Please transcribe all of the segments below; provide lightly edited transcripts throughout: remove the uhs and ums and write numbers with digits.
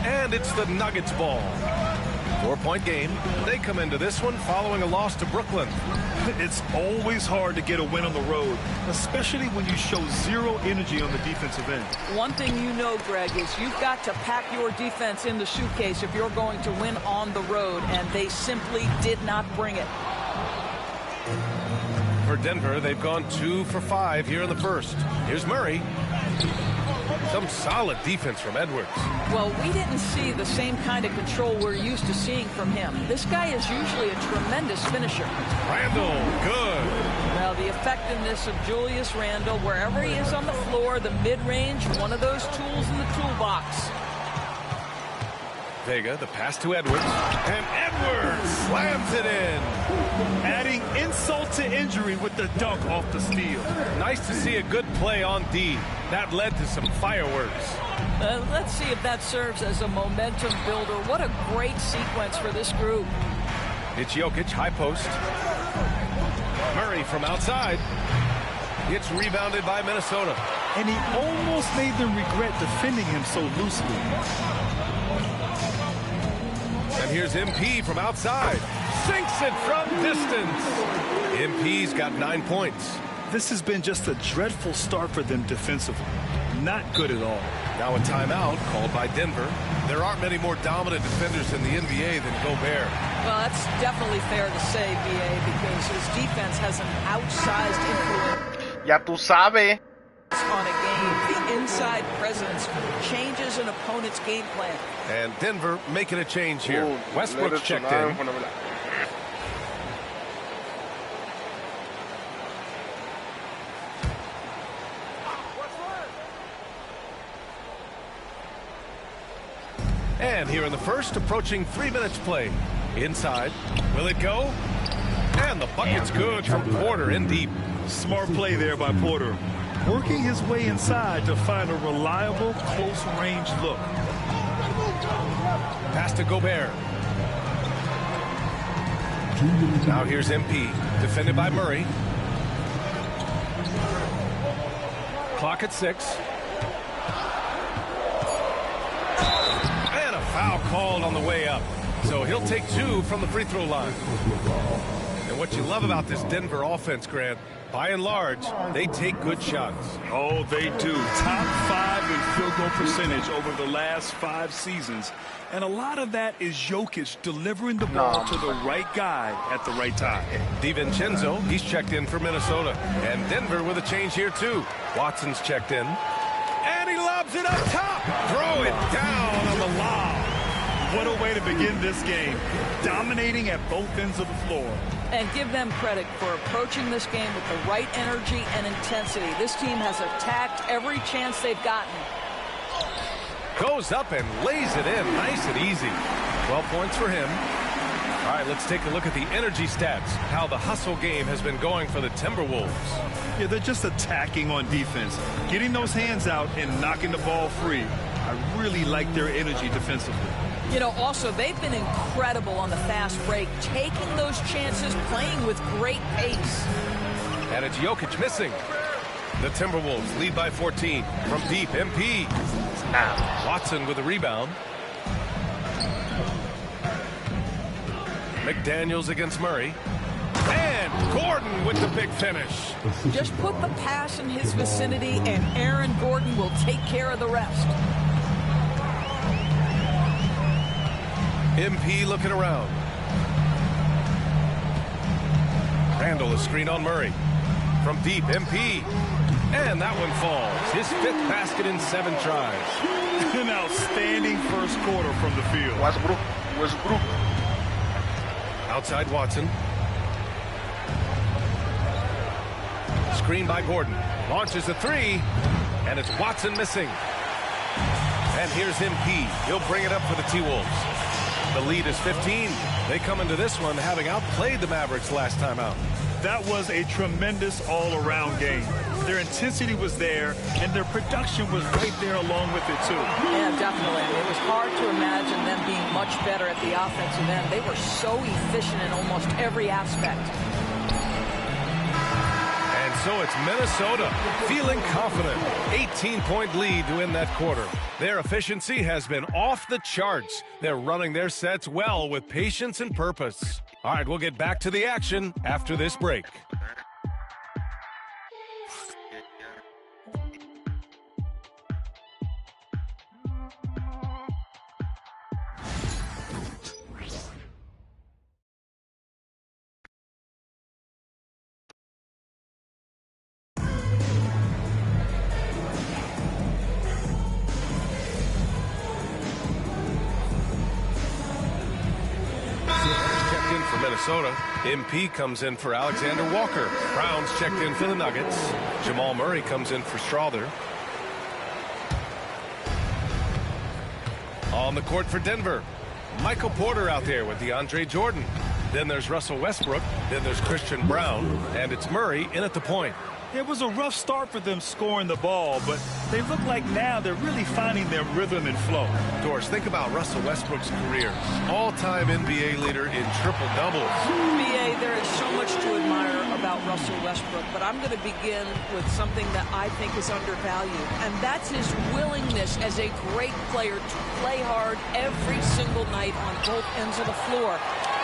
And it's the Nuggets ball. 4-point game. They come into this one following a loss to Brooklyn. It's always hard to get a win on the road, especially when you show zero energy on the defensive end. One thing you know, Greg, is you've got to pack your defense in the suitcase if you're going to win on the road, and they simply did not bring it. For Denver, they've gone 2 for 5 here in the first. Here's Murray. Some solid defense from Edwards. Well, we didn't see the same kind of control we're used to seeing from him. This guy is usually a tremendous finisher. Randle, good. Well, the effectiveness of Julius Randle, wherever he is on the floor, the mid-range, one of those tools in the toolbox. Vega, the pass to Edwards. And Edwards slams it in. Adding insult to injury with the dunk off the steal. Nice to see a good play on D. That led to some fireworks. Let's see if that serves as a momentum builder. What a great sequence for this group. It's Jokic, high post. Murray from outside. It's rebounded by Minnesota. And he almost made them regret defending him so loosely. And here's MP from outside. Sinks it from distance. MP's got 9 points. This has been just a dreadful start for them defensively. Not good at all. Now a timeout called by Denver. There aren't many more dominant defenders in the NBA than Gobert. Well, that's definitely fair to say, BA, because his defense has an outsized influence. Ya tú sabes. On a game, the inside presence changes an opponent's game plan. And Denver making a change here. Westbrook's checked in. And here in the first, approaching 3 minutes play. Inside. Will it go? And the bucket's good from Porter in deep. Smart play there by Porter. Working his way inside to find a reliable, close-range look. Pass to Gobert. Now here's MP, defended by Murray. Clock at 6. And a foul called on the way up. So he'll take 2 from the free throw line. And what you love about this Denver offense, Grant, by and large, they take good shots. Oh, they do. Top 5 in field goal percentage over the last 5 seasons. And a lot of that is Jokic delivering the ball to the right guy at the right time. DiVincenzo, he's checked in for Minnesota. And Denver with a change here, too. Watson's checked in. And he lobs it up top. Throw it down on the lob. What a way to begin this game. Dominating at both ends of the floor. And give them credit for approaching this game with the right energy and intensity. This team has attacked every chance they've gotten. Goes up and lays it in nice and easy. 12 points for him. All right, let's take a look at the energy stats. How the hustle game has been going for the Timberwolves. Yeah, they're just attacking on defense. Getting those hands out and knocking the ball free. I really like their energy defensively. You know, also, they've been incredible on the fast break, taking those chances, playing with great pace. And it's Jokic missing. The Timberwolves lead by 14. From deep, MP. Watson with a rebound. McDaniels against Murray. And Gordon with the big finish. Just put the pass in his vicinity, and Aaron Gordon will take care of the rest. MP looking around. Randle a screen on Murray. From deep, MP. And that one falls. His 5th basket in 7 tries. An outstanding first quarter from the field. Westbrook. Outside Watson. Screen by Gordon. Launches a 3. And it's Watson missing. And here's MP. He'll bring it up for the T-Wolves. The lead is 15. They come into this one having outplayed the Mavericks last time out. That was a tremendous all-around game. Their intensity was there, and their production was right there along with it, too. Yeah, definitely. It was hard to imagine them being much better at the offensive end. They were so efficient in almost every aspect. And And so it's Minnesota feeling confident. 18-point lead to win that quarter. Their efficiency has been off the charts. They're running their sets well with patience and purpose. All right, we'll get back to the action after this break. Minnesota. MP comes in for Alexander Walker. Brown's checked in for the Nuggets. Jamal Murray comes in for Strother. On the court for Denver, Michael Porter out there with DeAndre Jordan. Then there's Russell Westbrook. Then there's Christian Brown. And it's Murray in at the point. It was a rough start for them scoring the ball, but they look like now they're really finding their rhythm and flow. Doris, think about Russell Westbrook's career. All-time NBA leader in triple-doubles. BA, there is so much to admire about Russell Westbrook, but I'm going to begin with something that I think is undervalued, and that's his willingness as a great player to play hard every single night on both ends of the floor.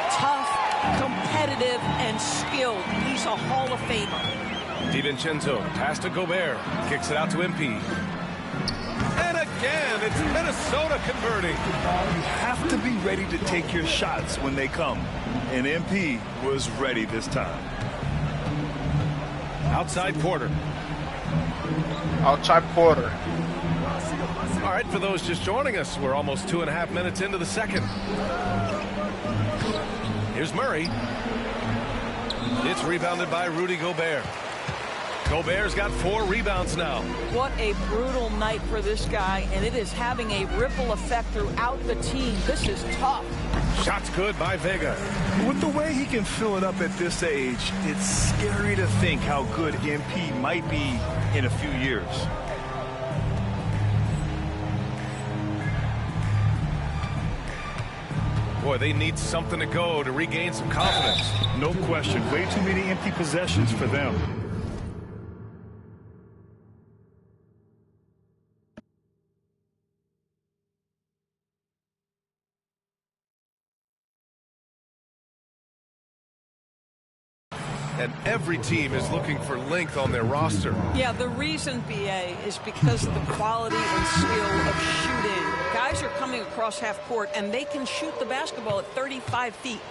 Tough, competitive, and skilled. He's a Hall of Famer. DiVincenzo, pass to Gobert, kicks it out to MP. And again, it's Minnesota converting. You have to be ready to take your shots when they come. And MP was ready this time. Outside Porter. Outside Porter. All right, for those just joining us, we're almost 2.5 minutes into the second. Here's Murray. It's rebounded by Rudy Gobert. Gobert's got 4 rebounds now. What a brutal night for this guy, and it is having a ripple effect throughout the team. This is tough. Shots good by Vega. With the way he can fill it up at this age, it's scary to think how good MP might be in a few years. Boy, they need something to go to regain some confidence. No question. Way too many empty possessions for them. And every team is looking for length on their roster. Yeah, the reason, BA, is because of the quality and skill of shooting. Guys are coming across half court, and they can shoot the basketball at 35 feet.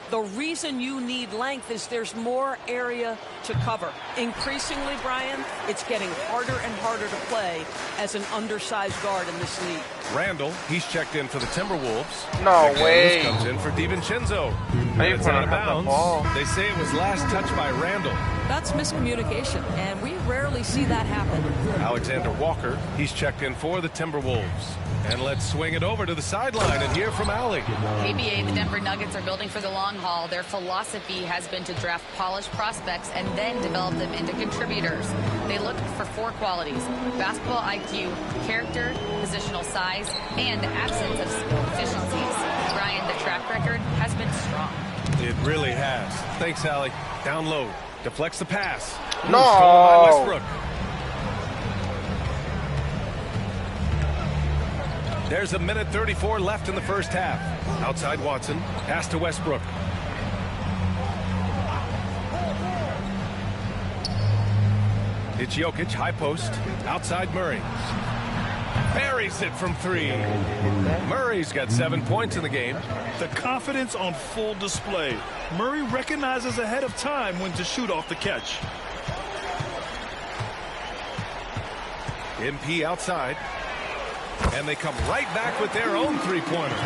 The reason you need length is there's more area to cover. Increasingly, Brian, it's getting harder and harder to play as an undersized guard in this league. Randall, he's checked in for the Timberwolves. No way. Comes in for DiVincenzo. It's out of bounds. They say it was last touched by Randall. That's miscommunication, and we rarely see that happen. Alexander Walker, he's checked in for the Timberwolves. And let's swing it over to the sideline and hear from Allie. KBA, the Denver Nuggets are building for the long haul. Their philosophy has been to draft polished prospects and then develop them into contributors. They look for 4 qualities: basketball IQ, character, positional size, and absence of skill deficiencies. Brian, the track record has been strong. It really has. Thanks, Allie. Down low. Deflects the pass. No. Stolen by Westbrook. There's a minute 34 left in the first half. Outside Watson. Pass to Westbrook. It's Jokic, high post. Outside Murray. Buries it from 3. Murray's got 7 points in the game. The confidence on full display. Murray recognizes ahead of time when to shoot off the catch. MP outside. And they come right back with their own 3-pointer.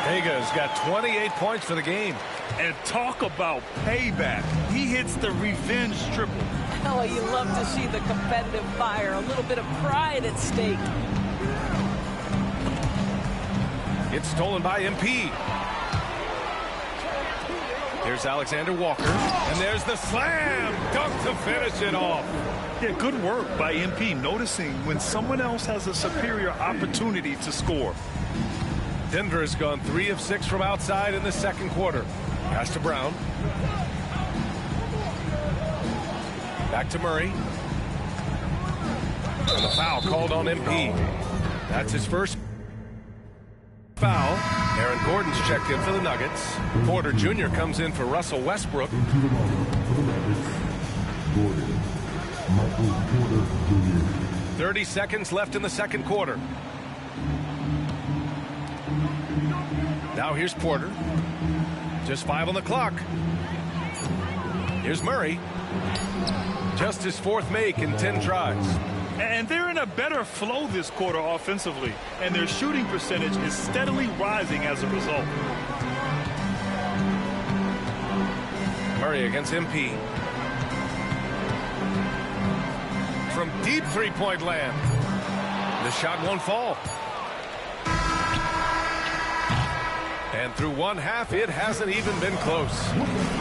Vega's got 28 points for the game. And talk about payback. He hits the revenge triple. Oh, you love to see the competitive fire. A little bit of pride at stake. It's stolen by MP. Here's Alexander Walker. And there's the slam dunk to finish it off. Yeah, good work by MP, noticing when someone else has a superior opportunity to score. Denver has gone 3 of 6 from outside in the second quarter. Pass to Brown. Back to Murray. And the foul called on MP. That's his first foul. Aaron Gordon's checked in for the Nuggets. Porter Jr. comes in for Russell Westbrook. 30 seconds left in the second quarter. Now here's Porter. Just 5 on the clock. Here's Murray. Just his 4th make in 10 tries. And they're in a better flow this quarter offensively, and their shooting percentage is steadily rising as a result. Murray against MP. From deep three-point land. The shot won't fall. And through one half, it hasn't even been close.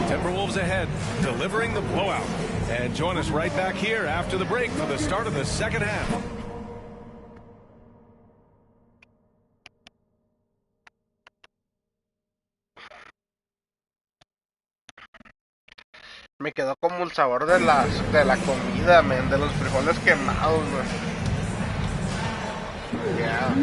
Timberwolves ahead, delivering the blowout. And join us right back here after the break for the start of the second half. Me quedó como el sabor de la comida, man, de los frijoles quemados, güey. Yeah.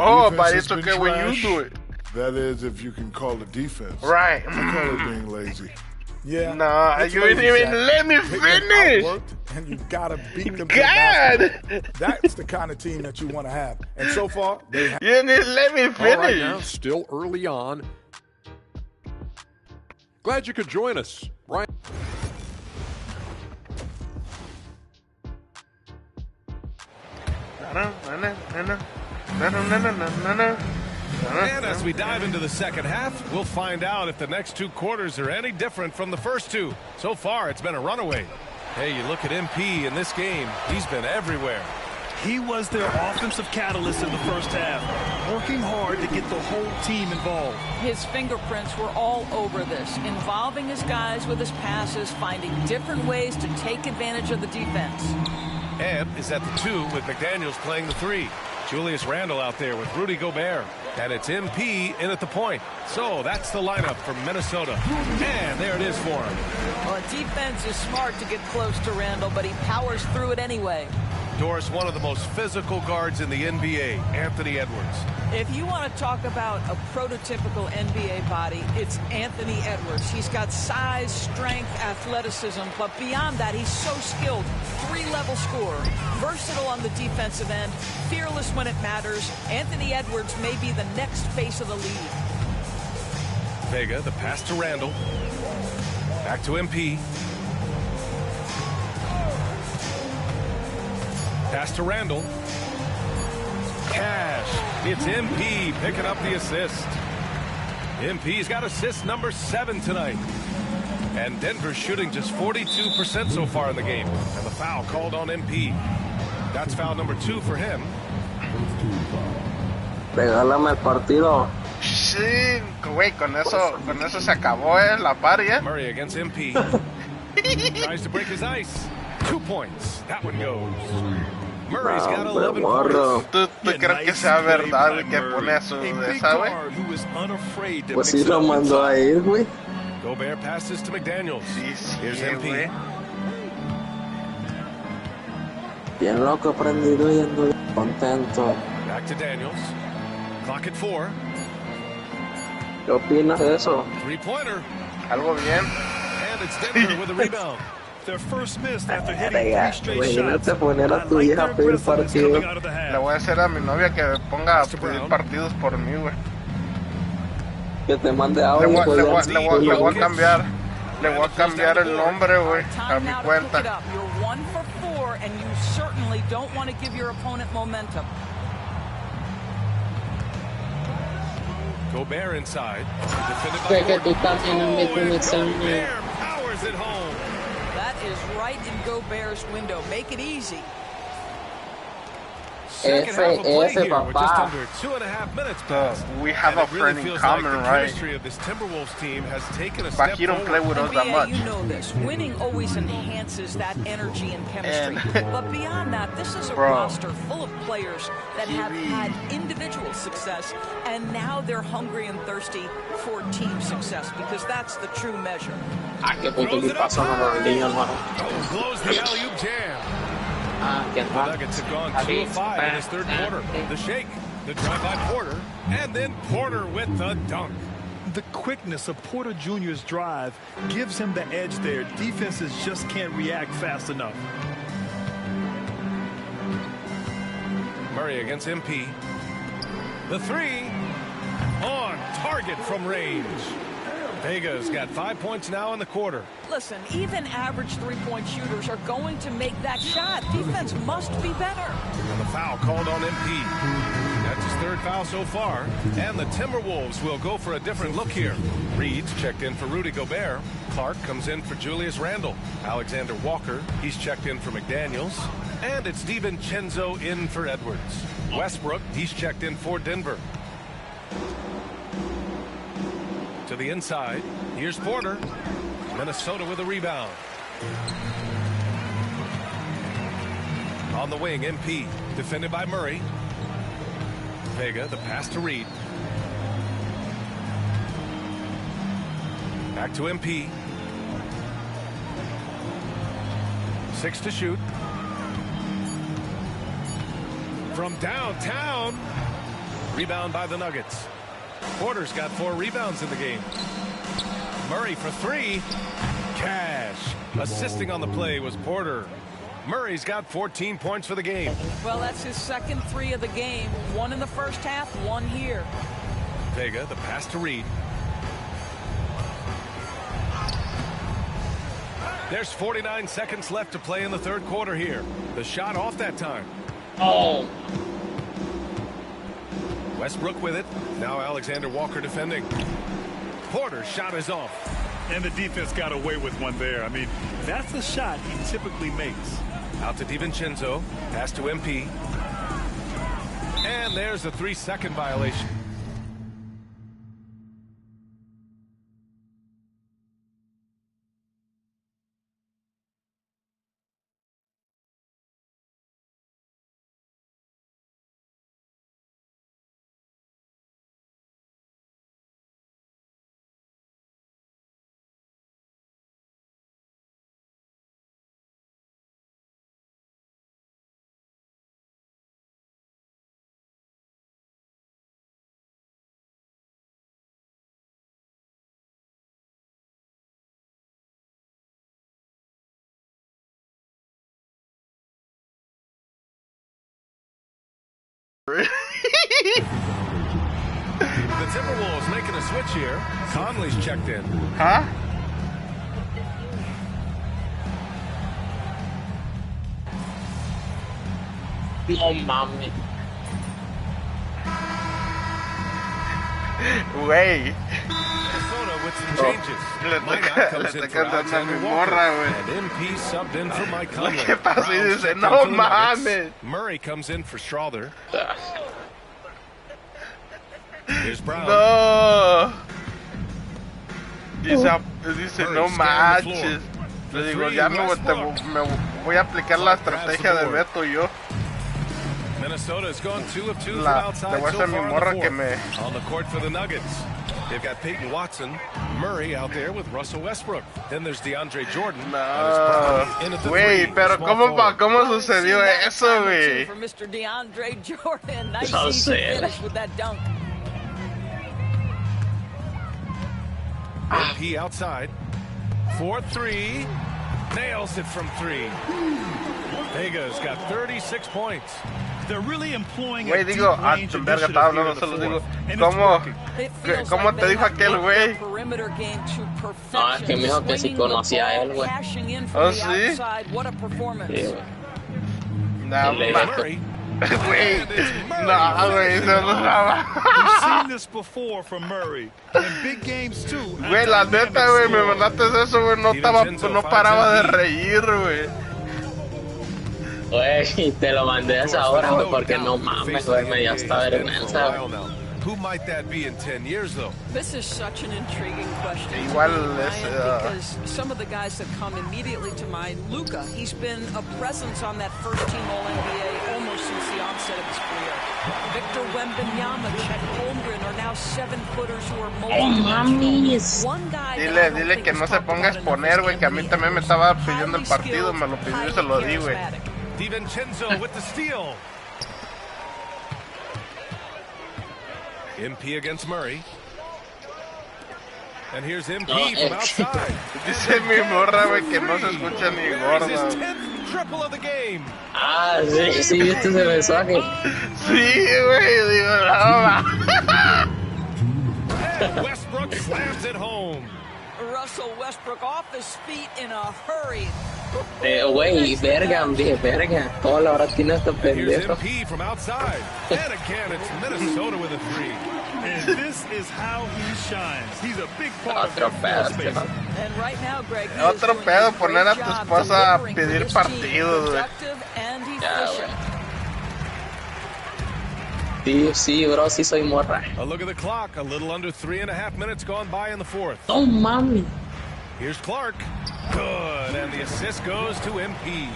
Oh, but it's okay when you do it. That is, if you can call it defense. Right. I call it being lazy. Yeah. No, you didn't even let me finish. And you gotta beat them. God. That's the kind of team that you want to have. And so far, they have. You didn't let me finish. All right, now, still early on. Glad you could join us, Ryan. And as we dive into the second half, we'll find out if the next 2 quarters are any different from the first 2. So far, it's been a runaway. Hey, you look at MP in this game, he's been everywhere. He was their offensive catalyst in the first half, working hard to get the whole team involved. His fingerprints were all over this, involving his guys with his passes, finding different ways to take advantage of the defense. Ebb is at the 2 with McDaniels playing the 3. Julius Randle out there with Rudy Gobert. And it's MP in at the point. So that's the lineup for Minnesota. And there it is for him. Well, defense is smart to get close to Randle, but he powers through it anyway. Doris, one of the most physical guards in the NBA, Anthony Edwards. If you want to talk about a prototypical NBA body, it's Anthony Edwards. He's got size, strength, athleticism, but beyond that, he's so skilled. 3-level scorer, versatile on the defensive end, fearless when it matters. Anthony Edwards may be the next face of the league. Vega, the pass to Randle. Back to MP. Pass to Randle. Cash. It's MP picking up the assist. MP's got assist number 7 tonight. And Denver's shooting just 42% so far in the game. And the foul called on MP. That's foul number 2 for him. Regálame el partido. Sí, güey, con eso se acabó, la party, Murray against MP. Tries to break his ice. 2 points. That one goes. Murray's got 11 points. ¿Tú crees que sea verdad que pone a su esa, güey? Pues sí lo mandó a ir, güey. Gobert passes to McDaniels. Here's MP. Bien loco, prendido y ando contento. Back to Daniels. Clock at 4. ¿Qué opinas de eso? 3-pointer. Algo bien. And it's Denver with a rebound. Their first miss after hitting 3 straight shots. Poner a tu hija a pedir partido. Le voy a decir a mi novia que me ponga a pedir partidos por mí, güey. Que te mande audio. Le voy a cambiar. Le voy a cambiar el nombre, güey, a mi cuenta. You're 1 for 4, and you certainly don't want to give your opponent momentum. Gobert inside. Creo que tú también en mi conexión. Gobert powers it home. That is right in Gobert's window. Make it easy. Second half of play here. We're just papá. under 2.5 minutes past. We have And a it really friend in feels common, like the right? chemistry of this Timberwolves team has taken a But step he don't play forward. with us that NBA, much. you know this. Winning always enhances that energy and chemistry. But beyond that, this is a roster full of players that have had individual success, and now they're hungry and thirsty for team success, because that's the true measure. Ah, qué puto equipazo, no lo vendí, hermano. Blows the alley-oop jam. Ah, qué The raro. Nuggets have gone 2 of 5 in this third quarter. The shake, the drive by Porter, and then Porter with the dunk. The quickness of Porter Jr.'s drive gives him the edge there. Defenses just can't react fast enough. Murray against MP. The three on target from range. Vega's got 5 points now in the quarter. Listen, even average three-point shooters are going to make that shot. Defense must be better. And the foul called on MP. That's his third foul so far. And the Timberwolves will go for a different look here. Reed's checked in for Rudy Gobert. Clark comes in for Julius Randle. Alexander Walker, he's checked in for McDaniels. And it's DiVincenzo in for Edwards. Westbrook, he's checked in for Denver. To the inside. Here's Porter. Minnesota with a rebound. On the wing, MP. Defended by Murray. Vega, the pass to Reed. Back to MP. 6 to shoot. From downtown. Rebound by the Nuggets. Porter's got 4 rebounds in the game. Murray for 3. Cash. Assisting on the play was Porter. Murray's got 14 points for the game. Well, that's his second 3 of the game. 1 in the first half, 1 here. Vega, the pass to Reed. There's 49 seconds left to play in the third quarter here. The shot off that time. Oh. Westbrook with it. Now Alexander Walker defending. Porter's shot is off. And the defense got away with one there. I mean, that's the shot he typically makes. Out to DiVincenzo. Pass to MP. And there's a 3-second violation. The Timberwolves making a switch here. Conley's checked in. Huh? No mames. Güey. Minnesota with some changes. Le Minot toca comes in for andando a mi Alexander morra, Walker. güey. And MP subbed in for Mike Conley. ¿Qué pasó? Y Brown dice, checked in no for the Nuggets. mames. Murray comes in for Strother. Here's Brown. No. Dice no manches. Le digo, ya me voy a aplicar la estrategia de Beto yo. Minnesota has gone 2 of 2 from Le outside voy a so hacer mi far in morra the que fourth. me... On the court for the Nuggets. They've got Peyton Watson, Murray out there with Russell Westbrook. Then there's DeAndre Jordan. No, güey, pero ¿cómo sucedió eso, güey? For Mr. DeAndre Jordan. Nice So easy sad. finish with that dunk. MP outside. 4-3. Nails it from 3. Vega's got 36 points. They're really employing Güey, a deep digo, range verga, initiative estaba here hablando, in the solo digo, fourth, and it's working. ¿Cómo te dijo aquel güey? No, es que me dijo que sí conocía a él, güey. ¿Oh, sí? Sí, güey. No, Le- güey. No, güey, eso no estaba. We've seen this before from Murray. In big games too. Güey, la neta, güey, me mandaste eso, güey, no paraba de reír, güey. Güey, te lo mandé a esa hora, güey, porque no mames, güey, me dio hasta vergüenza. Who might that be in 10 years, though? This is such an intriguing question. Igual es, because some of the guys that come immediately to mind, Luka, he's been a presence on that first-team All-NBA almost since the onset of his career. Victor Wembanyama, Chet Holmgren are now 7-footers who are multi-dimensional. Dile que no se ponga a exponer, güey, que a mí también me estaba pidiendo el partido, me lo pidió y se lo di, güey. DiVincenzo with the steal. MP against Murray. And here's MP from outside. Dice mi morra, güey, que no se escucha ni gorda. Triple of the game. Ah, sí, sí, viste ese mensaje. Sí, güey, digo, no. Westbrook slams it home. Russell Westbrook off his feet in a hurry. Güey, verga, dije, verga. Toda la hora tiene esta pendejo. MP from outside. And again, it's Minnesota with a three. And this is how he shines. He's a big part of their floor space. And right now, Greg, otro pedo poner a tu esposa a pedir partidos, güey. Ya, güey. Sí, sí, bro, sí soy morra. A look at the clock. A little under 3.5 minutes gone by in the fourth. Oh, mami. Here's Clark. Good, and the assist goes to MP.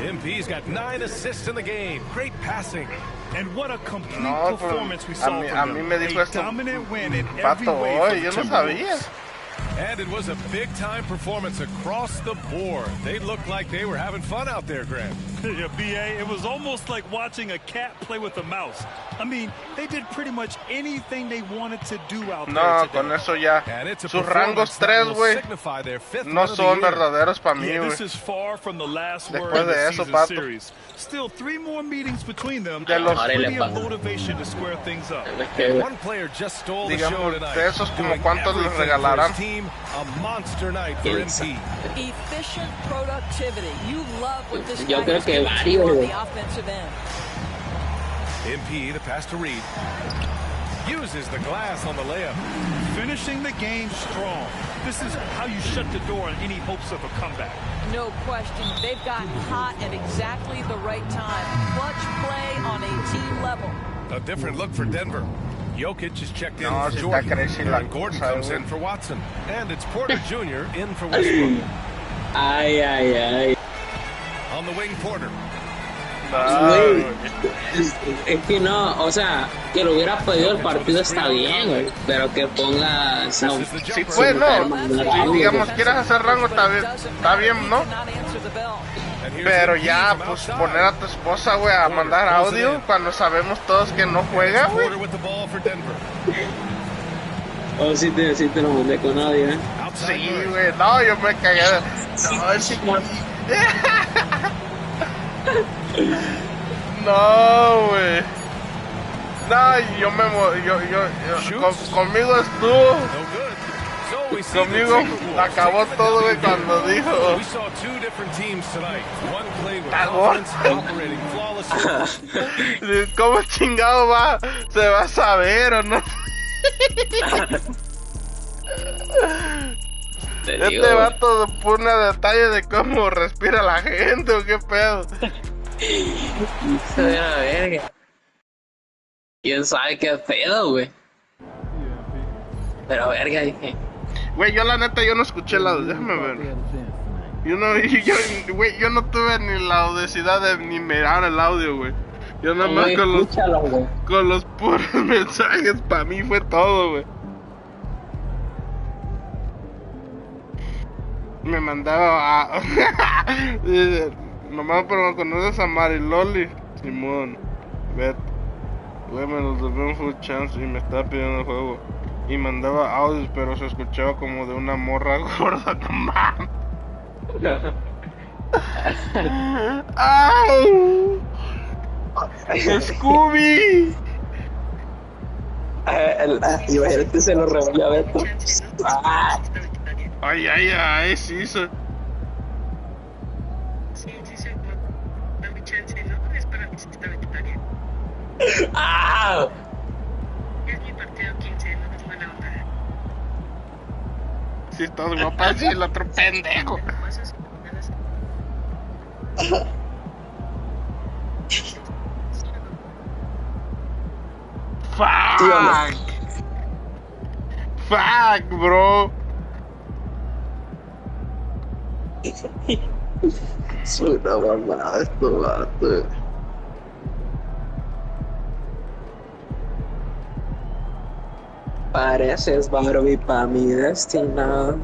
MP's got 9 assists in the game. Great passing. And what a complete performance we saw from them. A dominant win in every way for the Timberwolves. And it was a big-time performance across the board. They looked like they were having fun out there, Grant. Yeah, B.A., it was almost like watching a cat play with a mouse. I mean, they did pretty much anything they wanted to do out there today. Con eso ya. Sus rangos 3, güey, no son verdaderos para mí, güey. This is far from the last word Después of the de eso, season series. Still 3 more meetings between them. Plenty of motivation to square things up. One player just stole the show tonight. De esos, como cuántos les regalarán. A monster night for MP. Efficient productivity. You love what this Yo guy creo que varios, on güey. the offensive end. MP, the pass to Reed. Uses the glass on the layup. Finishing the game strong. This is how you shut the door on any hopes of a comeback. No question. They've gotten hot at exactly the right time. Clutch play on a team level. A different look for Denver. Jokic is checked in for Jordan, and Gordon comes in for Watson. And it's Porter Jr. in for Westbrook. Ay, ay, ay. On the wing, Porter. Güey, es que no, o sea, que lo hubiera pedido el partido está bien, güey, pero que ponga... Sí, pues no, si digamos quieres hacer rango está bien, ¿no? Pero ya, pues poner a tu esposa, güey, a mandar audio cuando sabemos todos que no juega, güey. Oh, sí te lo mandé con audio, ¿eh? Sí, güey, no, yo me cagué. No, sí. No, güey. No, conmigo estuvo. Conmigo acabó todo, güey, cuando dijo. ¿Cómo chingado va? ¿Se va a saber o no? Este vato pone detalle de cómo respira la gente o qué pedo. Hijo de la verga. ¿Quién sabe qué pedo, güey? Pero verga, dije. Güey, yo la neta, yo no escuché el audio, déjame ver. Yo no tuve ni la audacidad de ni mirar el audio, güey. Yo nada más con los puros mensajes, para mí fue todo, güey. Me mandaba a... Nomás, pero conoces a Mariloli. Simón, vete. Güey, me los dejó un full chance y me estaba pidiendo el juego. Y mandaba audios, pero se escuchaba como de una morra gorda, no mames. ¡Ay! ¡Scooby! Imagínate, se lo revolvió a Beto. Ay, ay, ay, sí, Sí, dame chance, ¿no? Es para mi cita vegetariana. ¡Ah! Es mi partido 15, no es buena onda. Sí, estás guapa, sí, el otro pendejo. Fuck, bro. Soy una mamada esto, vato. Pareces Barbie pa' mi destino.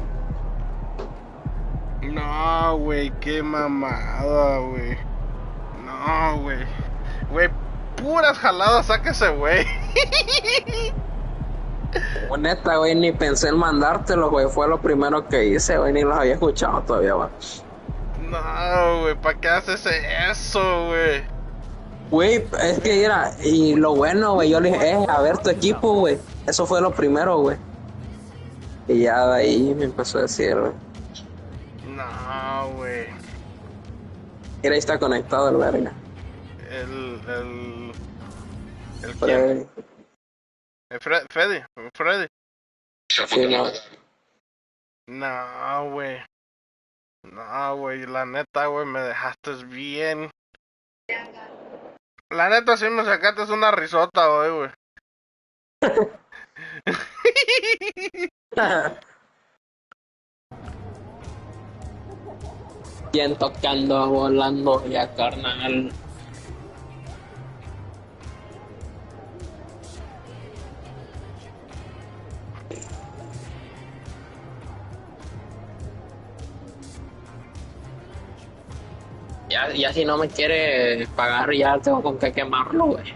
No, güey, qué mamada, güey. No, güey. Güey, puras jaladas, sáquese, güey. Neta, güey, ni pensé en mandártelo, güey. Fue lo primero que hice, güey. Ni los había escuchado todavía, güey. No, güey, ¿para qué haces eso, güey? Güey, es que era, y lo bueno, güey, yo le dije, a ver tu equipo, güey. Eso fue lo primero, güey. Y ya de ahí me empezó a decir, güey. No, güey. Mira, ahí está conectado el verga. ¿El Freddy. quién? Freddy. Sí, no. No, güey. No, güey, la neta, güey, me dejaste bien. La neta, sí me sacaste una risota hoy, güey. ¿Quién tocando, volando ya, carnal? Ya si no me quiere pagar, ya tengo con qué quemarlo, güey.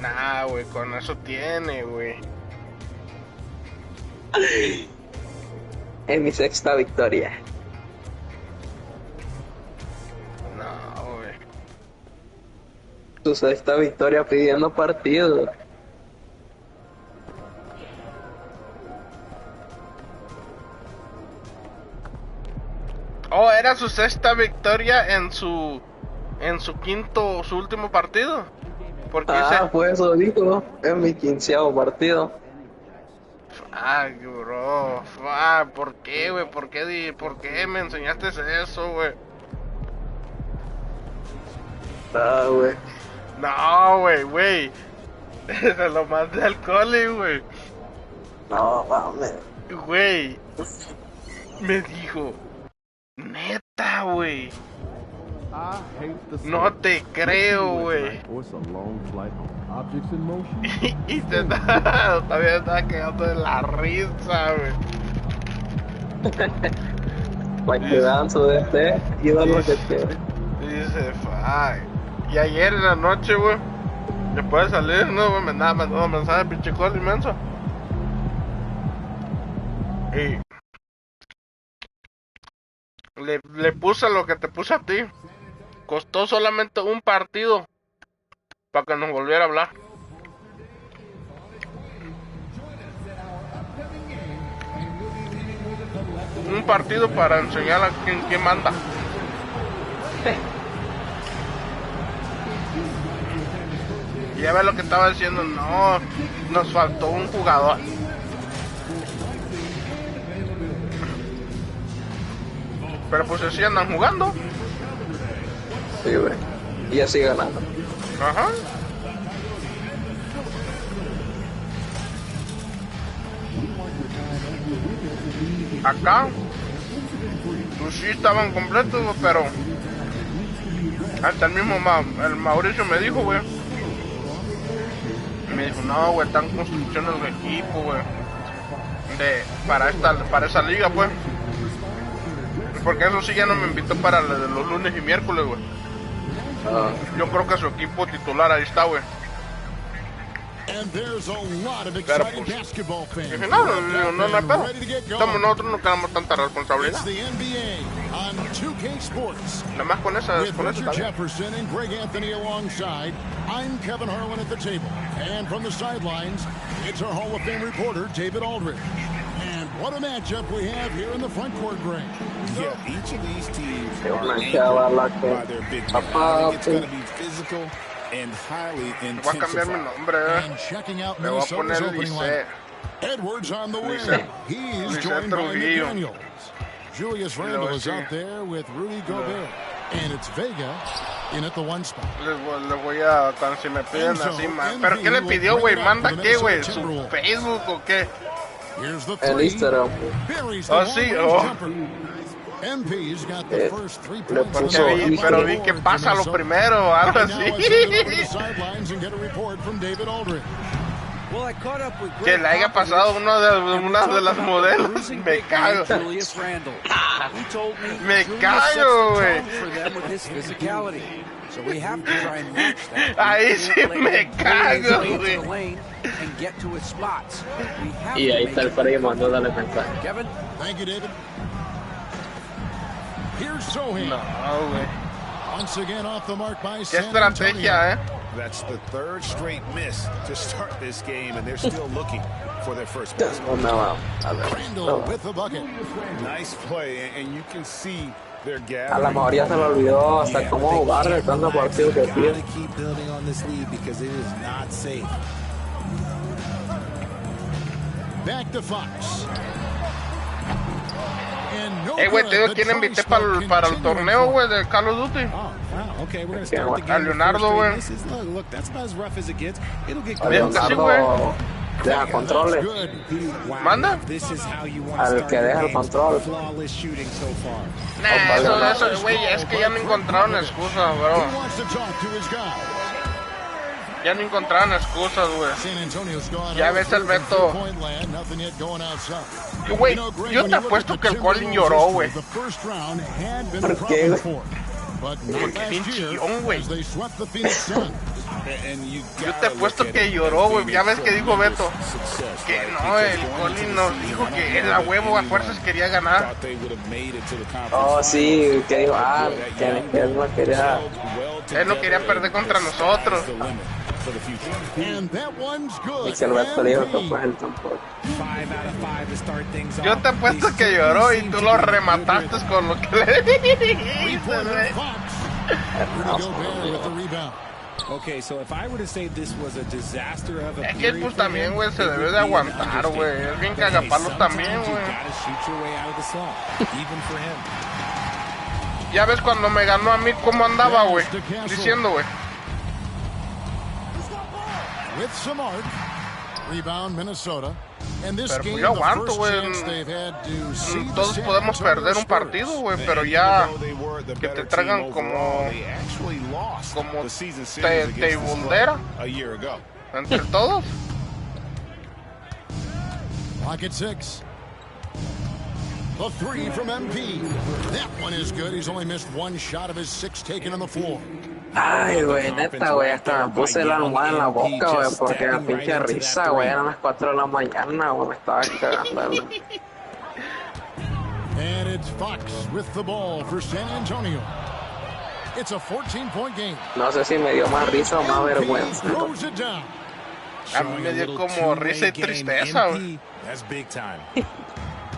Nah, güey, con eso tiene, güey. Es mi sexta victoria. No, güey. Tu sexta victoria pidiendo partido. Oh, era su sexta victoria en su su último partido. Porque Pues eso dijo, es mi 15º partido. Fuck, bro. Fuck, ¿por qué, güey? ¿Por qué me enseñaste eso, güey? Güey. No, güey. Se lo mandé al cole, güey. No, mames. Güey. Me dijo, neta, güey. No te creo, güey. Y todavía estaba quedando de la risa, güey. Para que vean su DT y ver lo que tiene. Dice, fuck. Y ayer en la noche, güey, después de salir, no, güey, me andaba mandando mensaje, pinche col inmenso. Y le puse lo que te puse a ti. Costó solamente un partido para que nos volviera a hablar. Un partido para enseñar a quién manda. Y ya ves lo que estaba diciendo, no, nos faltó un jugador. Pero pues así andan jugando. Sí, güey. Y así ganando. Ajá. Acá, pues sí estaban completos, pero hasta el mismo el Mauricio me dijo, güey. Me dijo, no, güey, están construyendo el equipo, güey. Para esa liga, pues. Porque eso sí ya no me invitó para los lunes y miércoles, güey. Yo creo que su equipo titular ahí está, güey. Pero pues, dije, no hay pedo. Estamos nosotros, no queremos tanta responsabilidad. Nada más con eso Jefferson and Greg Anthony alongside. I'm Kevin Harlan at the table. And from the sidelines, it's our Hall of Fame reporter, David Aldridge. And what a matchup we have here in the front court, Greg. Yeah, each of these teams are anchored by their big man. It's going to be physical and highly intensified. And checking out Minnesota's opening lineup. Edwards on the wing. He's joined by McDaniels. Julius Randle is out there with Rudy Gobert. And it's Vega in at the one spot. Les voy a, cuando si me piden así, ¿pero qué le pidió, güey? ¿Manda qué, güey? ¿Su Facebook o qué? El Instagram. Oh, sí, oh. MP's got the first 3 Le points. puso Pero vi que pasa lo primero, algo así. Que le haya pasado una de las modelos. Me cago. Me cago, güey. Ahí sí me cago, güey. Y ahí está el Freddy mandándole mensaje. Thank you, David. Here's Sohi. No, güey. Once again off the mark by Qué San estrategia, That's the third straight miss to start this game, and they're still looking for their first basket. Randall with the bucket. Nice play, and you can see their gap. A la mejor ya se le olvidó hasta cómo jugar de tanto partido que tiene. Keep building on this lead because it is not safe. Back to Fox. Güey, te digo quién invité para el torneo, güey, de Call of Duty. A Leonardo, güey. Leonardo deja controles. ¿Manda? Al que deja el control. Nah, eso, güey, es que ya no encontraron excusas, bro. Ya no encontraron excusas, güey. Ya ves el Beto. Güey, yo te apuesto que el Colin lloró, güey. ¿Por qué, güey? Porque bien chillón, güey. Yo te apuesto que lloró, güey. Ya ves que dijo Beto. Que no, el Colin nos dijo que él a huevo a fuerzas quería ganar. Oh, sí, que dijo, que él no quería. Él no quería perder contra nosotros. Y que el Beto le dijo que fue el tampoco. Yo te apuesto que lloró y tú lo remataste con lo que le dijiste, güey. Es que pues también, güey, se debe de aguantar, güey. Es bien cagapalos también, güey. Ya ves cuando me ganó a mí cómo andaba, güey. Diciendo, güey. With some arc, rebound Minnesota. And this Pero game, pues yo aguanto, güey. Todos podemos perder un partido, güey, pero ya que te traigan como te buldera entre todos. Pocket 6. The 3 from MP. That one is good. He's only missed one shot of his 6 taken on the floor. Ay, güey, neta, güey, hasta me puse la almohada en la boca, güey, porque la pinche risa, güey, eran las 4 de la mañana, güey, me estaba cagando. And it's Fox with the ball for San Antonio. It's a 14-point game. No sé si me dio más risa o más vergüenza. A mí me dio como risa y tristeza, güey. That's big time.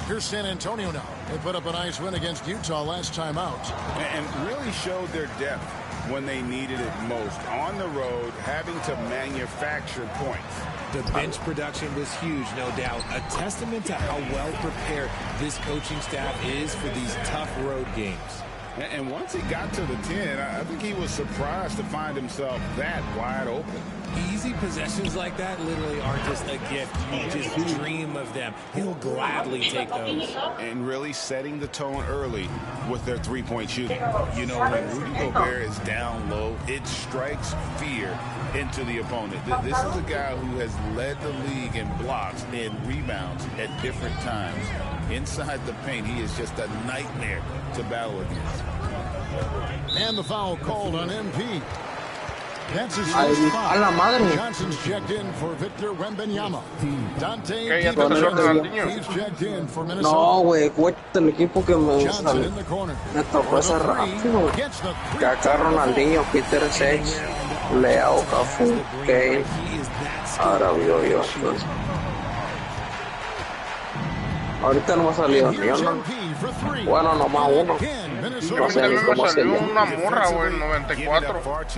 Here's San Antonio now. They put up a nice win against Utah last time out. And really showed their depth when they needed it most. On the road, having to manufacture points. The bench production was huge, no doubt. A testament to how well prepared this coaching staff is for these tough road games. And once he got to the 10, I think he was surprised to find himself that wide open. Easy possessions like that literally aren't just a gift. You just dream of them. He'll gladly take those. And really setting the tone early with their three-point shooting. You know, when Rudy Gobert is down low, it strikes fear into the opponent. This is a guy who has led the league in blocks and rebounds at different times. Inside the paint, he is just a nightmare to battle against. And the foul called on MP. That's his Ay, first a la madre. foul. Johnson's checked in for Victor Wembanyama. Dante ¿Qué? ¿Ya te pasó el Ronaldinho? he's checked in for Minnesota. No, güey, cuesta el equipo que me Johnson in the corner. me tocó ese rápido, güey. Gets the Que acá Ronaldinho, Peter Seix, Leao, Cafu, Kane, ahora vio yo. Entonces. Ahorita no me ha salido ni uno. Bueno, nomás uno. No sé ni cómo se llama. Una morra, güey, 94. Pero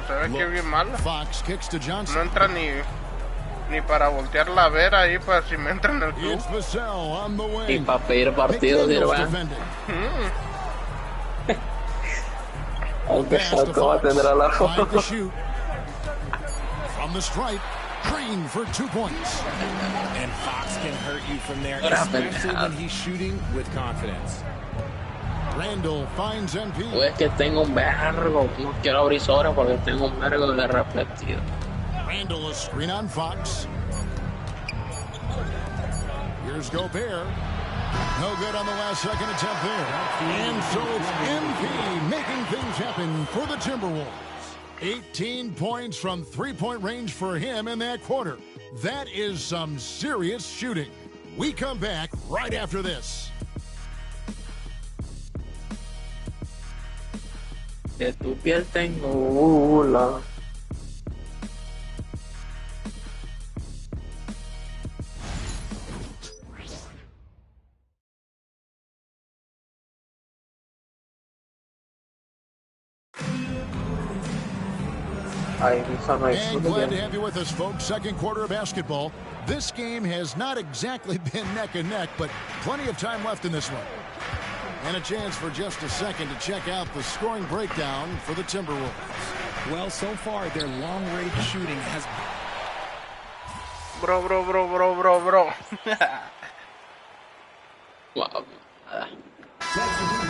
se ve que es bien mala. No entra ni para voltearla a ver ahí para si me entra en el club. Y para pedir partidos, ¿sí, verdad? Aunque Pass to ¿cómo Fox. tendrá la Five to shoot. From the stripe, Green for 2 points. And Fox can hurt you from there, especially when he's shooting with confidence. Randall finds MP. Pues que tengo un vergo. No quiero abrir sobra porque tengo un vergo de repetido. Randall, a screen on Fox. Here's Gobert. No good on the last second attempt there. And so it's MP making things happen for the Timberwolves. 18 points from three-point range for him in that quarter. That is some serious shooting. We come back right after this. De tu piel tengo gula. And glad to have you with us, folks. Second quarter of basketball. This game has not exactly been neck and neck, but plenty of time left in this one. And a chance for just a second to check out the scoring breakdown for the Timberwolves. Well, so far, their long-range shooting has... Bro.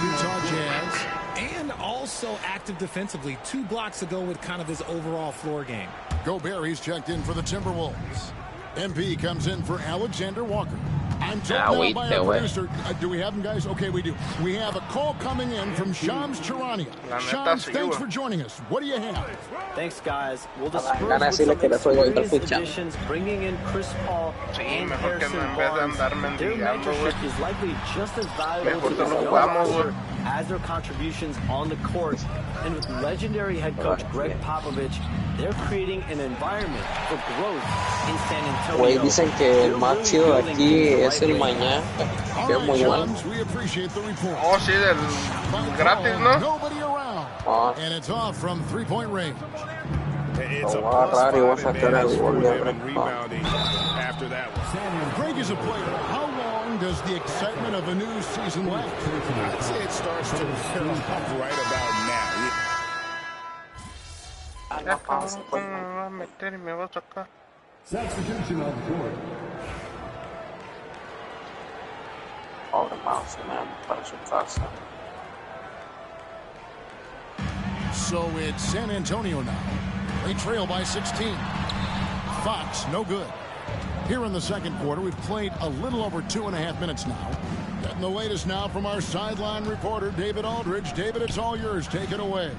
Utah Jazz. And also active defensively. 2 blocks ago with kind of his overall floor game. Gobert, he's checked in for the Timberwolves. MP comes in for Alexander Walker. I'm told now by our producer. Do we have him, guys? Okay, we do. We have a call coming in from Shams Charania. Shams, thanks for joining us. What do you have? Thanks, guys. Well, the Spurs with some extraneous additions, bringing in Chris Paul and Harrison Barnes. Their mentorship is likely just as valuable to this young roster as their contributions on the court. And with legendary head coach Greg Popovich, they're creating an environment for growth in San Antonio. Güey, dicen que el más chido de aquí es el mañana, que es muy bueno. Oh, sí, del gratis, ¿no? Nobody around. And it's off from three-point range. Lo voy a agarrar y voy a sacar el gol de After that one. Greg is a player. How long does the excitement of a new season last? I'd say it starts to wear off right about now. Substitution on the court. Pobre mouse, man, para su casa. So it's San Antonio now. They trail by 16. Fox, no good. Here in the second quarter, we've played a little over 2.5 minutes now. Getting the latest now from our sideline reporter, David Aldridge. David, it's all yours. Take it away.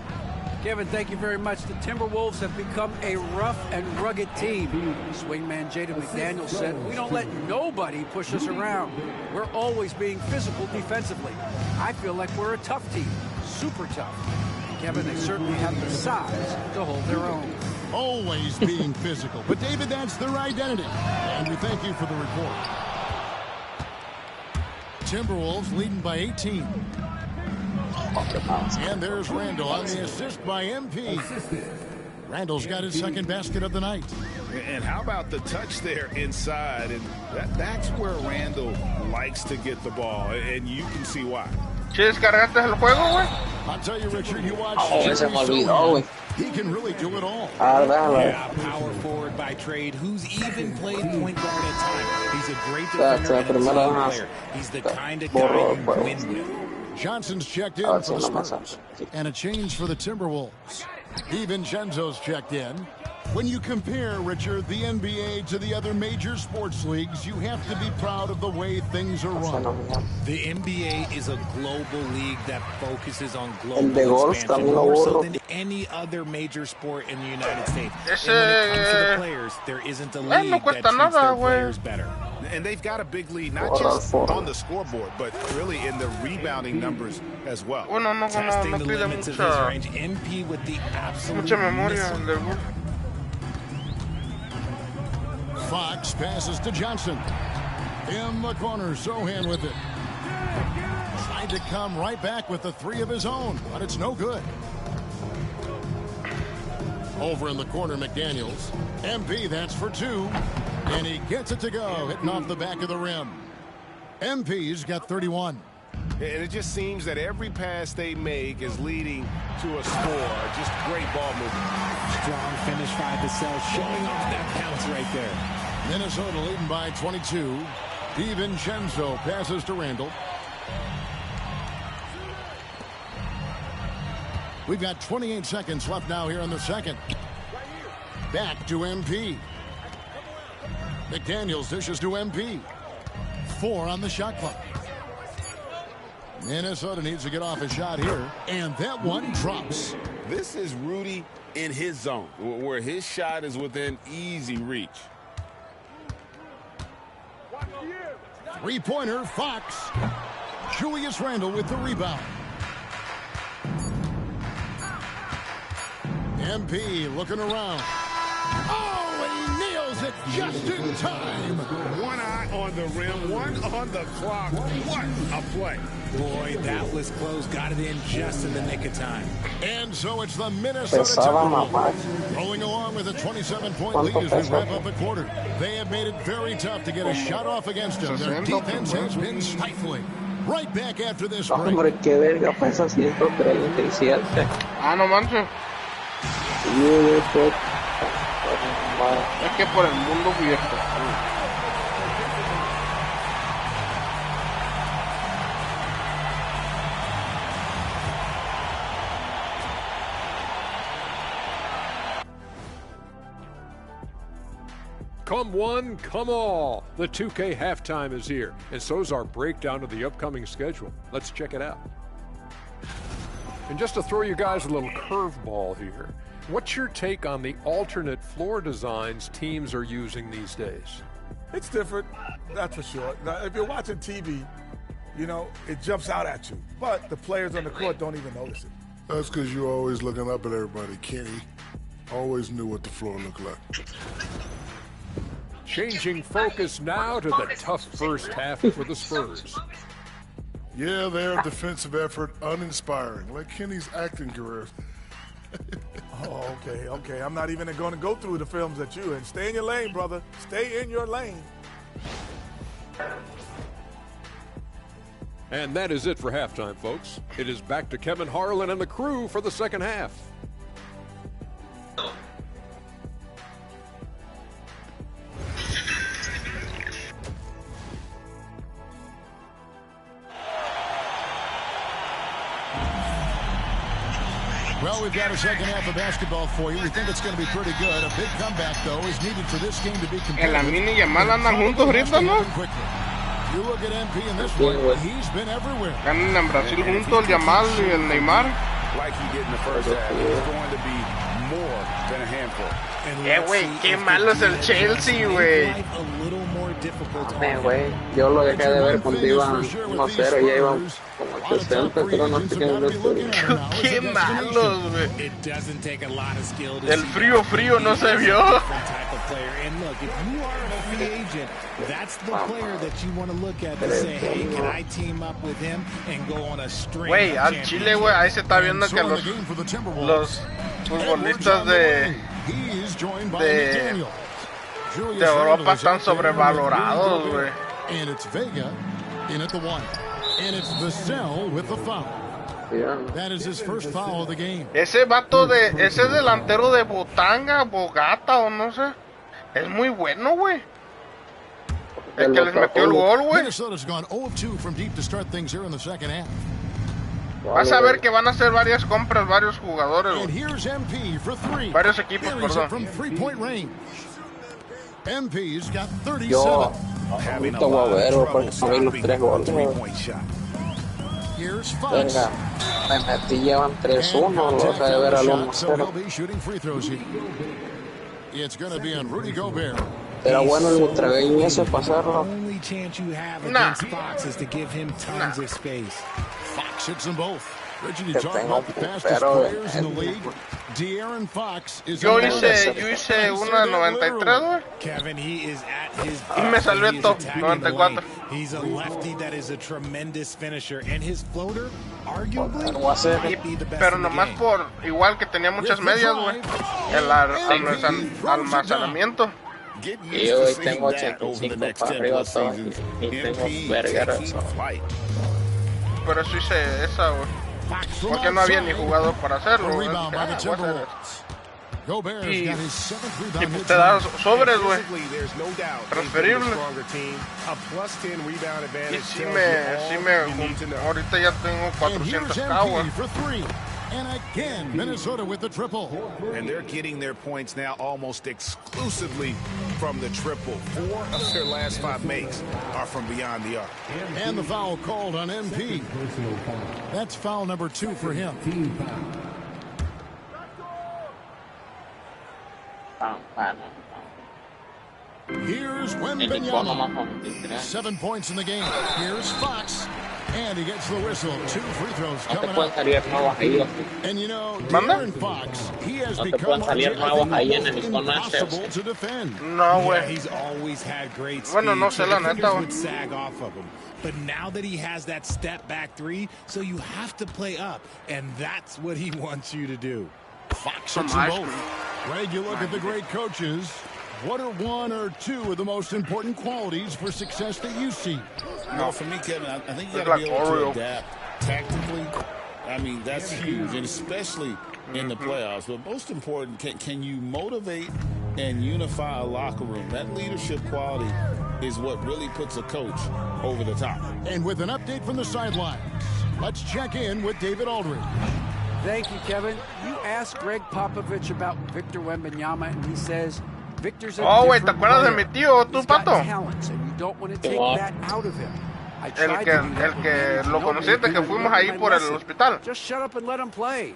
Kevin, thank you very much. The Timberwolves have become a rough and rugged team. Swingman Jaden McDaniels said, "We don't let nobody push us around. We're always being physical defensively. I feel like we're a tough team, super tough." Kevin, they certainly have the size to hold their own. Always being physical. But, David, that's their identity. And we thank you for the report. Timberwolves leading by 18. And there's Randall on the assist by MP. Randall's got his second basket of the night. And how about the touch there inside? And that's where Randall likes to get the ball, and you can see why. ¿Descargaste el juego, güey? I'll tell you, Richard, you watch. Se me olvidó, güey. He can really do it all. Yeah, power forward by trade, who's even played point guard at times. He's a great defender and a team player. He's the kind of guy you win with. Johnson's checked in for the Spurs. And a change for the Timberwolves. DiVincenzo's checked in. When you compare, Richard, the NBA to the other major sports leagues, you have to be proud of the way things are run. The NBA is a global league that focuses on global expansion more so than any other major sport in the United States. And when it comes to the players, there isn't a league that treats their players better. And they've got a big lead, not just on the scoreboard, but really in the rebounding numbers as well. Testing the limits of his range. MP with the absolute missile. Fox passes to Johnson. In the corner, Sohan with it. Tried to come right back with the three of his own, but it's no good. Over in the corner, McDaniels. MP, that's for two. And he gets it to go, hitting off the back of the rim. MP's got 31. And it just seems that every pass they make is leading to a score. Just great ball movement. Strong finish by Vassell, showing off that bounce right there. Minnesota leading by 22. DiVincenzo passes to Randall. We've got 28 seconds left now here in the second. Back to MP. McDaniels dishes to MP. 4 on the shot clock. Minnesota needs to get off a shot here, and that one drops. This is Rudy in his zone, where his shot is within easy reach. Three-pointer, Fox. Julius Randle with the rebound. MP looking around. Oh, and he nails it just in time. One eye on the rim, one on the clock. What a play. Boy, that was close. Got it in just in the nick of time. And so it's the Minnesota Timberwolves rolling along with a 27-point lead as we wrap up the quarter. They have made it very tough to get a shot off against them. Their defense has been stifling. Right back after this break. Hombre, qué verga pesa 137. Ah, no manches. Es que por el mundo viejo. Come one, come all. The 2K halftime is here, and so's our breakdown of the upcoming schedule. Let's check it out. And just to throw you guys a little curveball here, what's your take on the alternate floor designs teams are using these days? It's different, that's for sure. Now, if you're watching TV, you know, it jumps out at you. But the players on the court don't even notice it. That's because you're always looking up at everybody, Kenny. Always knew what the floor looked like. Changing focus now to the tough first half for the Spurs. Yeah, their defensive effort uninspiring, like Kenny's acting career. Oh, okay. I'm not even going to go through the films that you and stay in your lane, brother. Stay in your lane. And that is it for halftime, folks. It is back to Kevin Harlan and the crew for the second half. Well, we've got a second half of basketball for you. We think it's going to be pretty good. A big comeback, though, is needed for this game to be competitive. En la mini Yamal andan juntos ahorita, ¿no? You look at MP in this one, he's been everywhere. Ganan en Brasil juntos el Yamal y el Neymar. Like he did in the first half, it's going to be more than a handful. Güey, qué malo es el Chelsea, güey. Güey, yo lo dejé de ver cuando iban 1-0 y ya iban como 60, pero no sé qué. Qué malos, güey. El frío no se vio. And look, if you are a free agent, that's the player that you want to look at and say, hey, can I team up with him and go on a string? Güey, al Chile, güey, ahí se está viendo que los futbolistas de Europa están sobrevalorados, güey. And it's Vega in at the one. And it's Vassell with the foul. That is his first foul of the game. Ese vato ese delantero de Botanga, Bogata o no sé, es muy bueno, güey. El que les metió el gol, güey. Minnesota's gone 0-2 from deep to start things here in the second half. Vas a ver que van a hacer varias compras, varios jugadores, And here's MP for three. Varios equipos, perdón. From 3-point range. MP's got 37. Yo, ahorita voy a ver, porque son los 3 goles. Here's Fox. Venga, me metí, llevan 3-1, lo deja de ver al 1-0. Shooting free throws here. It's going to be on Rudy Gobert. Era bueno el Butragueño ese pasarlo. Only chance you have against Fox is to give him tons of space. Fox hits them both. Richard, you talk about the fastest players in the league. De'Aaron Fox is yo hice una 93, güey. Kevin, he is at his y me salió el top 94. He's a lefty that is a tremendous finisher, and his floater, arguably, pero nomás por igual que tenía muchas medias, güey. El almacenamiento. Y hoy tengo 85 para arriba todo y tengo vergueras. por eso hice esa, güey. Porque no había ni jugador para hacerlo, güey. Y pues te das sobres, güey. Transferible. Y sí me, ahorita ya tengo 400K, güey. And again, Minnesota with the triple. And they're getting their points now almost exclusively from the triple. 4 of their last 5 makes are from beyond the arc. And the foul called on MP. That's foul number 2 for him. Here's Wembanyama. 7 points in the game. Here's Fox. And he gets the whistle. 2 free throws coming up. And you know, De'Aaron Fox, he has become impossible to defend. No, yeah, he's always had great speed. No sé la neta, would sag off of him. But now that he has that step back 3, so you have to play up, and that's what he wants you to do. Fox hits them both. Greg, you look at the great coaches. What are 1 or 2 of the most important qualities for success that you see? No, for me, Kevin, I think you got to be able to adapt tactically. I mean, that's huge, and especially in the playoffs. But most important, can you motivate and unify a locker room? That leadership quality is what really puts a coach over the top. And with an update from the sidelines, let's check in with David Aldridge. Thank you, Kevin. You asked Greg Popovich about Victor Wembanyama, and he says Victor's a güey, ¿te acuerdas de mi tío, tú, Pato? Talents, and you don't want to take that out of him. El que lo conociste, que fuimos ahí por el hospital. Just shut up and let him play.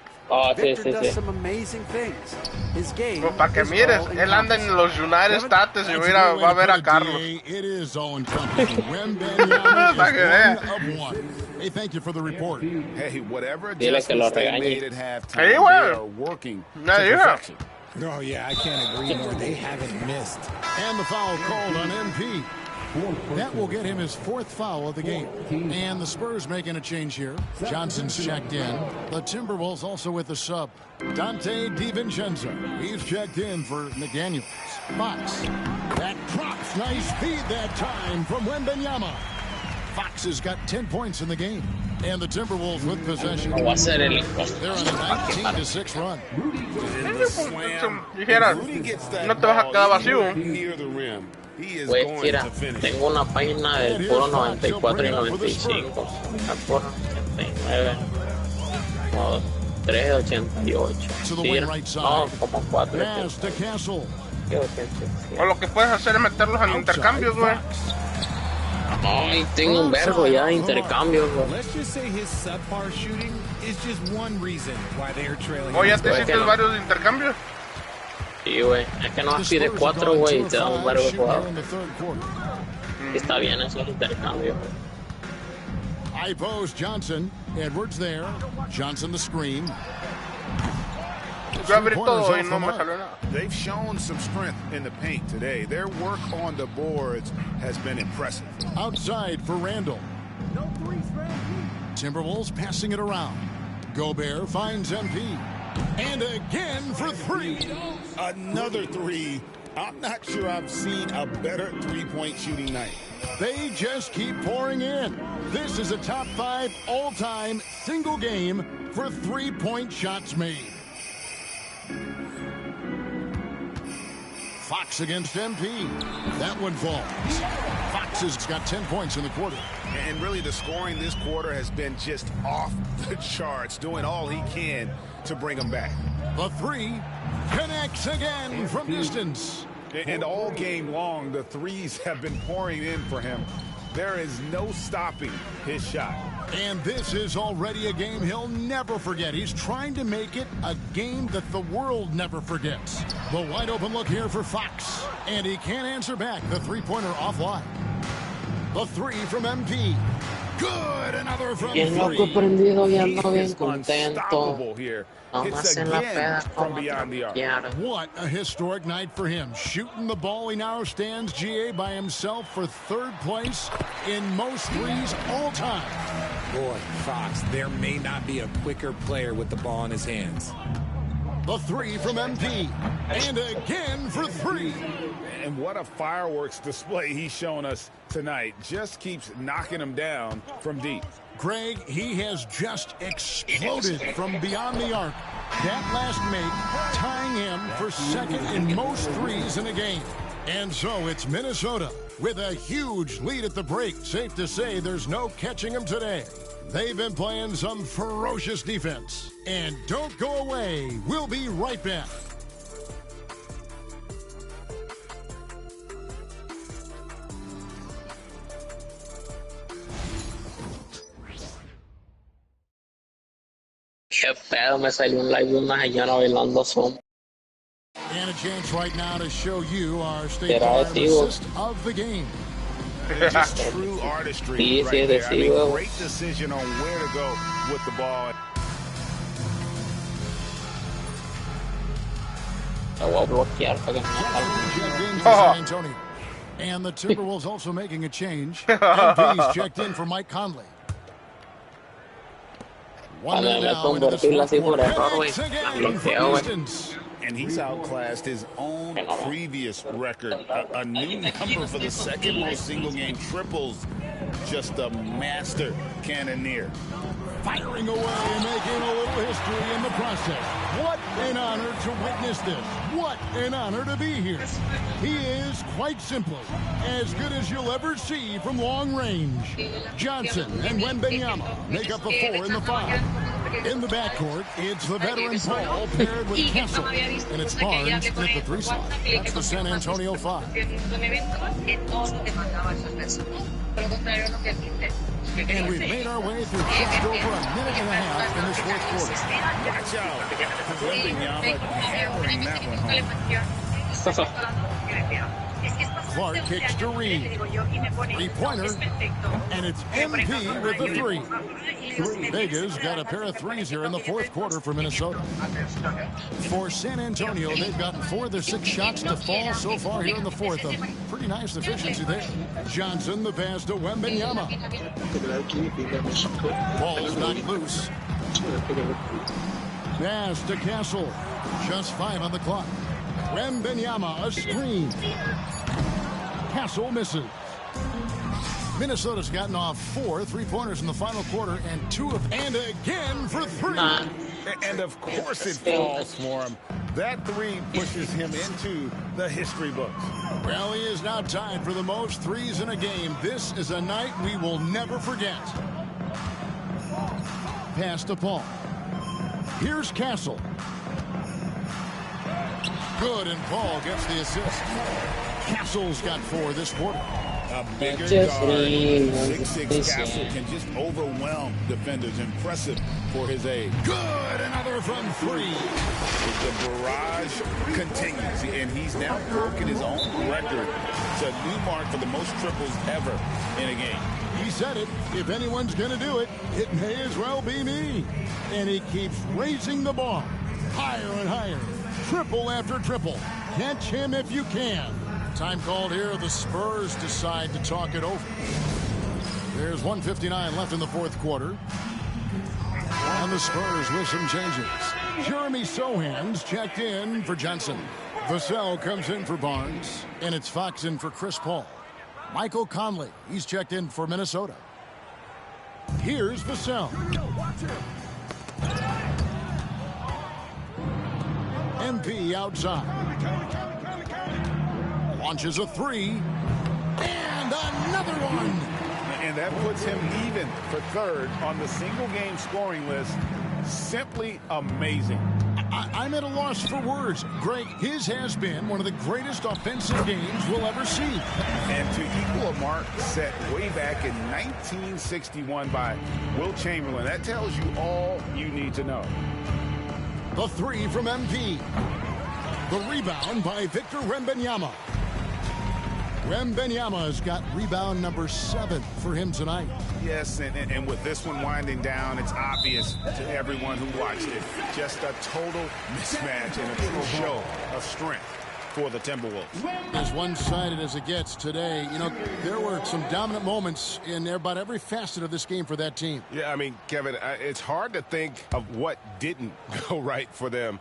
Victor does some amazing things. His game. Pues para que mires, él anda en los United States y va a ver a Carlos. It is all encompassing. Wembanyama is 1 of 1. Hey, thank you for the report. Hey, whatever adjustments they made at halftime, they are working to perfection. Oh, yeah, I can't agree more. They haven't missed. And the foul called on MP. That will get him his 4th foul of the game. And the Spurs making a change here. Johnson's checked in. The Timberwolves also with the sub. Dante DiVincenzo. He's checked in for McDaniels. Fox. That drops. Nice speed that time from Wembanyama. Fox has got 10 points in the game. And the Timberwolves with possession. They're on a 19-6 run. Dijera, no te vas a quedar vacío. Pues mira, tengo una página del puro 94 y 95, la puro 99, como 388, no, como 4. O lo que puedes hacer es meterlos en intercambios, güey. Ay, tengo un verbo ya de intercambios, güey. O ya te hiciste varios intercambios. Sí, güey. Es que no pide 4, güey, y te da un verbo de jugador. Está bien esos intercambios, güey. I pose Johnson. Edwards there. Johnson the screen. They've shown some strength in the paint today. Their work on the boards has been impressive. Outside for Randall. Timberwolves passing it around. Gobert finds MP. And again for 3. Another 3. I'm not sure I've seen a better three-point shooting night. They just keep pouring in. This is a top 5 all-time single game for 3-point shots made. Fox against MP. That one falls. Fox has got 10 points in the quarter. And really the scoring this quarter has been just off the charts, doing all he can to bring them back. The 3 connects again from distance. And all game long, the threes have been pouring in for him. There is no stopping his shot. And this is already a game he'll never forget. He's trying to make it a game that the world never forgets. The wide open look here for Fox. And he can't answer back. The three-pointer offline. The 3 from MP. Good, another from 3. Loco prendido y ando bien contento. Here. Nomás en la peda from beyond the arc. What a historic night for him. Shooting the ball, he now stands GA by himself for 3rd place in most threes all time. Boy, Fox, there may not be a quicker player with the ball in his hands. The 3 from MP. And again for 3. And what a fireworks display he's shown us tonight. Just keeps knocking them down from deep. Greg, he has just exploded from beyond the arc. That last make tying him for second in most threes in a game. And so it's Minnesota with a huge lead at the break. Safe to say there's no catching them today. They've been playing some ferocious defense. And don't go away. We'll be right back. Qué pedo, me salió un live de una señora bailando son. And a chance right now to show you our State Farm assist of the game. Just true artistry right there. I mean, great decision on where to go with the ball. San Antonio. And the Timberwolves also making a change. MP's checked in for Mike Conley. 1 minute now into this fourth quarter. And he's outclassed his own previous record. A new number for the second most single-game triples. Just a master cannoneer. Firing away and making a little history in the process. What an honor to witness this. What an honor to be here. He is, quite simply, as good as you'll ever see from long range. Johnson and Wembanyama make up the 4 and the 5. In the backcourt, it's the veteran Paul paired with Castle. And it's Barnes at the 3 slot. That's the San Antonio 5. And we've made our way through just over a minute and a half in this fourth quarter. Watch out. Wembanyama hammering that one home. Clark kicks to Reed. 3-pointer. And it's MP with the 3. Vega's got a pair of 3s here in the fourth quarter for Minnesota. For San Antonio, they've gotten 4 of their 6 shots to fall so far here in the fourth. A pretty nice efficiency there. Johnson, the pass to Wembanyama. Ball's knocked loose. Pass to Castle. Just 5 on the clock. Wembanyama, a screen. Castle misses. Minnesota's gotten off 4 3-pointers in the final quarter and 2 of them. And again for 3. And of course it falls for him. That 3 pushes him into the history books. Well, he is now tied for the most 3s in a game. This is a night we will never forget. Pass to Paul. Here's Castle. Good, and Paul gets the assist. Castle's got 4 this quarter. A bigger guard, 6'6" Castle can just overwhelm defenders. Impressive for his age. Good, another from 3. The barrage continues, and he's now broken his own record. It's a new mark for the most triples ever in a game. He said it. If anyone's going to do it, it may as well be me. And he keeps raising the bar. Higher and higher. Triple after triple. Catch him if you can. Time called here. The Spurs decide to talk it over. There's 1:59 left in the fourth quarter. And the Spurs with some changes. Jeremy Sohan's checked in for Johnson. Vassell comes in for Barnes. And it's Fox in for Chris Paul. Michael Conley, he's checked in for Minnesota. Here's Vassell. MP outside. Launches a 3. And another one. And that puts him even for 3rd on the single-game scoring list. Simply amazing. I'm at a loss for words. Greg, his has been one of the greatest offensive games we'll ever see. And to equal a mark set way back in 1961 by Will Chamberlain, that tells you all you need to know. The 3 from MP. The rebound by Victor Wembanyama. Wembanyama's got rebound number 7 for him tonight. Yes, and with this one winding down, it's obvious to everyone who watched it. Just a total mismatch and a true show of strength for the Timberwolves. As one-sided as it gets today, you know, there were some dominant moments in about every facet of this game for that team. Yeah, I mean, Kevin, it's hard to think of what didn't go right for them.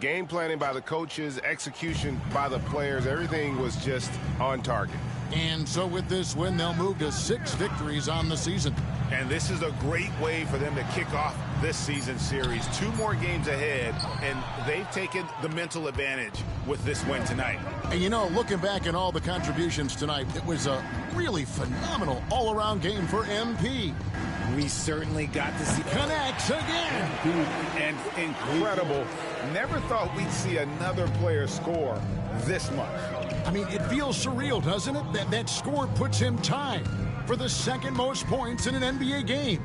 Game planning by the coaches, execution by the players, everything was just on target. And so with this win, they'll move to 6 victories on the season. And this is a great way for them to kick off this season series. 2 more games ahead, and they've taken the mental advantage with this win tonight. And you know, looking back at all the contributions tonight, it was a really phenomenal all-around game for MP. We certainly got to see. Connects again. And incredible. Never thought we'd see another player score this much. I mean, it feels surreal, doesn't it? That score puts him tied for the second most points in an NBA game.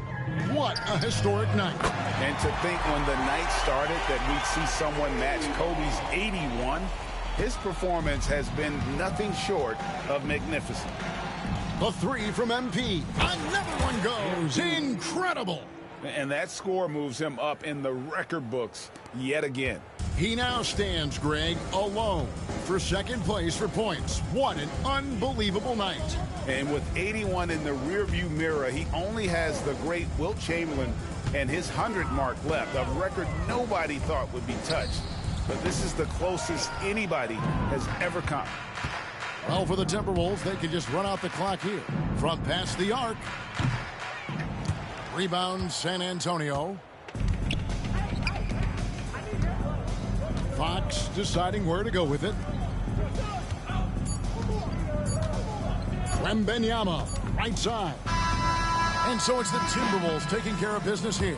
What a historic night. And to think when the night started that we'd see someone match Kobe's 81, his performance has been nothing short of magnificent. The 3 from MP. Another one goes. Incredible. And that score moves him up in the record books yet again. He now stands, Greg, alone for second place for points. What an unbelievable night. And with 81 in the rearview mirror, he only has the great Wilt Chamberlain and his 100 mark left, a record nobody thought would be touched. But this is the closest anybody has ever come. Well, for the Timberwolves, they can just run out the clock here. Front past the arc. Rebound, San Antonio. Fox deciding where to go with it. Wembanyama, right side. And so it's the Timberwolves taking care of business here.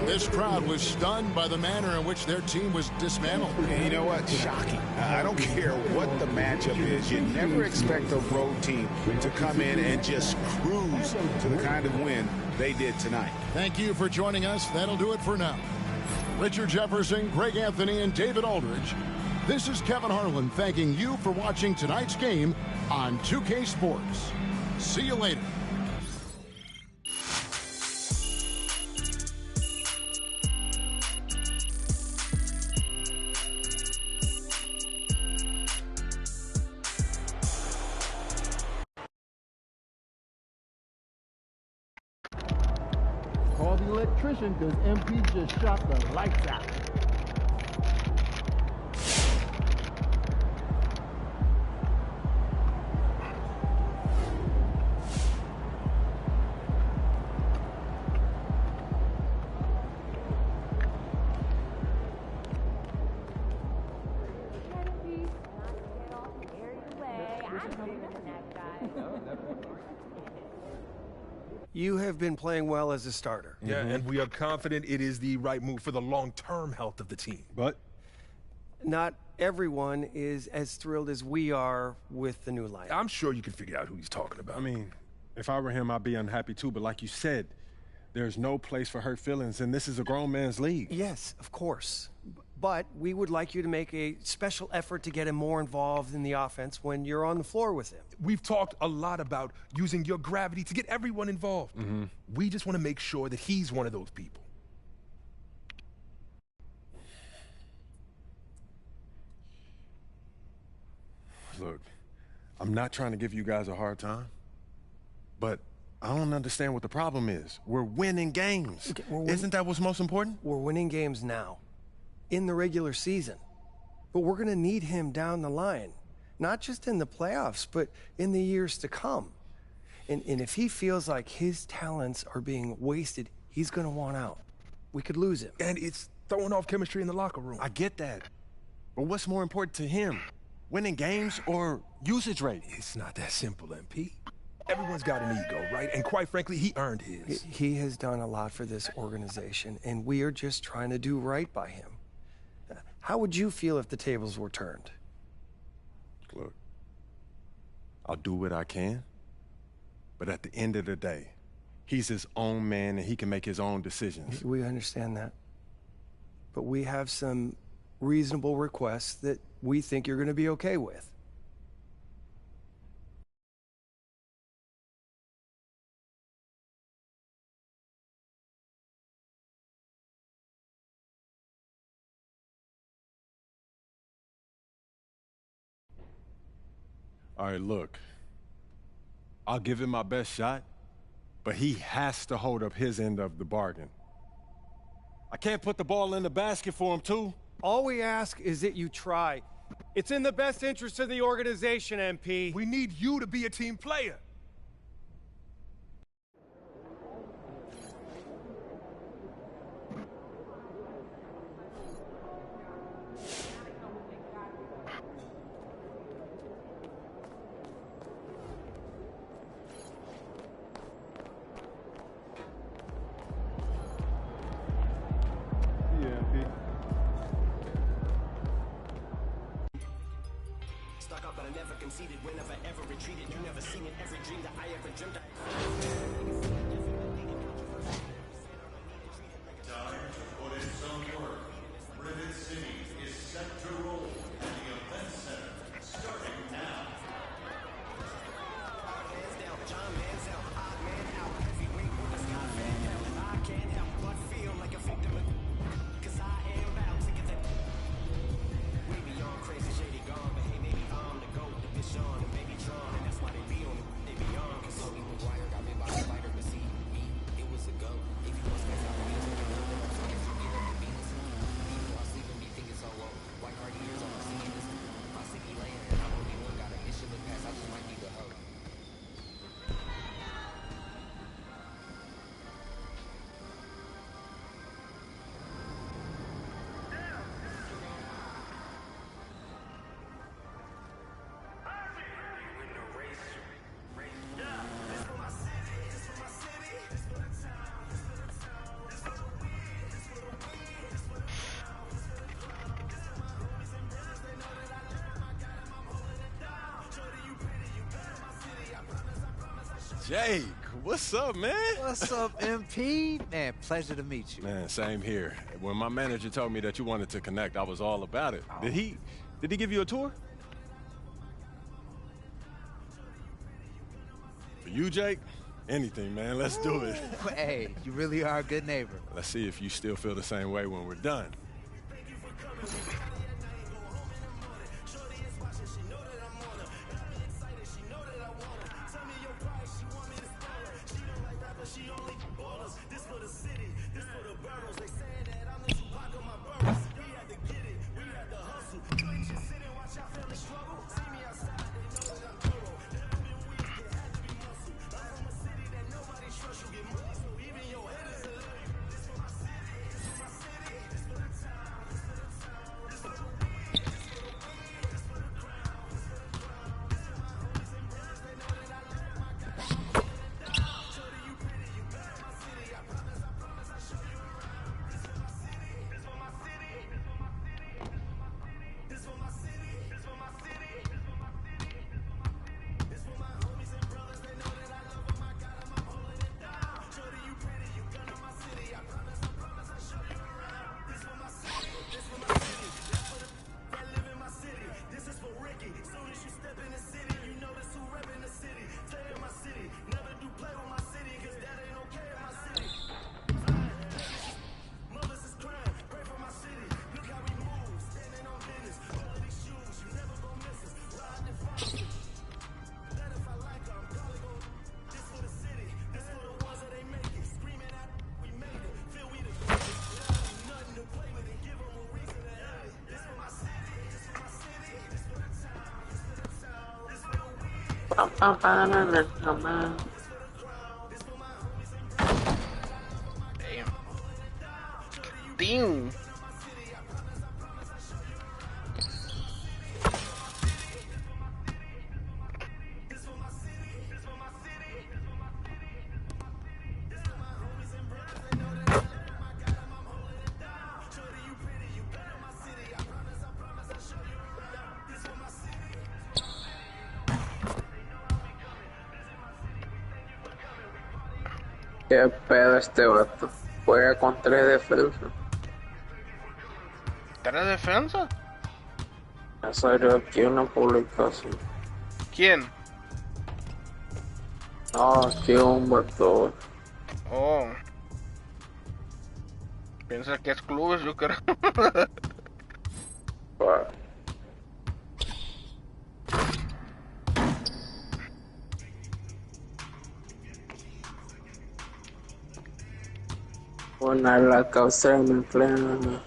This crowd was stunned by the manner in which their team was dismantled. And you know what? Shocking. I don't care what the matchup is. You never expect a road team to come in and just cruise to the kind of win they did tonight. Thank you for joining us. That'll do it for now. Richard Jefferson, Greg Anthony, and David Aldridge. This is Kevin Harlan thanking you for watching tonight's game on 2K Sports. See you later. Call the electrician because MP just shot the lights out. You have been playing well as a starter. Yeah, and we are confident it is the right move for the long-term health of the team. But not everyone is as thrilled as we are with the new lineup. I'm sure you can figure out who he's talking about. I mean, if I were him, I'd be unhappy too. But like you said, there's no place for hurt feelings, and this is a grown man's league. Yes, of course. But we would like you to make a special effort to get him more involved in the offense when you're on the floor with him. We've talked a lot about using your gravity to get everyone involved. We just want to make sure that he's one of those people. Look, I'm not trying to give you guys a hard time, but I don't understand what the problem is. We're winning games. Okay, Isn't that what's most important? We're winning games now, in the regular season. But we're going to need him down the line, not just in the playoffs, but in the years to come. And if he feels like his talents are being wasted, he's going to want out. We could lose him. And it's throwing off chemistry in the locker room. I get that. But what's more important to him? Winning games or usage rate? It's not that simple, MP. Everyone's got an ego, right? And quite frankly, he earned his. He has done a lot for this organization, and we are just trying to do right by him. How would you feel if the tables were turned? Look, I'll do what I can, but at the end of the day, he's his own man and he can make his own decisions. We understand that. But we have some reasonable requests that we think you're going to be okay with. All right, look, I'll give him my best shot, but he has to hold up his end of the bargain. I can't put the ball in the basket for him, too. All we ask is that you try. It's in the best interest of the organization, MP. We need you to be a team player. Time to put in some work. Rivet City is set to roll at the event center, starting now. Jake, what's up, man? What's up, MP? Man, pleasure to meet you. Man, same here. When my manager told me that you wanted to connect, I was all about it. Did he give you a tour? For you, Jake? Anything, man. Let's do it. Hey, you really are a good neighbor. Let's see if you still feel the same way when we're done. Damn. Qué pedo este vato. Juega con 3 defensas. ¿3 defensas? Ya salió aquí una publicación. ¿Quién? No, aquí un vato. Oh. Piensa que es clubes, yo creo. Una la causa en pleno. Mamá.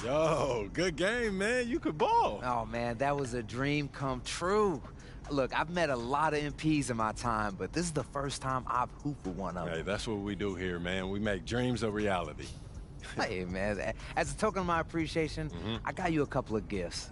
Yo, good game, man. You could ball. Oh, man, that was a dream come true. Look, I've met a lot of MPs in my time, but this is the first time I've hooped with one of them. Hey, that's what we do here, man. We make dreams a reality. Hey, man, as a token of my appreciation, I got you a couple of gifts.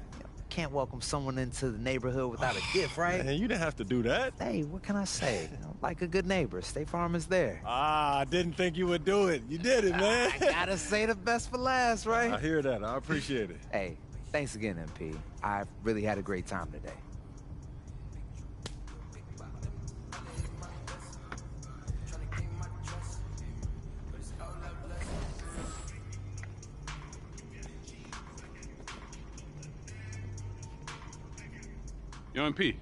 Can't welcome someone into the neighborhood without a gift, right? Man, you didn't have to do that. Hey, what can I say? Like a good neighbor, State Farm is there. I didn't think you would do it. You did it, man. I gotta say the best for last, right? I hear that. I appreciate it. Hey, thanks again, MP. I've really had a great time today. Yo, MP,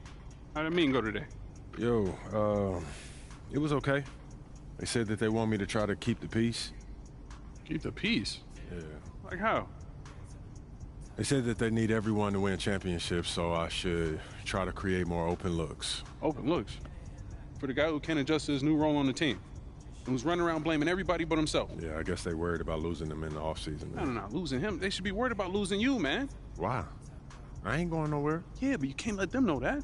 how did the meeting go today? Yo, it was okay. They said that they want me to try to keep the peace. Keep the peace? Yeah. Like how? They said that they need everyone to win championships, so I should try to create more open looks. Open looks? For the guy who can't adjust to his new role on the team? And who's running around blaming everybody but himself? Yeah, I guess they worried about losing him in the offseason. No, losing him. They should be worried about losing you, man. Why? I ain't going nowhere. Yeah, but you can't let them know that.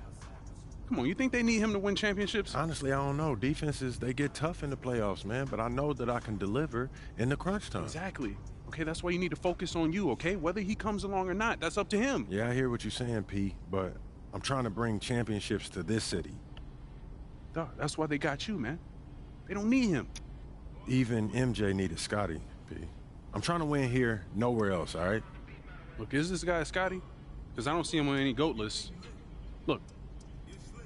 Come on, you think they need him to win championships? Honestly, I don't know. Defenses, they get tough in the playoffs, man, but I know that I can deliver in the crunch time. Exactly. Okay, that's why you need to focus on you, okay? Whether he comes along or not, that's up to him. Yeah, I hear what you're saying, P, but I'm trying to bring championships to this city. Duh, that's why they got you, man. They don't need him. Even MJ needed Scotty, P. I'm trying to win here, nowhere else, all right? Look, is this guy Scotty? Because I don't see him on any GOAT lists. Look,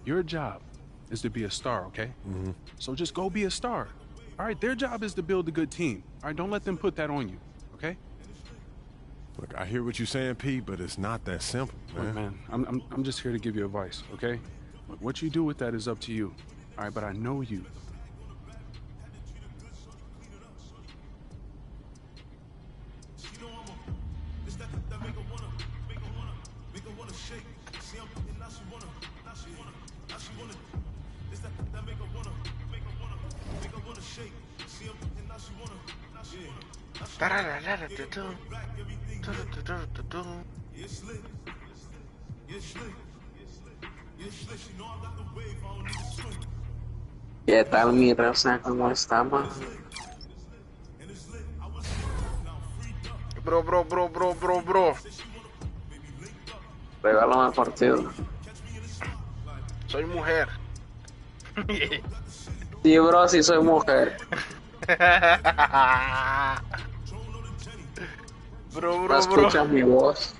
your job is to be a star, okay? So just go be a star. All right, their job is to build a good team. All right, don't let them put that on you, okay? Look, I hear what you're saying, P, but it's not that simple, man. Look, man, I'm just here to give you advice, okay? Look, what you do with that is up to you. All right, but I know you. ¿Qué tal, mi raza? ¿Cómo estamos? Bro. Regálame el partido. Soy mujer. Sí, bro, sí soy mujer. Bro. Escuchas mi voz.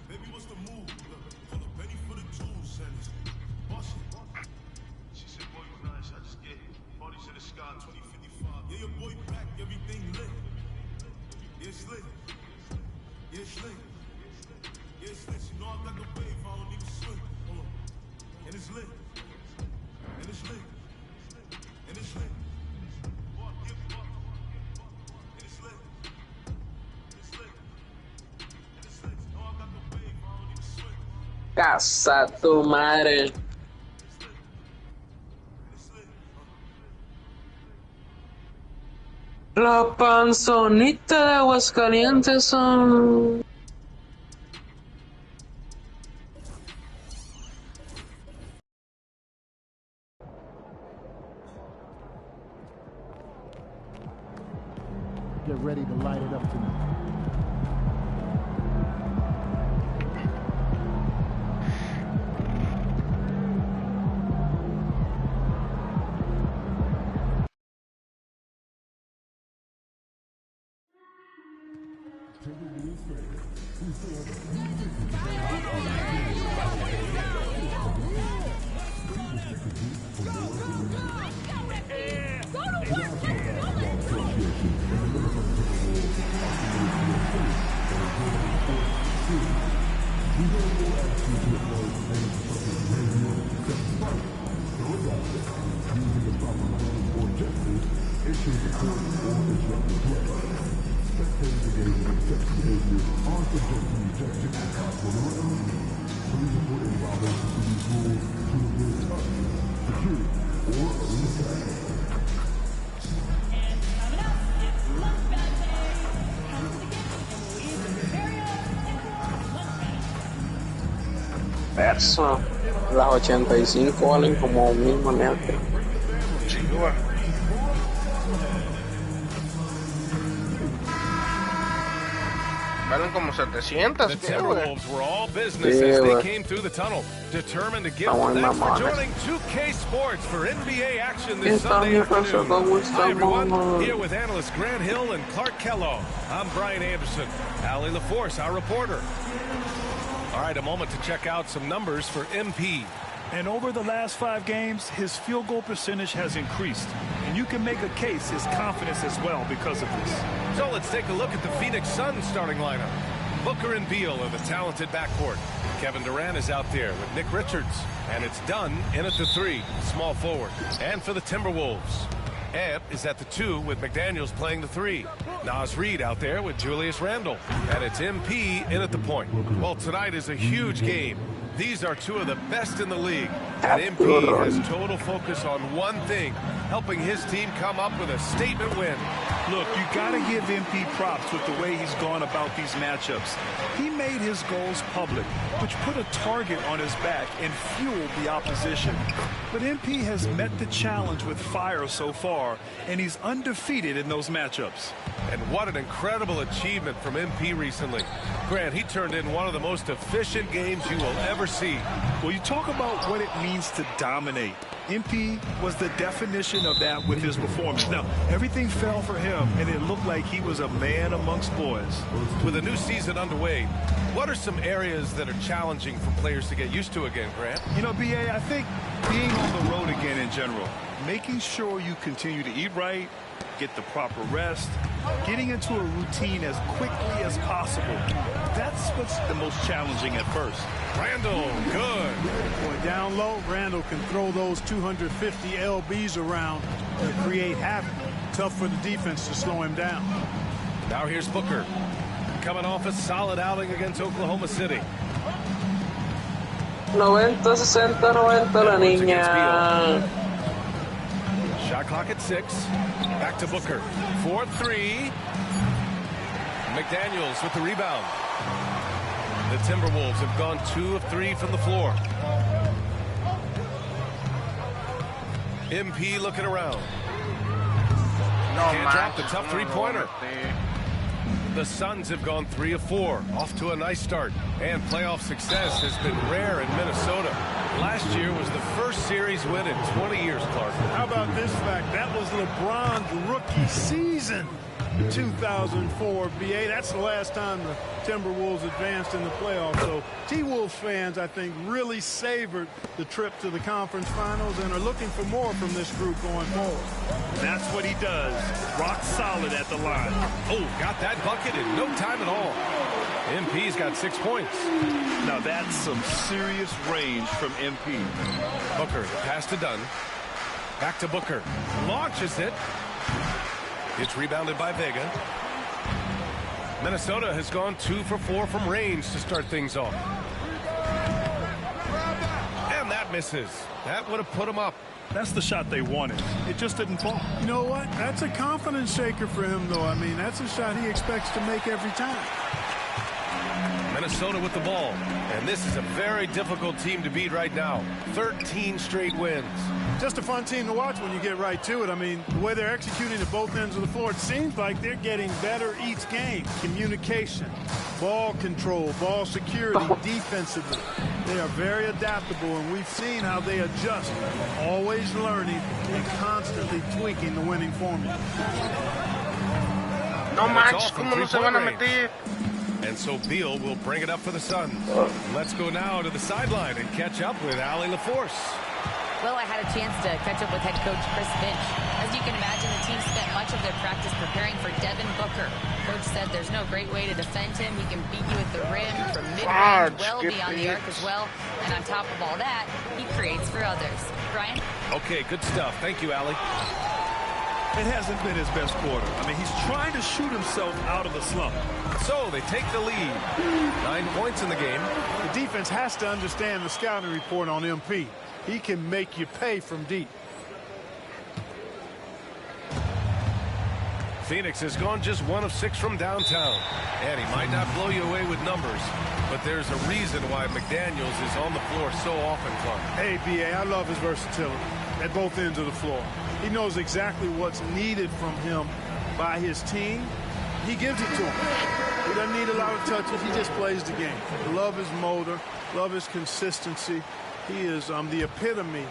Casa tu madre. La panzonita de Aguascalientes son... Get ready to light it up tonight. Eso. Las 85 valen como 1000 monedas. Chihuahua. Valen como 700. The Timberwolves were all business as they came through the tunnel, determined to give. Thanks for joining 2K Sports for NBA action this Sunday afternoon. Hi everyone, here with analysts Grant Hill and Clark Kellogg. I'm Brian Anderson. Allie LaForce, our reporter. All right, a moment to check out some numbers for MP. And over the last 5 games, his field goal percentage has increased. And you can make a case his confidence as well because of this. So let's take a look at the Phoenix Suns starting lineup. Booker and Beal are the talented backcourt. Kevin Durant is out there with Nick Richards. And it's Dunn in at the 3, small forward. And for the Timberwolves, Ant is at the 2 with McDaniels playing the 3. Naz Reid out there with Julius Randle. And it's MP in at the point. Well, tonight is a huge game. These are 2 of the best in the league. And MP has total focus on one thing, helping his team come up with a statement win. Look, you got to give MP props with the way he's gone about these matchups. He made his goals public, which put a target on his back and fueled the opposition. But MP has met the challenge with fire so far, and he's undefeated in those matchups. And what an incredible achievement from MP recently. Grant, he turned in one of the most efficient games you will ever see. Well, you talk about what it means to dominate. MP was the definition of that with his performance. Now, everything fell for him, and it looked like he was a man amongst boys. With a new season underway, what are some areas that are challenging for players to get used to again, Grant? You know, B.A., I think being on the road again in general, making sure you continue to eat right, get the proper rest, getting into a routine as quickly as possible. That's what's the most challenging at first. Randle, good. Boy, down low, Randle can throw those 250 LBs around to create havoc. Tough for the defense to slow him down. Now here's Booker, coming off a solid outing against Oklahoma City. 90, 60, 90 la niña. Shot clock at 6. Back to Booker. 4-3. McDaniels with the rebound. The Timberwolves have gone 2 of 3 from the floor. MP looking around. Can't drop the tough three-pointer. The Suns have gone 3 of 4. Off to a nice start. And playoff success has been rare in Minnesota. Last year was the first series win in 20 years, Clark. How about this fact? That was LeBron's rookie season. 2004 BA. That's the last time the Timberwolves advanced in the playoffs. So T-Wolves fans, I think, really savored the trip to the conference finals and are looking for more from this group going forward. That's what he does. Rock solid at the line. Oh, got that bucket in no time at all. MP's got 6 points. Now that's some serious range from MP. Booker, pass to Dunn. Back to Booker. Launches it. It's rebounded by Vega. Minnesota has gone 2 for 4 from range to start things off. And that misses. That would have put them up. That's the shot they wanted. It just didn't fall. You know what? That's a confidence shaker for him, though. I mean, that's a shot he expects to make every time. Minnesota with the ball. And this is a very difficult team to beat right now. 13 straight wins. Just a fun team to watch when you get right to it. I mean, the way they're executing at both ends of the floor, it seems like they're getting better each game. Communication, ball control, ball security, defensively. They are very adaptable, and we've seen how they adjust, always learning and constantly tweaking the winning formula. No manches, ¿cómo no se van a meter? And so Beal will bring it up for the Suns. Let's go now to the sideline and catch up with Allie LaForce. Well, I had a chance to catch up with head coach Chris Finch. As you can imagine, the team spent much of their practice preparing for Devin Booker. Coach said there's no great way to defend him. He can beat you at the rim, from mid-range, well beyond the arc as well. And on top of all that, he creates for others. Brian? Okay, good stuff. Thank you, Allie. It hasn't been his best quarter. I mean, he's trying to shoot himself out of the slump. So they take the lead. 9 points in the game. The defense has to understand the scouting report on MP. He can make you pay from deep. Phoenix has gone just 1 of 6 from downtown. And he might not blow you away with numbers, but there's a reason why McDaniels is on the floor so often, Clark. Hey, B.A., I love his versatility at both ends of the floor. He knows exactly what's needed from him by his team. He gives it to him. He doesn't need a lot of touches. He just plays the game. Love his motor. Love his consistency. He is the epitome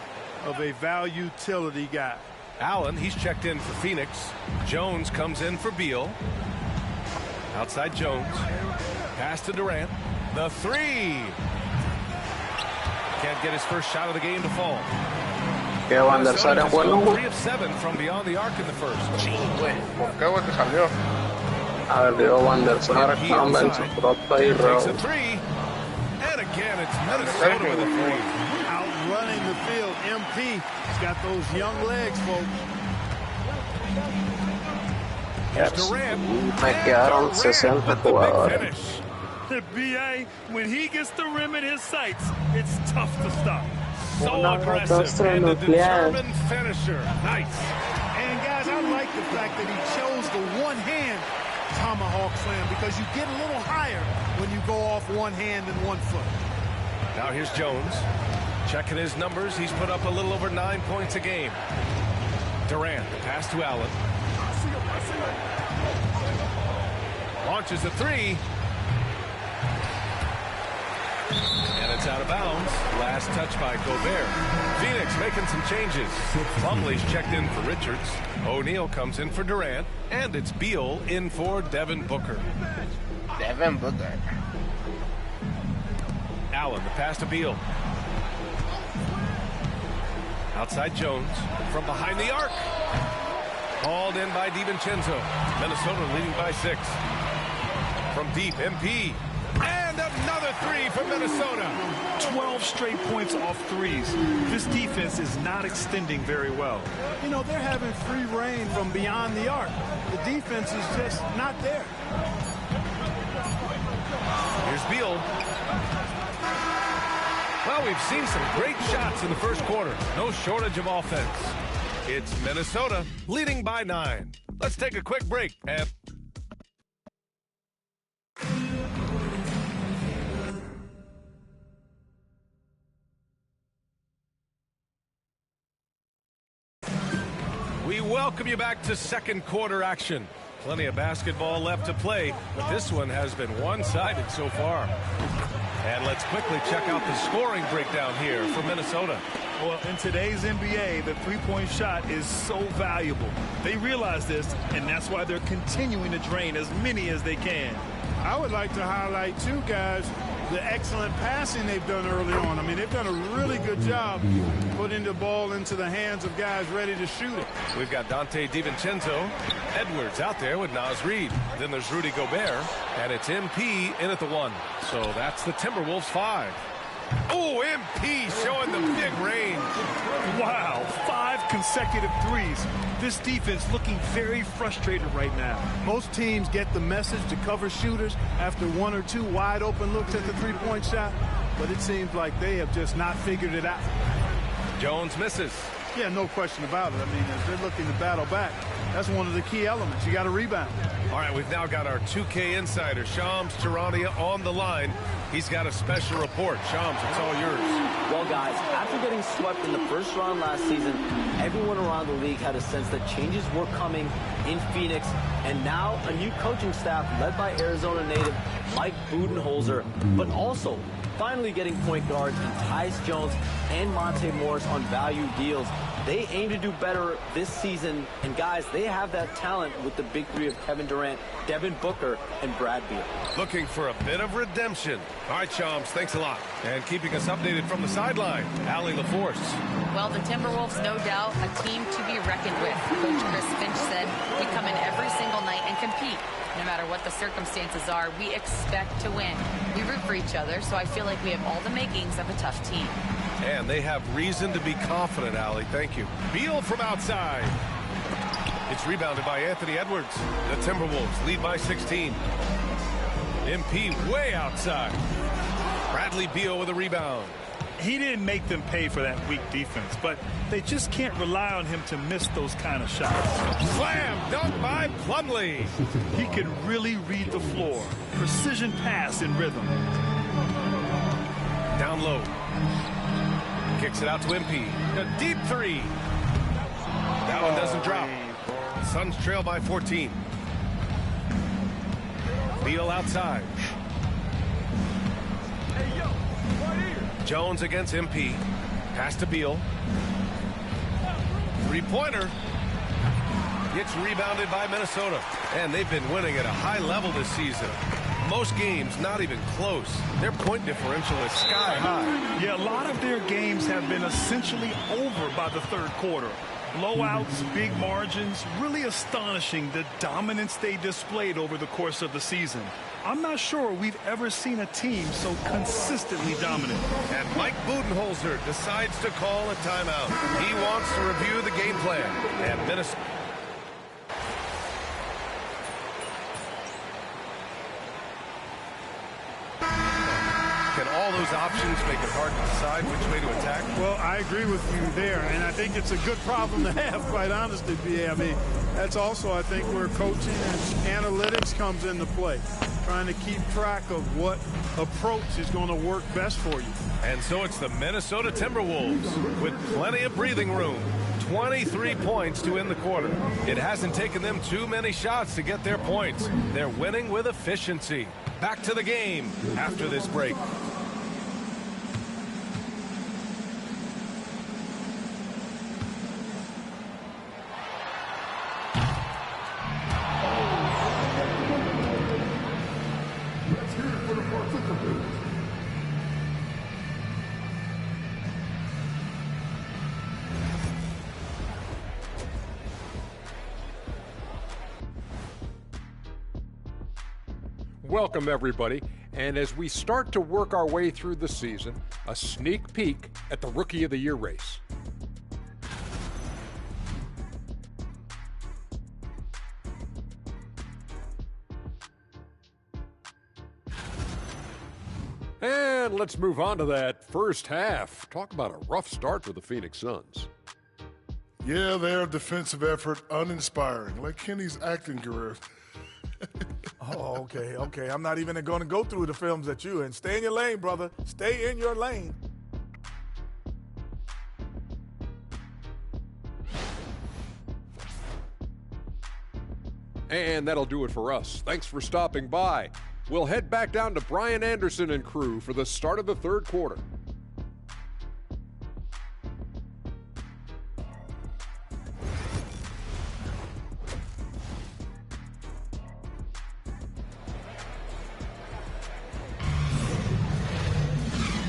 of a value-utility guy. Allen, he's checked in for Phoenix. Jones comes in for Beal. Outside Jones. Pass to Durant. The three. Can't get his first shot of the game to fall. Que Van der Sar es bueno. 3 of 7 from beyond the arc in the first. ¿Por qué, güey, te salió? A ver, veo Van der Sar, cambia en su prota y Takes a three. And again, it's Minnesota with a three. Outrunning the field, MP. He's got those young legs, folks. Me quedaron 60 jugadores. The BA, when he gets the rim in his sights, it's tough to stop. So aggressive and a determined finisher. Nice. And guys, I like the fact that he chose the one-hand tomahawk slam because you get a little higher when you go off one hand and 1 foot. Now here's Jones. Checking his numbers. He's put up a little over 9 points a game. Durant, the pass to Allen. Launches a three. And it's out of bounds. Last touch by Gobert. Phoenix making some changes. Plumlee's checked in for Richards. O'Neal comes in for Durant. And it's Beal in for Devin Booker. Devin Booker. Allen, the pass to Beal. Outside Jones. From behind the arc. Called in by DiVincenzo. Minnesota leading by 6. From deep, MP. And another three for Minnesota. 12 straight points off threes. This defense is not extending very well. You know, they're having free reign from beyond the arc. The defense is just not there. Here's Beal. Well, we've seen some great shots in the first quarter. No shortage of offense. It's Minnesota leading by 9. Let's take a quick break. And we welcome you back to second quarter action. Plenty of basketball left to play, but this one has been one-sided so far. And let's quickly check out the scoring breakdown here for Minnesota. Well, in today's NBA, the three-point shot is so valuable. They realize this, and that's why they're continuing to drain as many as they can. I would like to highlight, too, guys, the excellent passing they've done early on. I mean, they've done a really good job putting the ball into the hands of guys ready to shoot it. We've got Dante DiVincenzo. Edwards out there with Naz Reid. Then there's Rudy Gobert, and it's MP in at the 1. So that's the Timberwolves 5. Oh, MP showing the big range. Wow, 5 consecutive threes. This defense looking very frustrated right now. Most teams get the message to cover shooters after 1 or 2 wide open looks at the three-point shot, but it seems like they have just not figured it out. Jones misses. Yeah, no question about it. I mean, as they're looking to battle back, that's one of the key elements. You got to rebound. All right, we've now got our 2K insider, Shams Charania, on the line. He's got a special report. Shams, it's all yours. Well, guys, after getting swept in the first round last season, everyone around the league had a sense that changes were coming in Phoenix, and now a new coaching staff led by Arizona native Mike Budenholzer, but also finally getting point guards in Tyus Jones and Monte Morris on value deals. They aim to do better this season, and guys, they have that talent with the big three of Kevin Durant, Devin Booker, and Brad Beal. Looking for a bit of redemption. All right, Shams, thanks a lot. And keeping us updated from the sideline, Allie LaForce. Well, the Timberwolves, no doubt, a team to be reckoned with. Coach Chris Finch said, we come in every single night and compete. No matter what the circumstances are, we expect to win. We root for each other, so I feel like we have all the makings of a tough team. And they have reason to be confident, Allie. Thank you. Beal from outside. It's rebounded by Anthony Edwards. The Timberwolves lead by 16. MP way outside. Bradley Beal with a rebound. He didn't make them pay for that weak defense, but they just can't rely on him to miss those kind of shots. Slam dunk by Plumlee. He can really read the floor. Precision pass in rhythm. Down low. Kicks it out to MP. A deep three. That one doesn't drop. Suns trail by 14. Beal outside. Jones against MP. Pass to Beal. Three-pointer. Gets rebounded by Minnesota. And they've been winning at a high level this season. Most games not even close. Their point differential is sky high. Yeah, a lot of their games have been essentially over by the third quarter. Blowouts, big margins, really astonishing the dominance they displayed over the course of the season. I'm not sure we've ever seen a team so consistently dominant. And Mike Budenholzer decides to call a timeout. He wants to review the game plan. And Minnesota. Can all those options make it hard to decide which way to attack? Well, I agree with you there, and I think it's a good problem to have, quite honestly, BA. I mean, that's also, I think, where coaching and analytics comes into play, trying to keep track of what approach is going to work best for you. And so it's the Minnesota Timberwolves with plenty of breathing room. 23 points to end the quarter. It hasn't taken them too many shots to get their points. They're winning with efficiency. Back to the game after this break. Welcome, everybody. And as we start to work our way through the season, a sneak peek at the Rookie of the Year race. And let's move on to that first half. Talk about a rough start for the Phoenix Suns. Yeah, their defensive effort uninspiring, like Kenny's acting career. Oh, okay. I'm not even going to go through the films that you and stay in your lane, brother. Stay in your lane. And that'll do it for us. Thanks for stopping by. We'll head back down to Brian Anderson and crew for the start of the third quarter.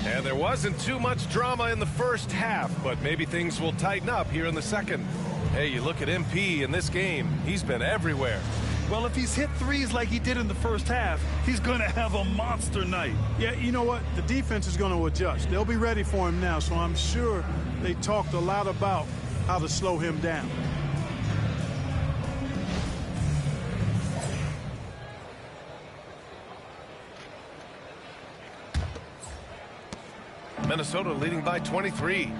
And there wasn't too much drama in the first half, but maybe things will tighten up here in the second. Hey, you look at MP in this game, he's been everywhere. Well, if he's hit threes like he did in the first half, he's going to have a monster night. Yeah, you know what? The defense is going to adjust. They'll be ready for him now, so I'm sure they talked a lot about how to slow him down. Minnesota leading by 23.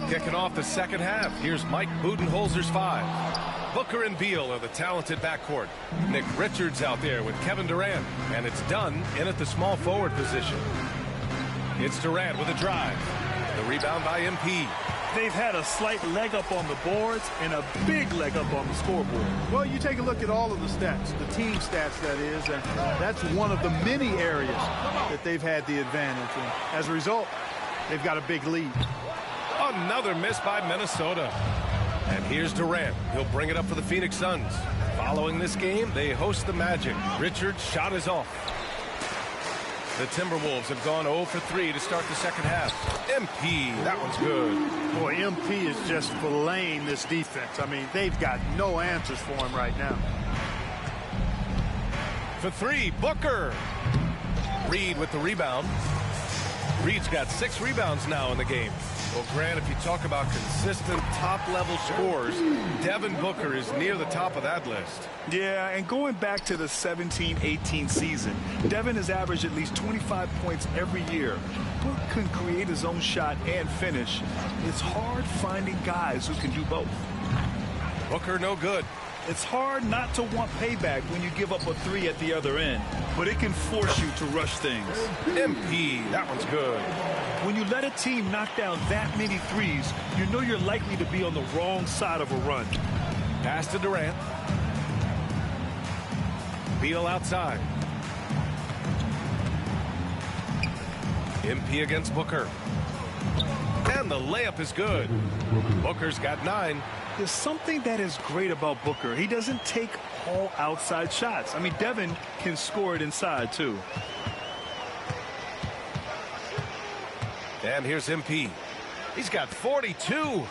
Kicking off the second half, here's Mike Budenholzer's 5. Booker and Beal are the talented backcourt. Nick Richards out there with Kevin Durant, and it's Dunn in at the small forward position. It's Durant with a drive. The rebound by MP. They've had a slight leg up on the boards and a big leg up on the scoreboard. Well, you take a look at all of the stats, the team stats, that is, and that's one of the many areas that they've had the advantage. And as a result, they've got a big lead. Another miss by Minnesota. And here's Durant. He'll bring it up for the Phoenix Suns. Following this game, they host the Magic. Richards' shot is off. The Timberwolves have gone 0 for 3 to start the second half. MP, that one's good. Boy, MP is just filleting this defense. I mean, they've got no answers for him right now. For 3, Booker. Reed with the rebound. Reed's got 6 rebounds now in the game. Well, Grant, if you talk about consistent top-level scores, Devin Booker is near the top of that list. Yeah, and going back to the 17-18 season, Devin has averaged at least 25 points every year. Book can create his own shot and finish. It's hard finding guys who can do both. Booker no good. It's hard not to want payback when you give up a three at the other end, but it can force you to rush things. MP, that one's good. When you let a team knock down that many threes, you know you're likely to be on the wrong side of a run. Pass to Durant. Beal outside. MP against Booker. And the layup is good. Booker's got 9. There's something that is great about Booker. He doesn't take all outside shots. I mean, Devin can score it inside, too. And here's MP. He's got 42.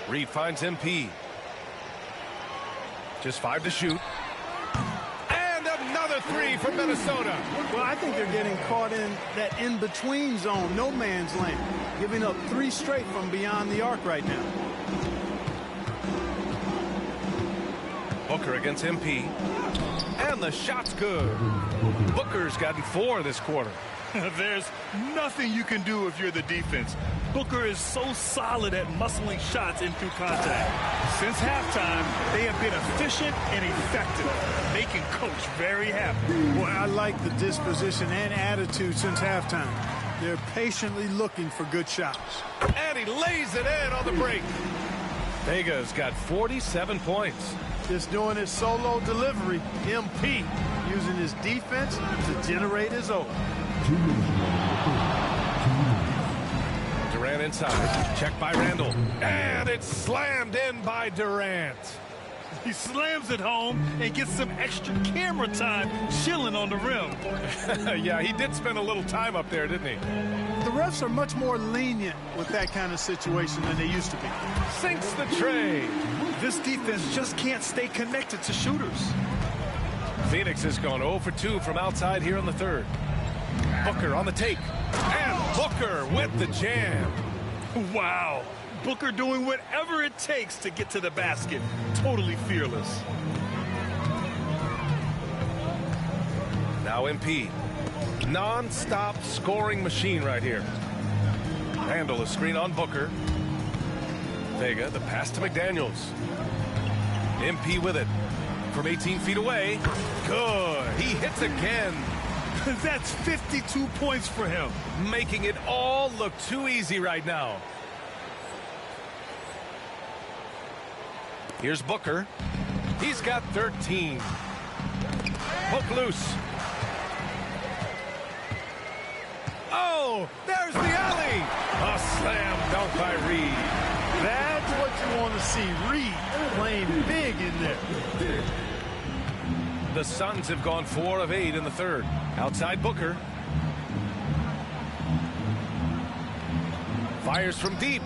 Reed finds MP. Just 5 to shoot. And another 3 from Minnesota. Well, I think they're getting caught in that in-between zone, no man's land, giving up 3 straight from beyond the arc right now. Booker against MP. And the shot's good. Booker's gotten 4 this quarter. There's nothing you can do if you're the defense. Booker is so solid at muscling shots in through contact. Since halftime, they have been efficient and effective, making Coach very happy. Boy, I like the disposition and attitude since halftime. They're patiently looking for good shots. And he lays it in on the break. Vega's got 47 points. Just doing his solo delivery, MP using his defense to generate his own. Durant inside. Checked by Randall. And it's slammed in by Durant. He slams it home and gets some extra camera time chilling on the rim. Yeah, he did spend a little time up there, didn't he? The refs are much more lenient with that kind of situation than they used to be. Sinks the tray. This defense just can't stay connected to shooters. Phoenix has gone 0 for 2 from outside here in the third. Booker on the take. And Booker with the jam. Wow. Booker doing whatever it takes to get to the basket. Totally fearless. Now MP. Non-stop scoring machine right here. Randall a screen on Booker. Vega, the pass to McDaniels. MP with it. From 18 feet away. Good. He hits again. That's 52 points for him. Making it all look too easy right now. Here's Booker. He's got 13. Hook loose. Oh, there's the alley. A slam dunk by Reed. That's what you want to see. Reed playing big in there. The Suns have gone 4 of 8 in the third. Outside Booker. Fires from deep.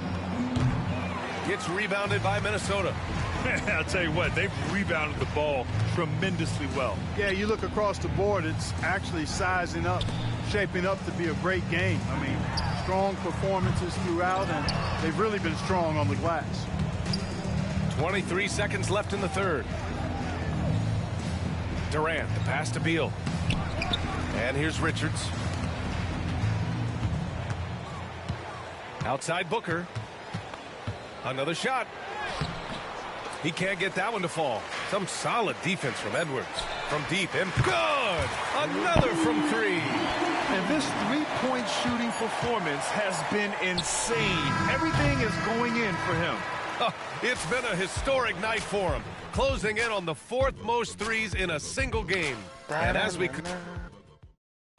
Gets rebounded by Minnesota. I'll tell you what, they've rebounded the ball tremendously well. Yeah, you look across the board, it's actually sizing up, shaping up to be a great game. I mean, strong performances throughout, and they've really been strong on the glass. 23 seconds left in the third. Durant, the pass to Beal. And here's Richards. Outside Booker. Another shot. He can't get that one to fall. Some solid defense from Edwards. From deep and good. Another from 3. And this three-point shooting performance has been insane. Everything is going in for him. It's been a historic night for him. Closing in on the 4th most threes in a single game. And as we...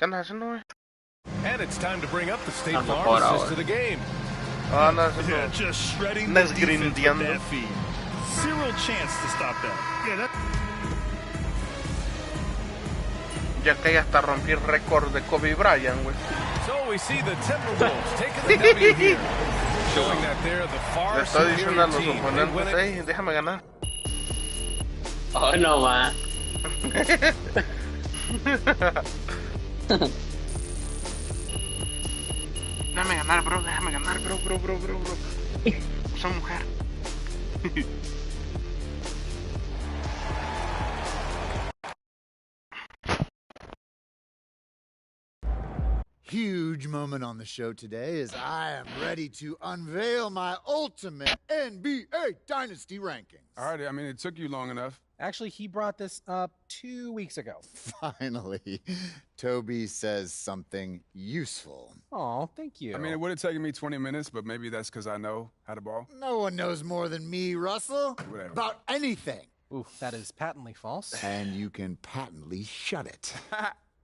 And it's time to bring up the State Farm assist to the game. Yeah, just shredding the defense with that feed. Zero chance to stop that. Yeah, Ya que hasta rompí el récord de Kobe Bryant, güey. So we see the Timberwolves taking the W here. Showing that they're the far superior team. Oponentes, déjame ganar. Oh, no, man. Déjame ganar, bro. Déjame ganar, bro. Soy mujer. Huge moment on the show today as I am ready to unveil my ultimate NBA Dynasty rankings. All right, I mean, it took you long enough. Actually, he brought this up 2 weeks ago. Finally, Toby says something useful. Oh, thank you. I mean, it would have taken me 20 minutes, but maybe that's because I know how to ball. No one knows more than me, Russell, Whatever. about anything. Oof, that is patently false. And you can patently shut it.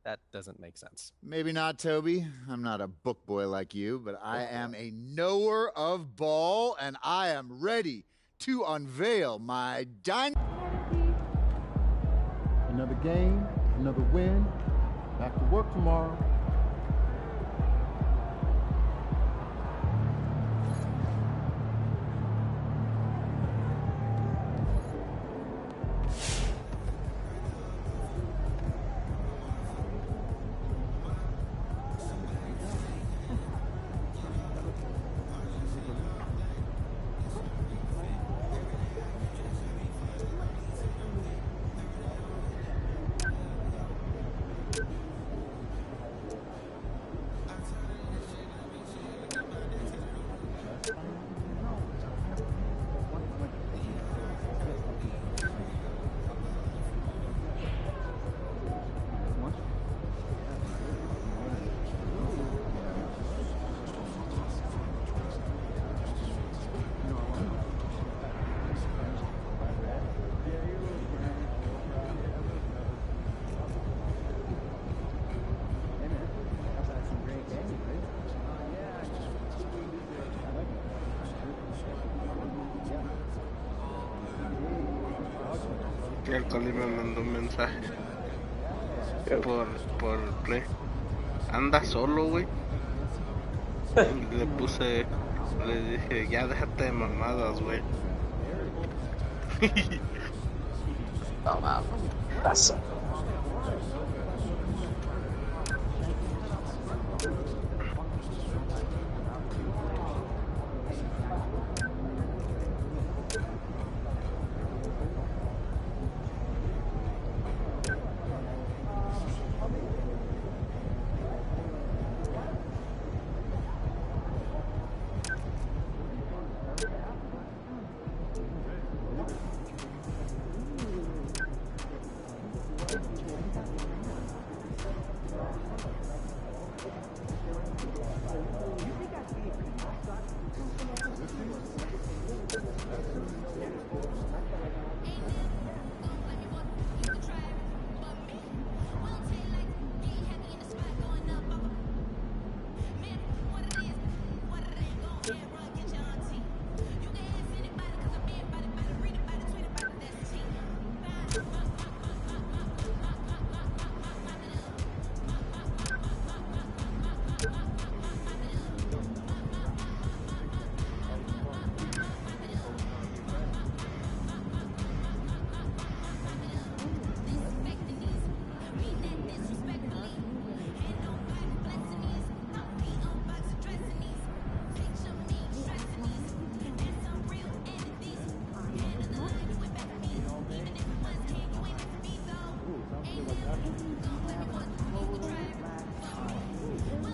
That doesn't make sense. Maybe not, Toby. I'm not a book boy like you, but I am a knower of ball, and I am ready to unveil my Another game, another win. Back to work tomorrow. Y el Coli me mandó un mensaje por Play. Anda solo, güey. Le dije, ya déjate de mamadas, güey. No mames, pasa.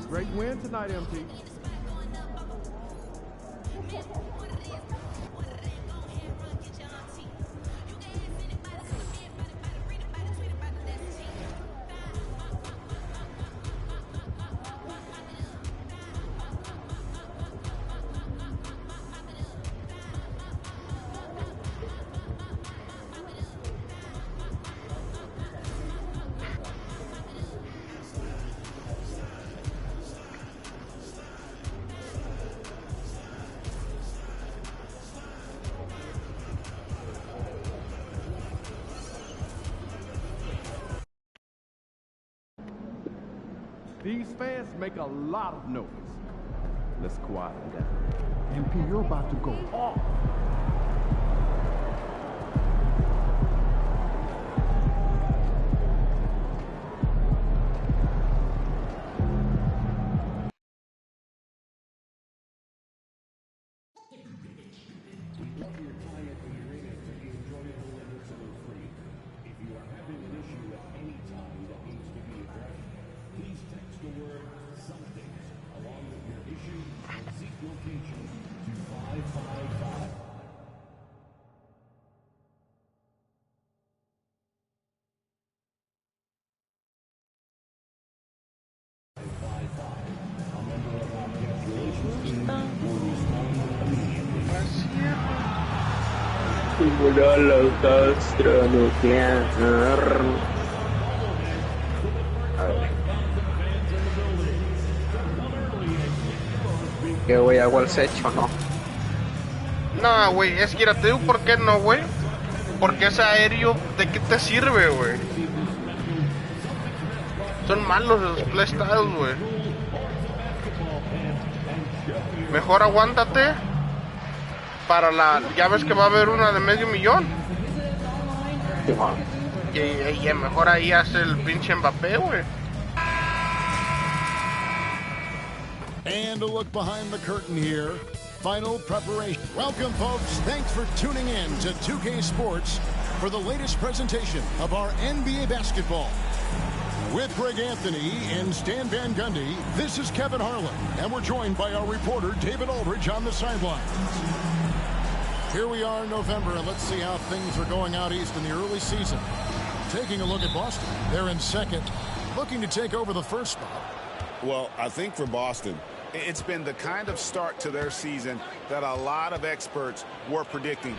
Great win tonight, MT. These fans make a lot of noise. Let's quiet them down. MP, you're about to go off. Holocausto nuclear. A ver. ¿Qué güey? ¿Hago el secho no? No, güey, es que mira, te digo por qué no, güey. Porque ese aéreo, ¿de qué te sirve, güey? Son malos esos playstyles, güey. Mejor aguántate para la... Ya ves que va a haber una de $500,000. Y mejor ahí hace el pinche Mbappé, güey. And a look behind the curtain here. Final preparation. Welcome, folks. Thanks for tuning in to 2K Sports for the latest presentation of our NBA basketball. With Greg Anthony and Stan Van Gundy, this is Kevin Harlan, and we're joined by our reporter, David Aldridge, on the sidelines. Here we are in November, and let's see how things are going out east in the early season. Taking a look at Boston. They're in second, looking to take over the first spot. Well, I think for Boston, it's been the kind of start to their season that a lot of experts were predicting.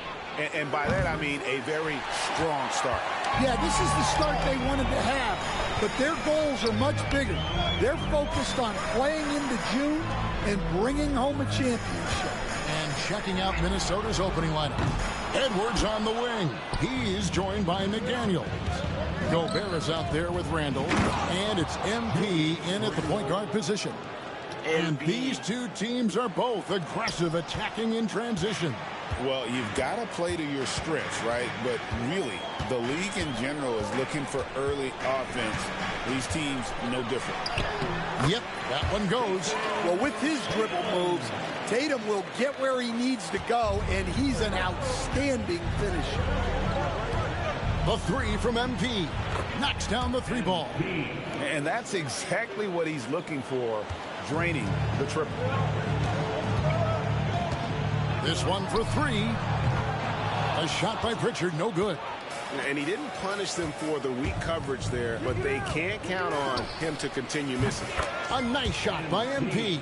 And by that, I mean a very strong start. Yeah, this is the start they wanted to have, but their goals are much bigger. They're focused on playing into June and bringing home a championship. And checking out Minnesota's opening lineup. Edwards on the wing. He's joined by McDaniels. Gobert is out there with Randall, and it's MP in at the point guard position. And these two teams are both aggressive, attacking in transition. Well, you've got to play to your strengths, right? But really, the league in general is looking for early offense. These teams, no different. Yep, that one goes. Well, with his dribble moves, Tatum will get where he needs to go, and he's an outstanding finisher. The three from MP. Knocks down the three ball. And that's exactly what he's looking for, draining the triple. This one for three. A shot by Pritchard, no good. And he didn't punish them for the weak coverage there, but they can't count on him to continue missing. A nice shot by MP.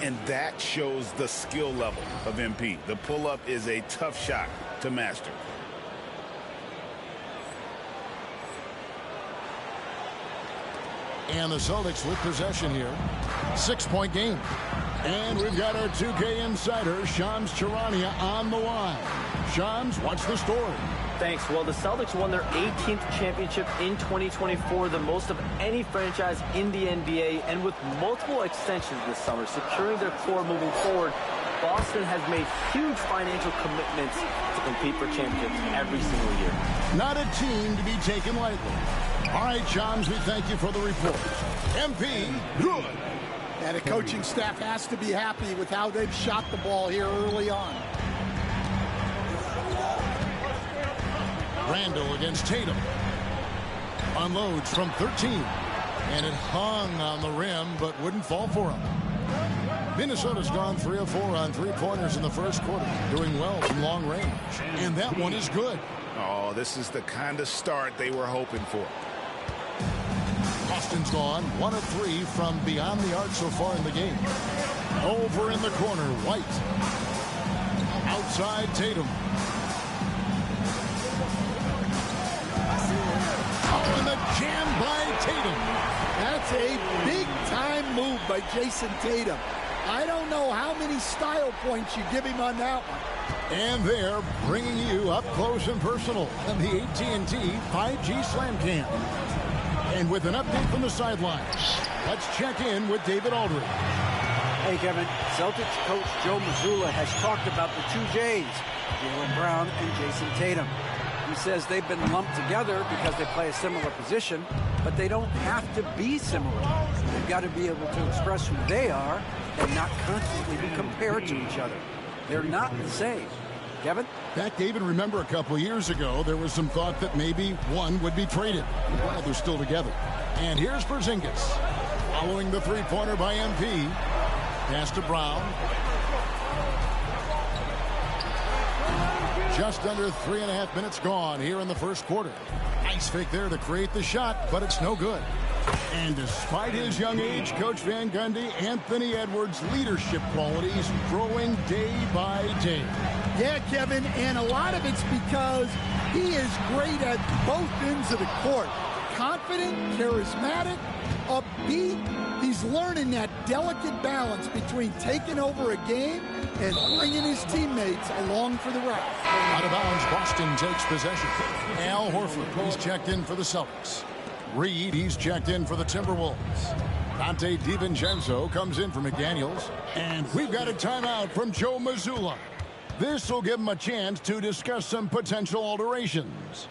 And that shows the skill level of MP. The pull-up is a tough shot to master. And the Celtics with possession here. 6-point game. And we've got our 2K insider, Shams Charania, on the line. Shams, what's the story? Thanks. Well, the Celtics won their 18th championship in 2024, the most of any franchise in the NBA, and with multiple extensions this summer, securing their core moving forward. Boston has made huge financial commitments to compete for championships every single year. Not a team to be taken lightly. All right, Shams, we thank you for the report. MP, good. And the coaching staff has to be happy with how they've shot the ball here early on. Randall against Tatum. Unloads from 13. And it hung on the rim, but wouldn't fall for him. Minnesota's gone 3 of 4 on three-pointers in the first quarter, doing well from long range. And that one is good. Oh, this is the kind of start they were hoping for. Boston's gone 1 of 3 from beyond the arc so far in the game. Over in the corner, White. Outside Tatum. Oh, and the jam by Tatum. That's a big-time move by Jason Tatum. I don't know how many style points you give him on that one. And they're bringing you up close and personal on the AT&T 5G Slam Cam. And with an update from the sidelines, let's check in with David Aldridge. Hey, Kevin. Celtics coach Joe Mazzulla has talked about the two J's, Jaylen Brown and Jason Tatum. He says they've been lumped together because they play a similar position, but they don't have to be similar. They've got to be able to express who they are and not constantly be compared to each other. They're not the same. Kevin? Back, David, remember a couple of years ago, there was some thought that maybe one would be traded. Well, they're still together. And here's Porzingis. Following the three-pointer by MP. Pass to Brown. Just under 3.5 minutes gone here in the first quarter. Nice fake there to create the shot, but it's no good. And despite his young age, Coach Van Gundy, Anthony Edwards' leadership qualities growing day by day. Yeah, Kevin, and a lot of it's because he is great at both ends of the court. Confident, charismatic, upbeat. He's learning that delicate balance between taking over a game and bringing his teammates along for the ride. Out of bounds, Boston takes possession. Al Horford, he's checked in for the Celtics. Reed, he's checked in for the Timberwolves. Dante DiVincenzo comes in for McDaniels. And we've got a timeout from Joe Mazzulla. This will give him a chance to discuss some potential alterations.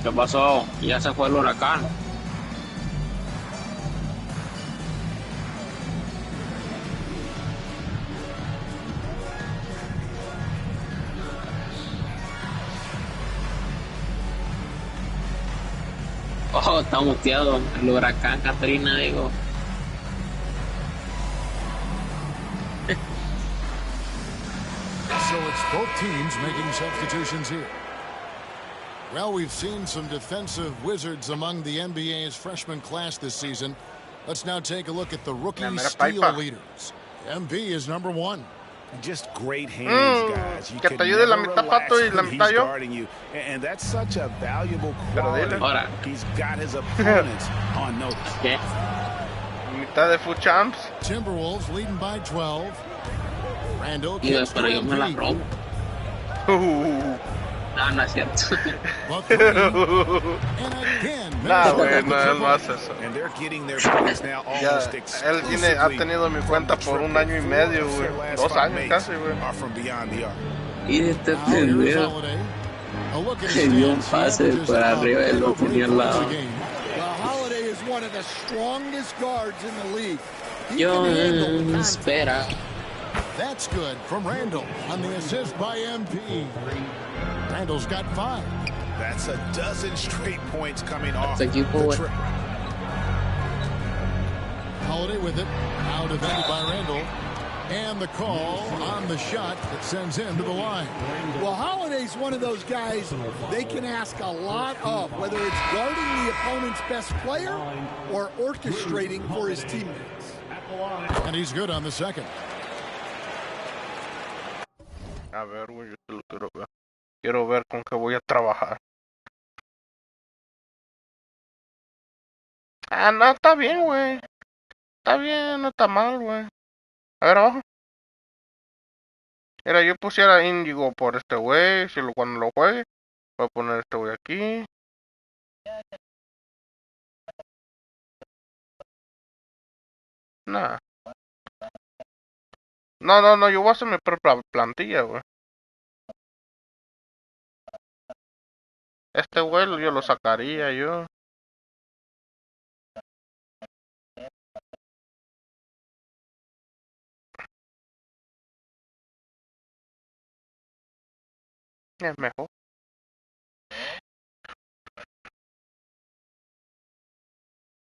¿Qué pasó? Ya se fue el huracán. Oh, está muteado el huracán Katrina, digo. So it's both teams making substitutions here. Well, we've seen some defensive wizards among the NBA's freshman class this season. Let's now take a look at the rookie steal leaders. MV is number 1. Just great hands, guys. You can never relax when he's guarding you. And that's such a valuable quality. He's got his opponents on notice. Mitad de FUT Champs. Timberwolves leading by 12. Randall Pero yo me la robo. No, no es cierto. Nah, güey, no, él no hace eso. Ya, él ha tenido mi cuenta por 1 año y medio, güey. 2 años casi, güey. Y este pendejo le dio un pase por arriba y lo ponía al lado. Holiday is one of the strongest guards in the league. Yo espera. That's good from Randall on the assist by MP. Randall's got 5. That's a dozen straight points coming off the trip. Holiday with it. Now defended by Randall. And the call on the shot that sends him to the line. Well, Holiday's one of those guys they can ask a lot of, whether it's guarding the opponent's best player or orchestrating for his teammates. And he's good on the second. A ver, güey, yo te lo quiero ver. Quiero ver con qué voy a trabajar. Ah, no, está bien, güey. Está bien, no está mal, güey. A ver, abajo. Mira, yo pusiera Índigo por este güey. Cuando lo juegue, voy a poner este güey aquí. Nah. No, yo voy a hacer mi propia plantilla, güey. Este güey yo lo sacaría yo. Es mejor.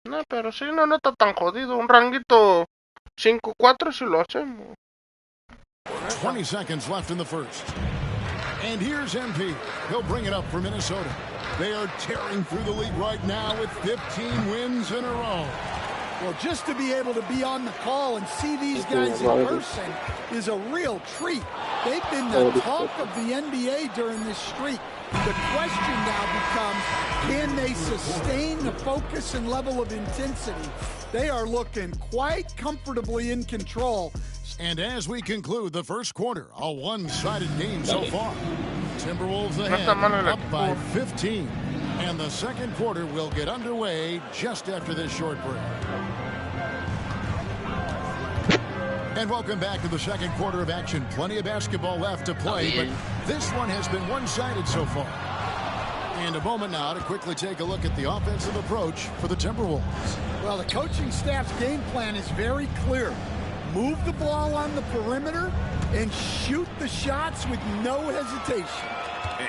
No, pero sí, no está tan jodido. Un ranguito 5-4 si lo hacemos. 20 seconds left in the first. And here's MP. He'll bring it up for Minnesota. They are tearing through the league right now with 15 wins in a row. Well, just to be able to be on the call and see these guys in person is a real treat. They've been the talk of the NBA during this streak. The question now becomes, can they sustain the focus and level of intensity? They are looking quite comfortably in control. And as we conclude the first quarter, a one-sided game so far. Timberwolves ahead, up by 15. And the second quarter will get underway just after this short break. And welcome back to the second quarter of action. Plenty of basketball left to play, but this one has been one-sided so far. And a moment now to quickly take a look at the offensive approach for the Timberwolves. Well, the coaching staff's game plan is very clear. Move the ball on the perimeter and shoot the shots with no hesitation.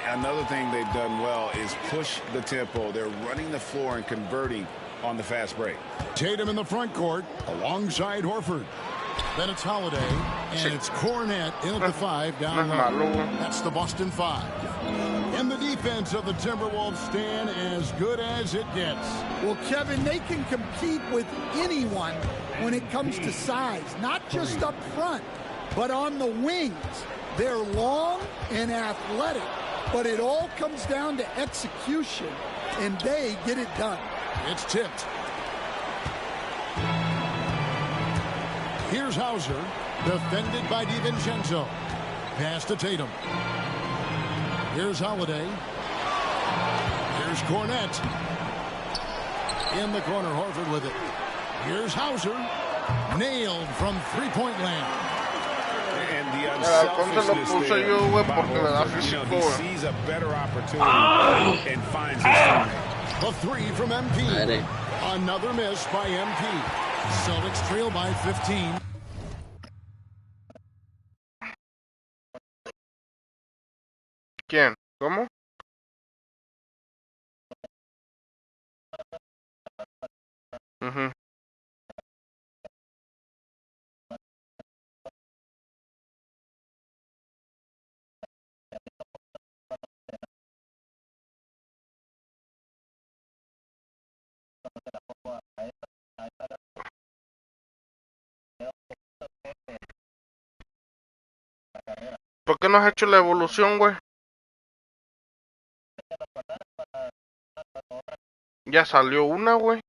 Another thing they've done well is push the tempo. They're running the floor and converting on the fast break. Tatum in the front court alongside Horford. Then it's Holiday, and it's Cornette in at the 5 down low. That's the Boston 5. And the defense of the Timberwolves stand as good as it gets. Well, Kevin, they can compete with anyone when it comes to size, not just up front, but on the wings. They're long and athletic, but it all comes down to execution, and they get it done. It's tipped. Here's Hauser, defended by DiVincenzo. Pass to Tatum. Here's Holiday. Here's Cornette. In the corner, Horford with it. Here's Hauser. Nailed from three-point land. And the unselfishness there by Horford, he sees a better opportunity and finds his teammate. The three from MP. Another miss by MP. Celtics trail by 15. ¿Quién? ¿Cómo? ¿Por qué no has hecho la evolución, güey? Ya salió una, güey.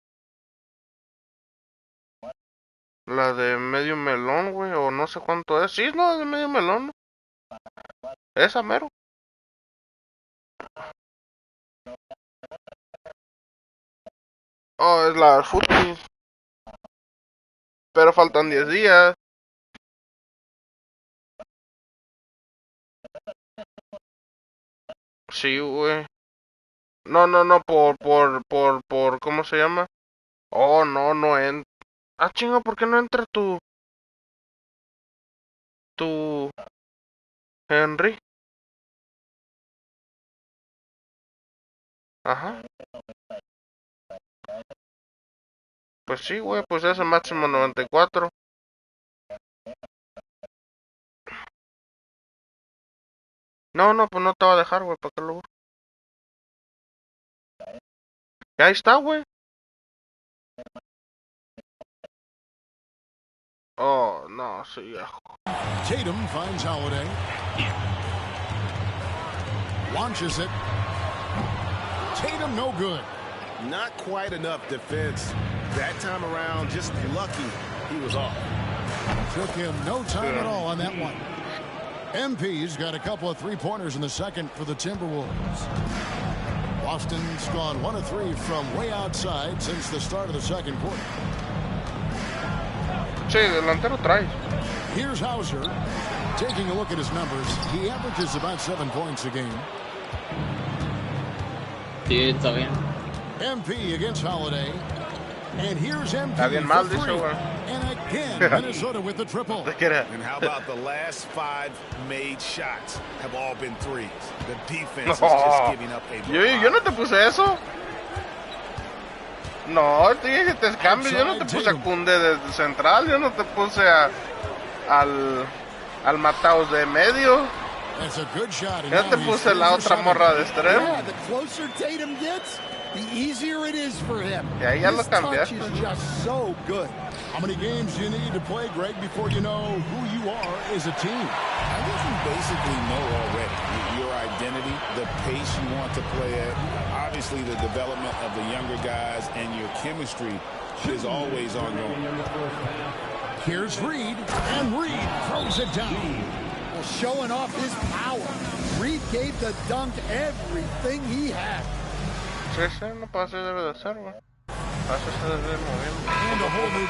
La de medio melón, güey, o no sé cuánto es. Sí, es la de medio melón, ¿no? Esa mero. Oh, es la fútbol. Pero faltan 10 días. Sí, güey. No, ¿cómo se llama? Oh, no entra. Ah, chinga, ¿por qué no entra tu Henry? Ajá. Pues sí, güey, pues es el máximo 94. No, pues no te va a dejar, güey, ¿para qué lo busco? Ahí está, güey. Oh, no, sí, Tatum finds Holiday. Launches it. Tatum no good. Not quite enough defense. That time around, just lucky he was off. Took him no time at all on that one. MP's got a couple of three-pointers in the second for the Timberwolves. Boston's gone 1 of 3 from way outside since the start of the second quarter. Sí, delantero trae. Here's Hauser. Taking a look at his numbers, he averages about 7 points a game. Sí, está bien. MP against Holiday. And here's MP Está bien mal, for three. dicho, güey. And again, Minnesota with the triple. And how about the last 5 made shots have all been threes? The defense is just giving up a yo no te puse eso. No, te dije que te cambies. Yo no te puse a Kunde de central. Yo no te puse al Mataos de medio. That's a good shot. Yo te puse la otra morra de extremo. Yeah, the closer Tatum gets, the easier it is for him. Y ahí ya lo cambiaste. His touch is just so good. How many games do you need to play, Greg, before you know who you are as a team? I think you basically know already your identity, the pace you want to play at, obviously the development of the younger guys, and your chemistry is always ongoing. Here's Reed, and Reed throws it down. Well, showing off his power. Reed gave the dunk everything he had. Sí, sí, no pasa, debe de ser, güey. Pasa se debe ir moviendo. And a whole new...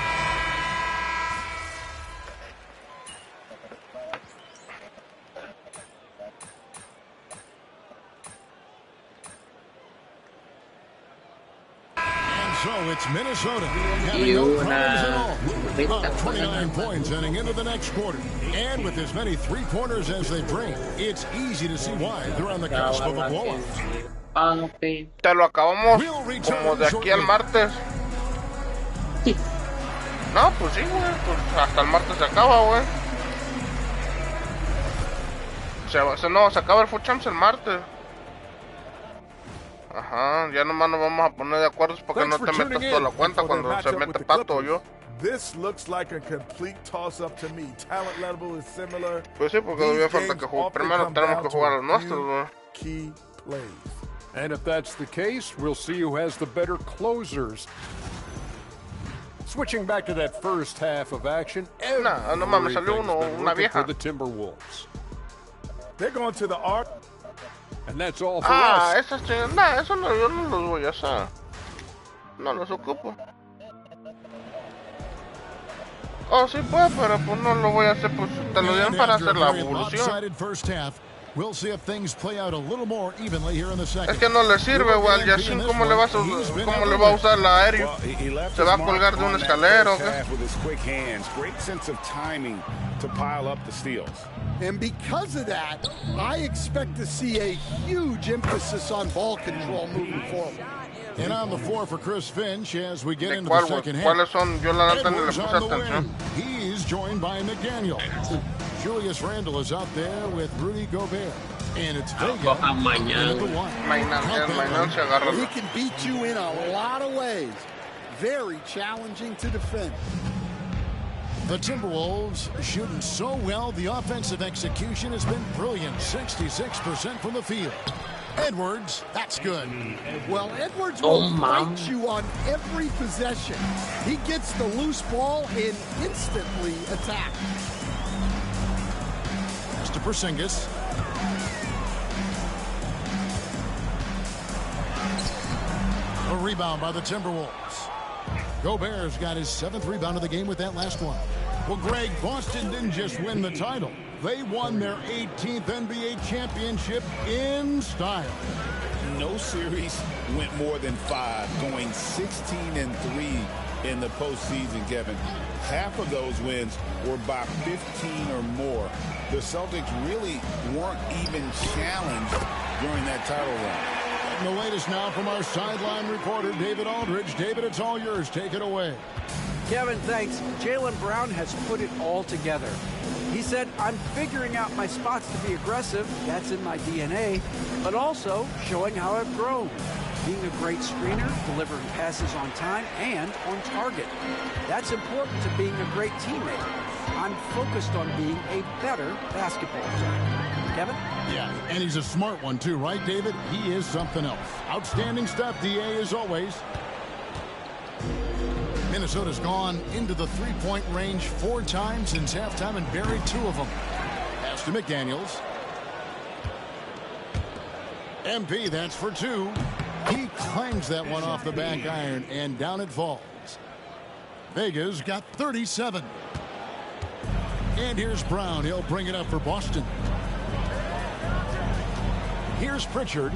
So it's Minnesota having no problems at all. About 29 points heading into the next quarter. And with as many three-pointers as they bring, it's easy to see why they're on the cusp of a blowout. Te lo acabamos como de aquí al martes. No, pues sí, güey. Pues hasta el martes se acaba, güey. Se acaba el Food Champs el martes. Ajá, ya nomás nos vamos a poner de acuerdo para que no te metas toda la cuenta cuando se mete Pato o yo. This looks like a complete toss-up to me. Talent level is similar. Pues sí, porque todavía falta que jugar. Primero tenemos que jugar los nuestros, güey. Key plays. And if that's the case, we'll see who has the better closers. Switching back to that first half of action, no mames, salió una vieja. For the Timberwolves. They're going to the arc. And that's all for us. Esas chingadas, eso no, yo no los voy a hacer. No los ocupo. Oh, sí pues, pero pues no lo voy a hacer, pues te lo dieron para hacer la evolución. We'll see if things play out a little more evenly here in the second. Es que no le sirve, güey, al Yashin, ¿cómo le va a usar el aéreo? ¿Se va a colgar de una escalera o qué? With his quick hands, great sense of timing to pile up the steals. And because of that, I expect to see a huge emphasis on ball control moving forward. And on the floor for Chris Finch as we get into the second half. ¿Cuáles son? Yo la neta ni le puse atención. He's joined by McDaniel. Julius Randle is out there with Rudy Gobert. And it's Vega. He can beat you in a lot of ways. Very challenging to defend. The Timberwolves shooting so well, the offensive execution has been brilliant. 66% from the field. Edwards, that's good. Well, Edwards will fight you on every possession. He gets the loose ball and instantly attacks. To Porzingis. A rebound by the Timberwolves. Gobert's got his 7th rebound of the game with that last one. Well, Greg, Boston didn't just win the title. They won their 18th NBA championship in style. No series went more than 5, going 16-3 in the postseason, Kevin. Half of those wins were by 15 or more. The Celtics really weren't even challenged during that title run. And the latest now from our sideline reporter, David Aldridge. David, it's all yours. Take it away. Kevin, thanks. Jaylen Brown has put it all together. He said, I'm figuring out my spots to be aggressive. That's in my DNA. But also showing how I've grown. Being a great screener, delivering passes on time and on target. That's important to being a great teammate. I'm focused on being a better basketball player. Kevin? Yeah, and he's a smart one too, right, David? He is something else. Outstanding stuff, DA, as always. Minnesota's gone into the three-point range 4 times since halftime and buried 2 of them. Pass to McDaniels. MP, that's for 2. He clangs that one off the back iron, and down it falls. Vega's got 37. And here's Brown. He'll bring it up for Boston. Here's Pritchard.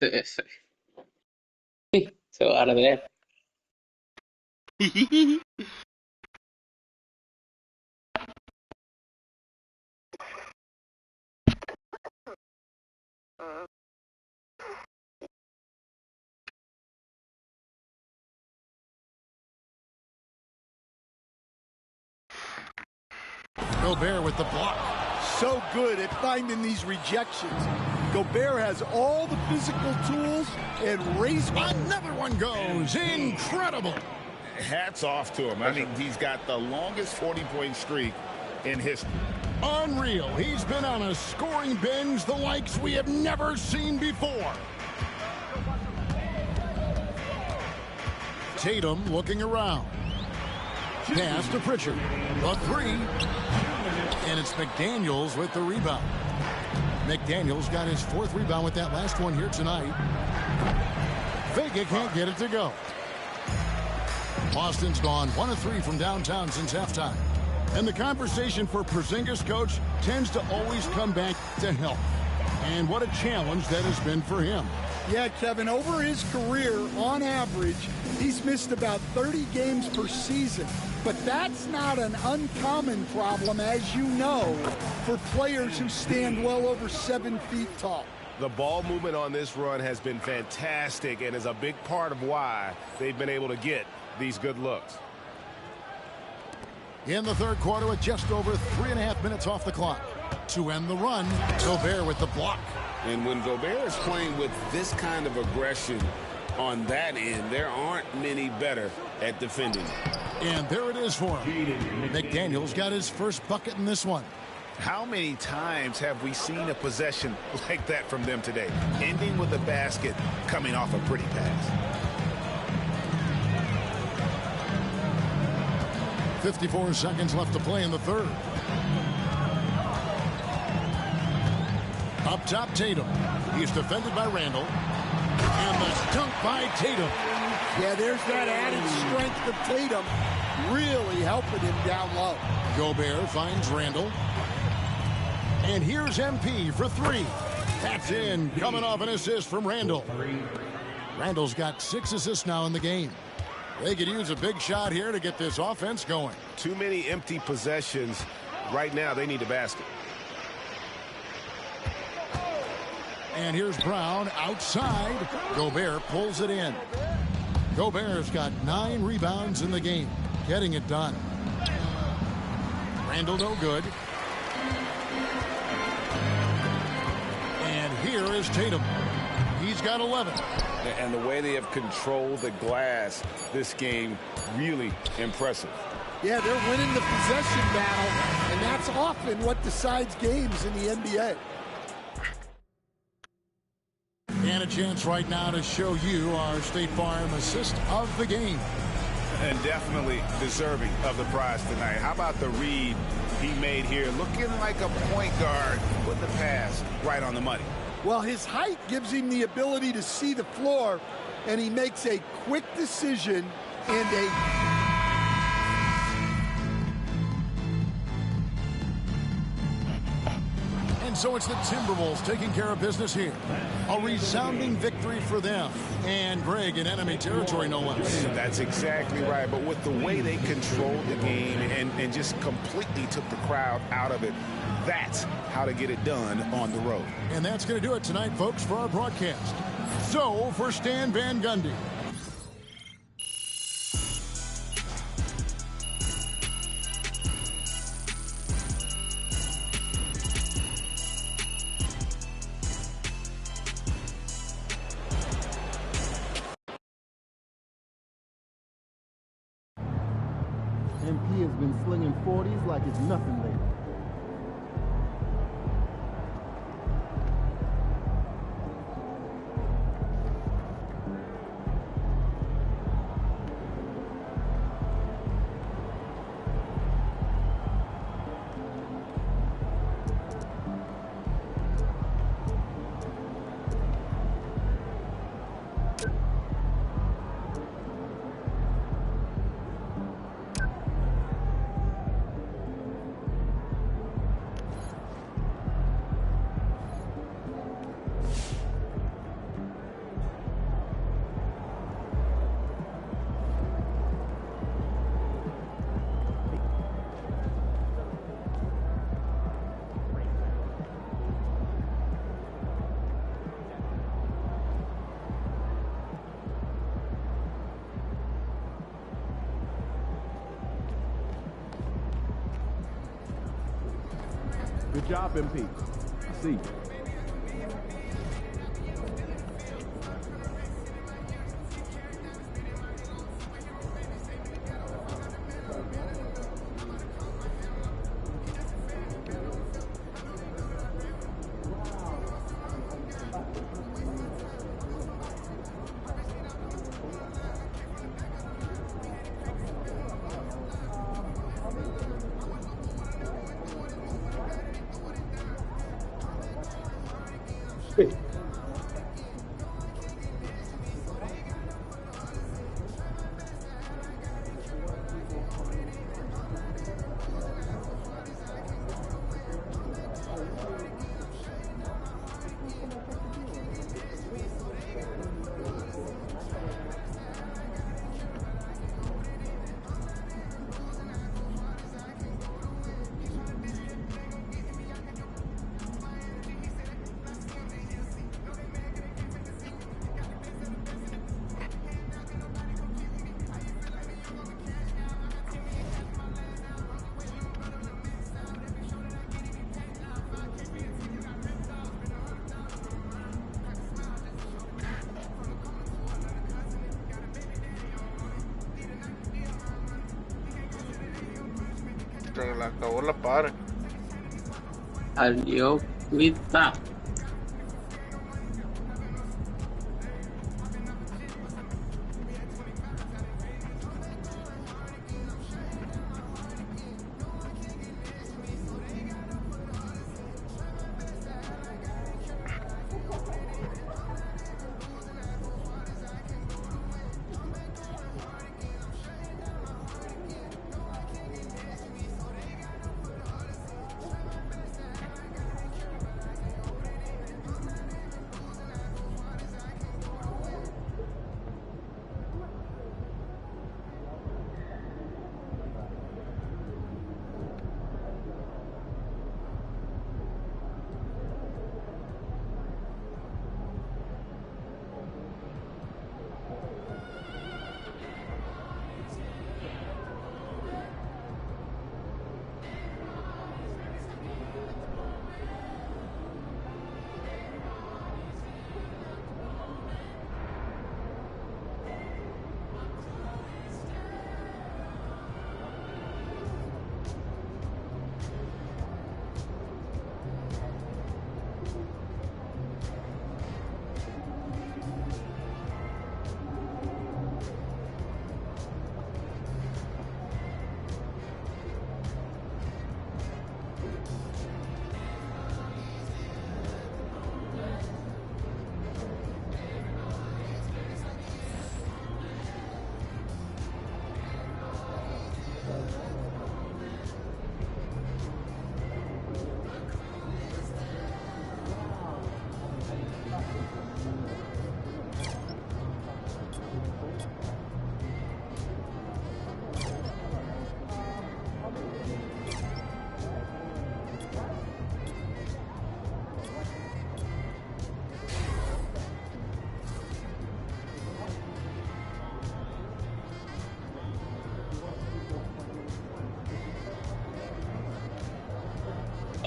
Se va a arder. Gobert with the block. So good at finding these rejections. Gobert has all the physical tools and another one goes. Incredible. Hats off to him. I mean, he's got the longest 40-point streak in history. Unreal. He's been on a scoring binge the likes we have never seen before. Tatum looking around. Pass to Pritchard. The three. And it's McDaniels with the rebound. McDaniels got his 4th rebound with that last one here tonight. Vega can't get it to go. Boston's gone 1 of 3 from downtown since halftime. And the conversation for Porzingis, coach, tends to always come back to health. And what a challenge that has been for him. Yeah, Kevin, over his career, on average, he's missed about 30 games per season. But that's not an uncommon problem, as you know, for players who stand well over 7 feet tall. The ball movement on this run has been fantastic and is a big part of why they've been able to get these good looks. In the third quarter with just over 3.5 minutes off the clock. To end the run, Gobert with the block. And when Gobert is playing with this kind of aggression on that end, there aren't many better at defending. And there it is for him. McDaniels got his first bucket in this one. How many times have we seen a possession like that from them today? Ending with a basket, coming off a pretty pass. 54 seconds left to play in the third. Up top, Tatum. He's defended by Randall. And the dunk by Tatum. Yeah, there's that added strength of Tatum really helping him down low. Gobert finds Randall. And here's MP for 3. That's in, coming off an assist from Randall. Randall's got 6 assists now in the game. They could use a big shot here to get this offense going. Too many empty possessions. Right now, they need a basket. And here's Brown outside. Gobert pulls it in. Gobert's got 9 rebounds in the game. Getting it done. Randall no good. And here is Tatum. He's got 11. And the way they have controlled the glass this game, really impressive. Yeah, they're winning the possession battle, and that's often what decides games in the NBA. And a chance right now to show you our State Farm assist of the game. And definitely deserving of the prize tonight. How about the read he made here? Looking like a point guard with the pass right on the money. Well, his height gives him the ability to see the floor, and he makes a quick decision and And so it's the Timberwolves taking care of business here. A resounding victory for them. And Greg in enemy territory, no less. That's exactly right. But with the way they controlled the game and just completely took the crowd out of it, that's how to get it done on the road. And that's going to do it tonight, folks, for our broadcast. So, for Stan Van Gundy. MP has been slinging 40s like it's nothing lately. Good job, MP. I see you. Se le acabó la par. Salió cuita.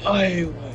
Ay, güey.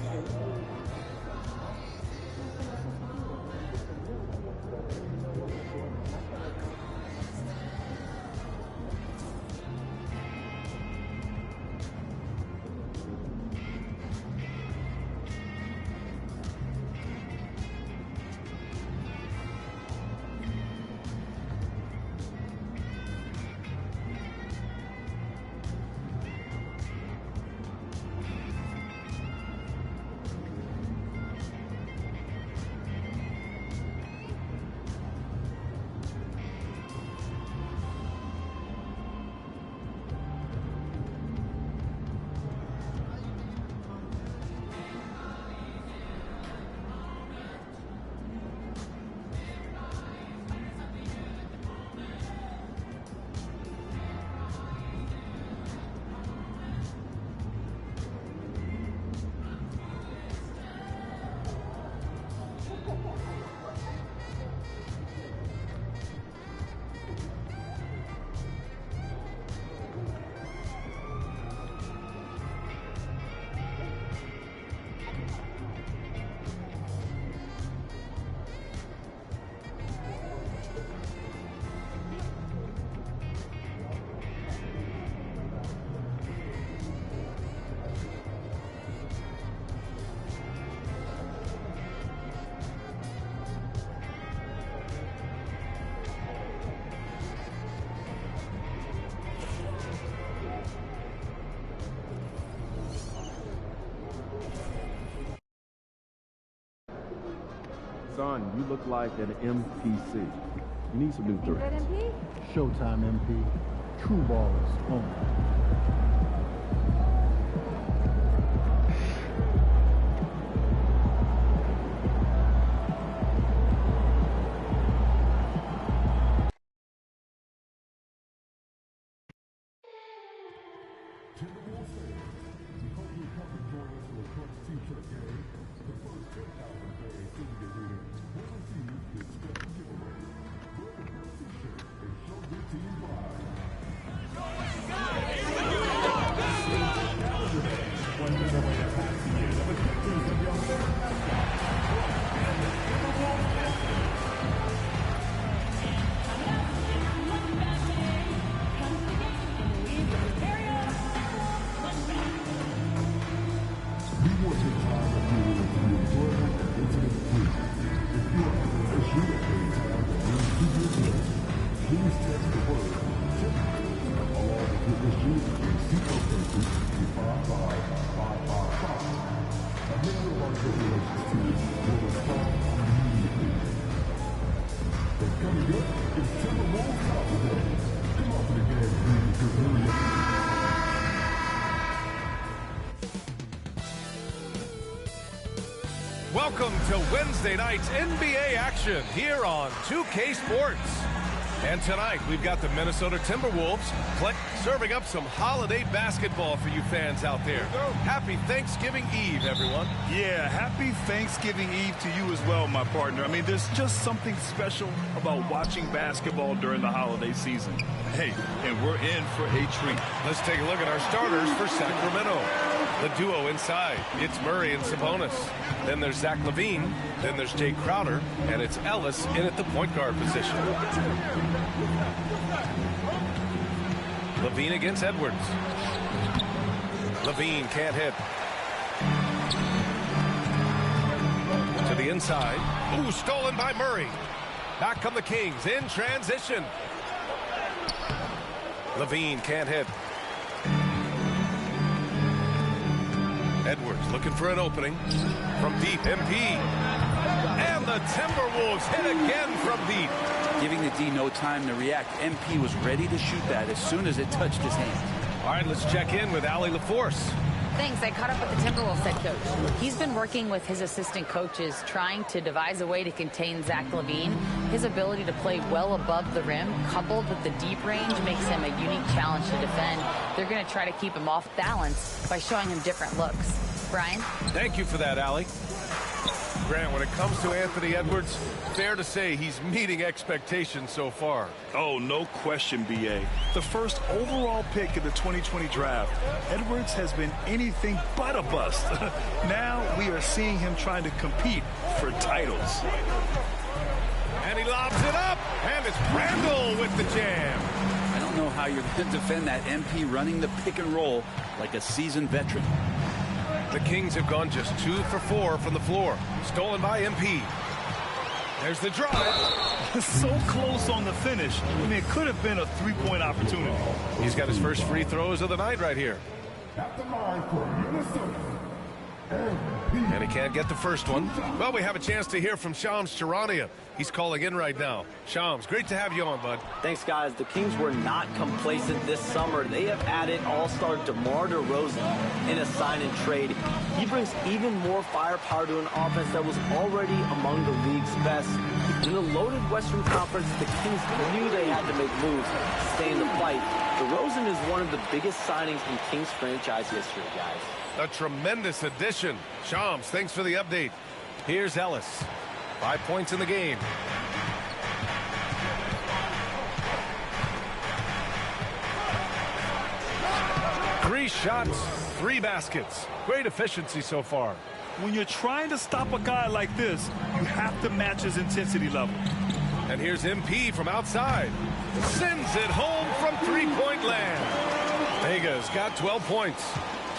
Son, you look like an MPC. You need some new threes. MP? Showtime, MP. True ballers only. Welcome to Wednesday night's NBA action here on 2K Sports. And tonight we've got the Minnesota Timberwolves serving up some holiday basketball for you fans out there. Happy Thanksgiving Eve, everyone. Yeah, happy Thanksgiving Eve to you as well, my partner. I mean, there's just something special about watching basketball during the holiday season. Hey, and we're in for a treat. Let's take a look at our starters for Sacramento. The duo inside, it's Murray and Sabonis. Then there's Zach LaVine. Then there's Jay Crowder. And it's Ellis in at the point guard position. LaVine against Edwards. LaVine can't hit. To the inside. Ooh, stolen by Murray. Back come the Kings in transition. LaVine can't hit. Edwards looking for an opening from deep. MP. And the Timberwolves hit again from deep. Giving the D no time to react. MP was ready to shoot that as soon as it touched his hand. All right, let's check in with Allie LaForce. Thanks. I caught up with the Timberwolves head coach. He's been working with his assistant coaches trying to devise a way to contain Zach LaVine. His ability to play well above the rim, coupled with the deep range, makes him a unique challenge to defend. They're going to try to keep him off balance by showing him different looks. Brian? Thank you for that, Allie. Grant, when it comes to Anthony Edwards, fair to say he's meeting expectations so far. Oh, no question, B.A. The first overall pick in the 2020 draft, Edwards has been anything but a bust. Now we are seeing him trying to compete for titles. And he lobs it up, and it's Randall with the jam. I don't know how you're going to defend that. MP running the pick and roll like a seasoned veteran. The Kings have gone just 2 for 4 from the floor. Stolen by MP. There's the drive. So close on the finish. I mean, it could have been a three-point opportunity. He's got his first free throws of the night right here. At the line for Minnesota. And he can't get the first one. Well, we have a chance to hear from Shams Charania. He's calling in right now. Shams, great to have you on, bud. Thanks, guys. The Kings were not complacent this summer. They have added all-star DeMar DeRozan in a sign and trade. He brings even more firepower to an offense that was already among the league's best. In the loaded Western Conference, the Kings knew they had to make moves to stay in the fight. DeRozan is one of the biggest signings in Kings franchise history, guys. A tremendous addition. Shams, thanks for the update. Here's Ellis. 5 points in the game. Three shots, 3 baskets. Great efficiency so far. When you're trying to stop a guy like this, you have to match his intensity level. And here's MP from outside. Sends it home from three-point land. Vega's got 12 points.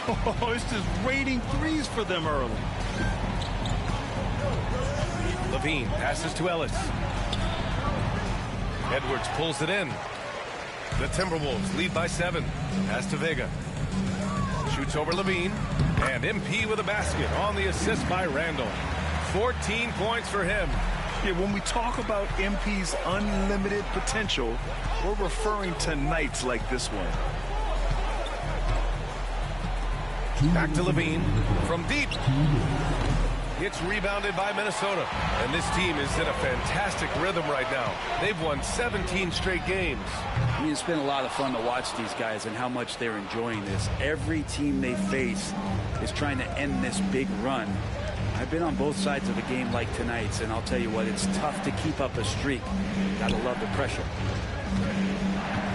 Oh, it's just raining threes for them early. LaVine passes to Ellis. Edwards pulls it in. The Timberwolves lead by 7. Pass to Vega. Shoots over LaVine. And MP with a basket on the assist by Randall. 14 points for him. Yeah, when we talk about MP's unlimited potential, we're referring to nights like this one. Back to Levine from deep. It's rebounded by Minnesota. And this team is in a fantastic rhythm right now. They've won 17 straight games. I mean, it's been a lot of fun to watch these guys and how much they're enjoying this. Every team they face is trying to end this big run. I've been on both sides of a game like tonight's, and I'll tell you what, it's tough to keep up a streak. Gotta love the pressure.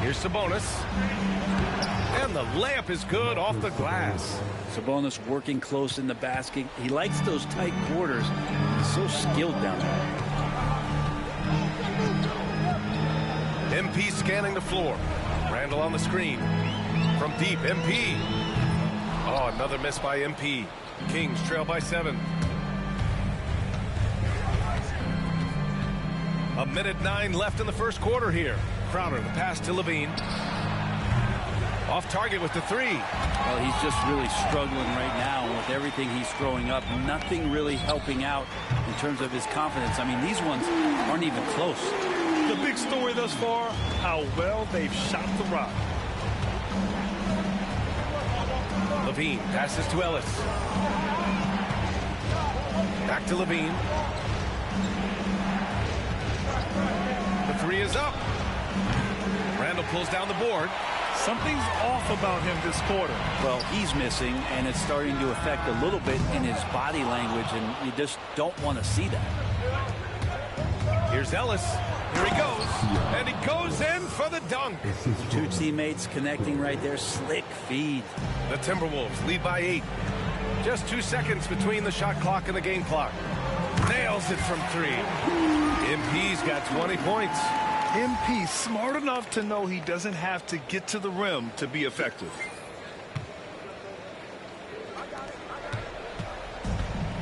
Here's Sabonis. And the layup is good off the glass. Sabonis working close in the basket. He likes those tight quarters. He's so skilled down there. MP scanning the floor. Randall on the screen. From deep, MP. Oh, another miss by MP. Kings trail by 7. A minute 9 left in the first quarter here. Crowder, the pass to Levine. Off target with the 3. Well, he's just really struggling right now with everything he's throwing up. Nothing really helping out in terms of his confidence. I mean, these ones aren't even close. The big story thus far, how well they've shot the rock. Levine passes to Ellis. Back to Levine. The 3 is up. Randall pulls down the board. Something's off about him this quarter. Well, he's missing, and it's starting to affect a little bit in his body language, and you just don't want to see that. Here's Ellis. Here he goes. And he goes in for the dunk. Two teammates connecting right there. Slick feed. The Timberwolves lead by 8. Just 2 seconds between the shot clock and the game clock. Nails it from 3. MP's got 20 points. MP smart enough to know he doesn't have to get to the rim to be effective.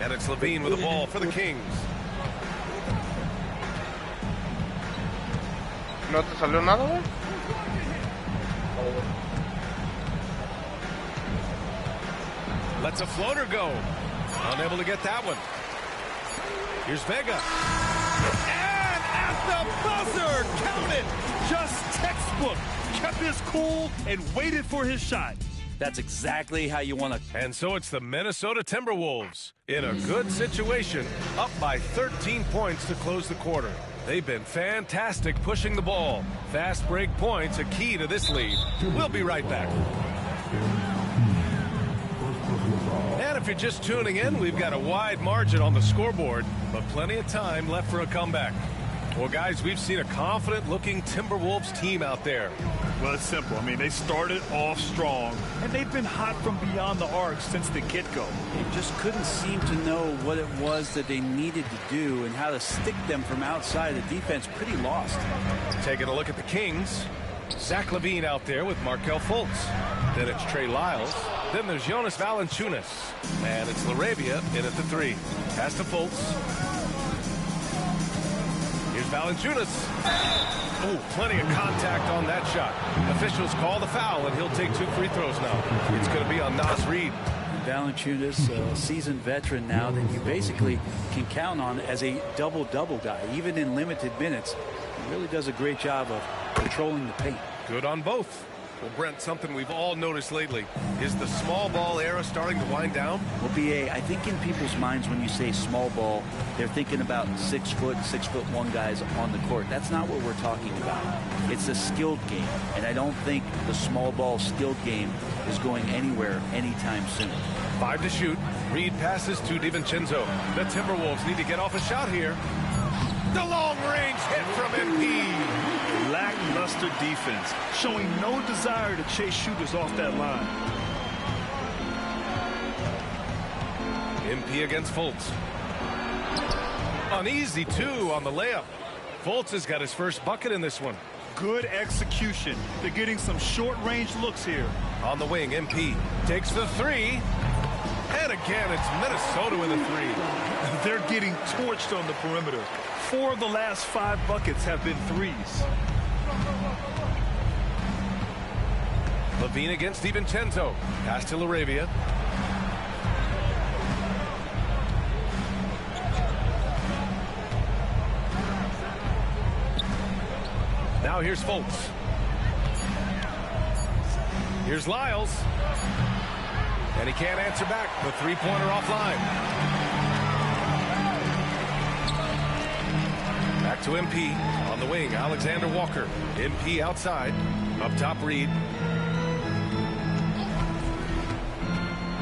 And it's Levine with the ball for the Kings. ¿No te salió nada, güey? Lets a floater go. Unable to get that one. Here's Vega. And at the buzzer, count it. Just textbook. Kept his cool and waited for his shot. That's exactly how you want to. And so it's the Minnesota Timberwolves in a good situation, up by 13 points to close the quarter. They've been fantastic pushing the ball. Fast break points a key to this lead. We'll be right back. And if you're just tuning in, we've got a wide margin on the scoreboard, but plenty of time left for a comeback. Well, guys, we've seen a confident-looking Timberwolves team out there. Well, it's simple. I mean, they started off strong, and they've been hot from beyond the arc since the get-go. They just couldn't seem to know what it was that they needed to do and how to stick them from outside. The defense pretty lost. Taking a look at the Kings. Zach LaVine out there with Markelle Fultz. Then it's Trey Lyles. Then there's Jonas Valanciunas. And it's LaRavia in at the 3. Pass to Fultz. Here's Valanciunas. Oh, plenty of contact on that shot. Officials call the foul, and he'll take 2 free throws now. It's going to be on Nas Reed. Valanciunas, a seasoned veteran now that you basically can count on as a double-double guy, even in limited minutes. He really does a great job of controlling the paint. Good on both. Well, Brent, something we've all noticed lately. Is the small ball era starting to wind down? Well, B.A., I think in people's minds when you say small ball, they're thinking about 6'1" guys on the court. That's not what we're talking about. It's a skilled game, and I don't think the small ball skilled game is going anywhere anytime soon. 5 to shoot. Reed passes to DiVincenzo. The Timberwolves need to get off a shot here. The long-range hit from MP. Lackluster defense, showing no desire to chase shooters off that line. MP against Fultz. An easy 2 on the layup. Fultz has got his first bucket in this one. Good execution. They're getting some short-range looks here. On the wing, MP takes the 3. And again, it's Minnesota with a 3. They're getting torched on the perimeter. 4 of the last 5 buckets have been 3s. LaVine against DiVincenzo. Pass to LaRavia. Now here's Fultz. Here's Lyles. And he can't answer back. The three-pointer offline. Back to MP. On the wing, Alexander Walker. MP outside. Up top, Reed.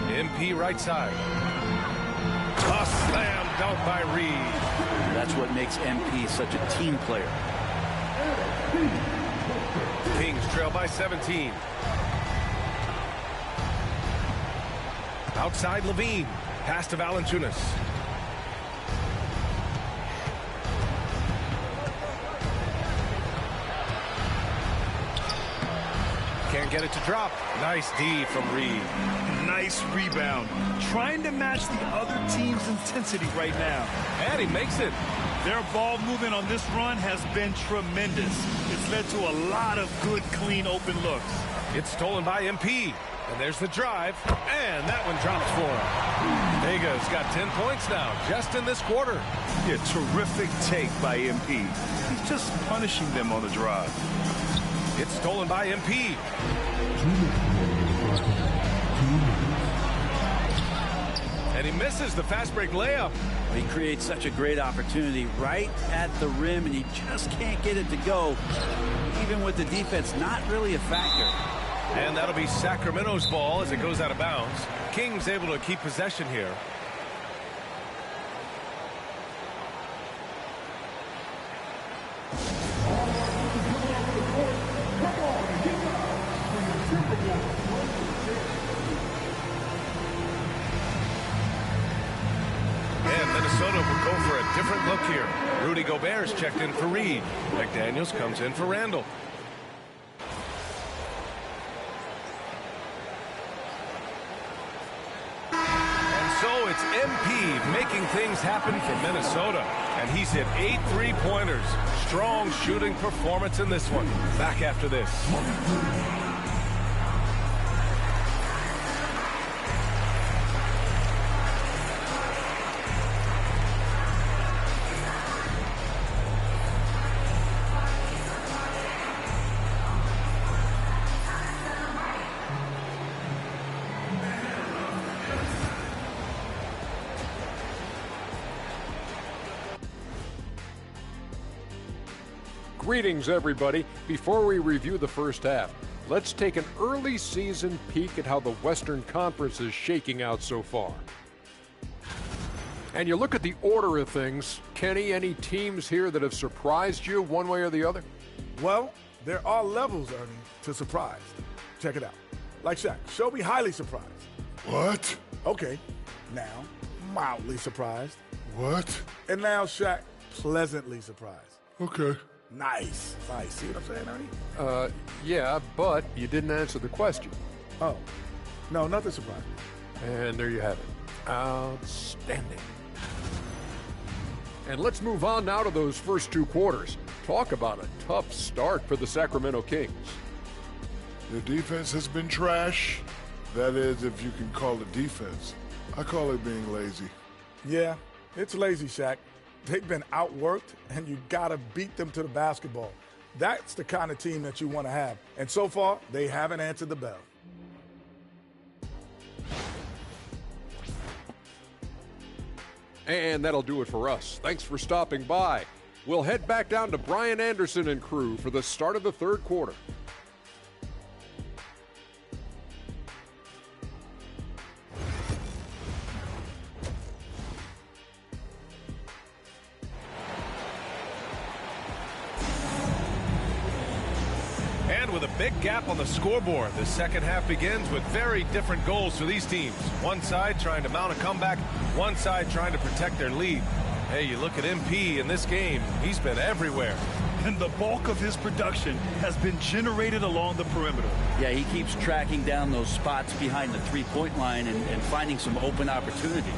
MP right side. A slam dunk by Reed. That's what makes MP such a team player. Kings trail by 17. Outside Levine. Pass to Valanciunas. Can't get it to drop. Nice D from Reed. Nice rebound. Trying to match the other team's intensity right now. And he makes it. Their ball movement on this run has been tremendous. It's led to a lot of good, clean, open looks. It's stolen by MP. And there's the drive. And that one drops for him. Vega's got 10 points now, just in this quarter. Yeah, terrific take by MP. He's just punishing them on the drive. It's stolen by MP. And he misses the fast break layup. He creates such a great opportunity right at the rim, and he just can't get it to go, even with the defense not really a factor. And that'll be Sacramento's ball as it goes out of bounds. Kings able to keep possession here. And Minnesota will go for a different look here. Rudy Gobert's checked in for Reed. McDaniels comes in for Randall. So it's MP making things happen for Minnesota. And he's hit 8 3-pointers. Strong shooting performance in this one. Back after this. Greetings, everybody. Before we review the first half, let's take an early season peek at how the Western Conference is shaking out so far. And you look at the order of things, Kenny, any teams here that have surprised you one way or the other? Well, there are levels, Ernie, to surprise. Check it out. Like Shaq, show me highly surprised. What? Okay, now mildly surprised. What? And now Shaq, pleasantly surprised. Okay. Nice. Nice. See what I'm saying, Ernie? Yeah, but you didn't answer the question. Oh. No, nothing surprising. And there you have it. Outstanding. And let's move on now to those first two quarters. Talk about a tough start for the Sacramento Kings. The defense has been trash. That is, if you can call it defense. I call it being lazy. Yeah, it's lazy, Shaq. They've been outworked, and you got to beat them to the basketball. That's the kind of team that you want to have. And so far, they haven't answered the bell. And that'll do it for us. Thanks for stopping by. We'll head back down to Brian Anderson and crew for the start of the third quarter. And with a big gap on the scoreboard, the second half begins with very different goals for these teams. One side trying to mount a comeback, one side trying to protect their lead. Hey, you look at MP in this game, he's been everywhere. And the bulk of his production has been generated along the perimeter. Yeah, he keeps tracking down those spots behind the three-point line and finding some open opportunities.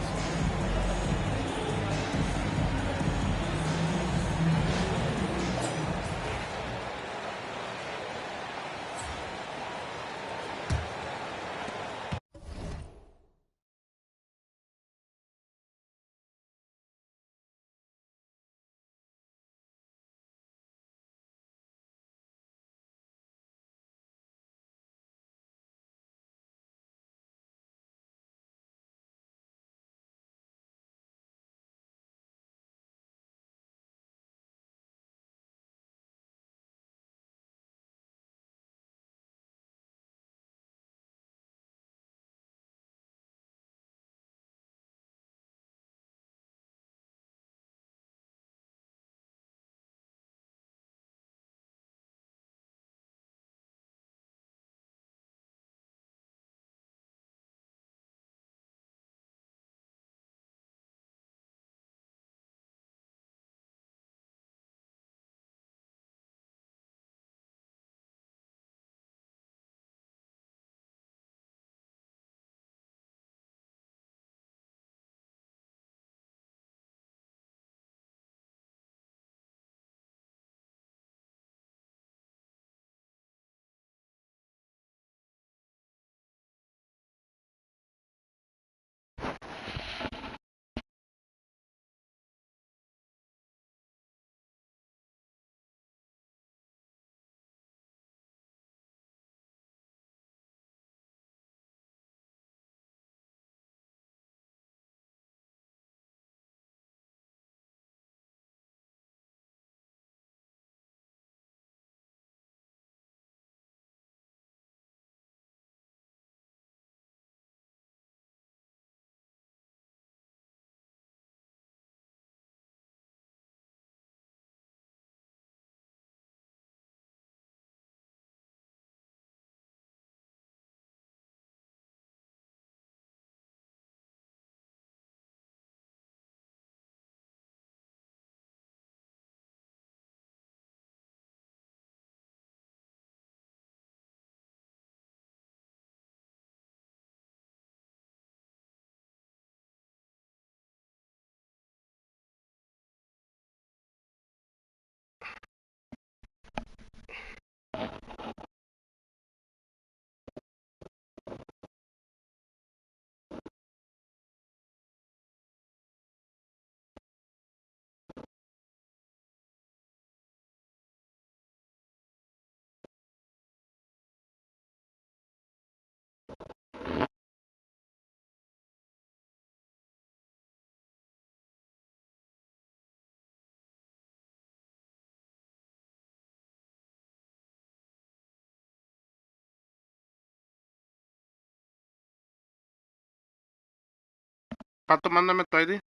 Pato, mándame tu ID.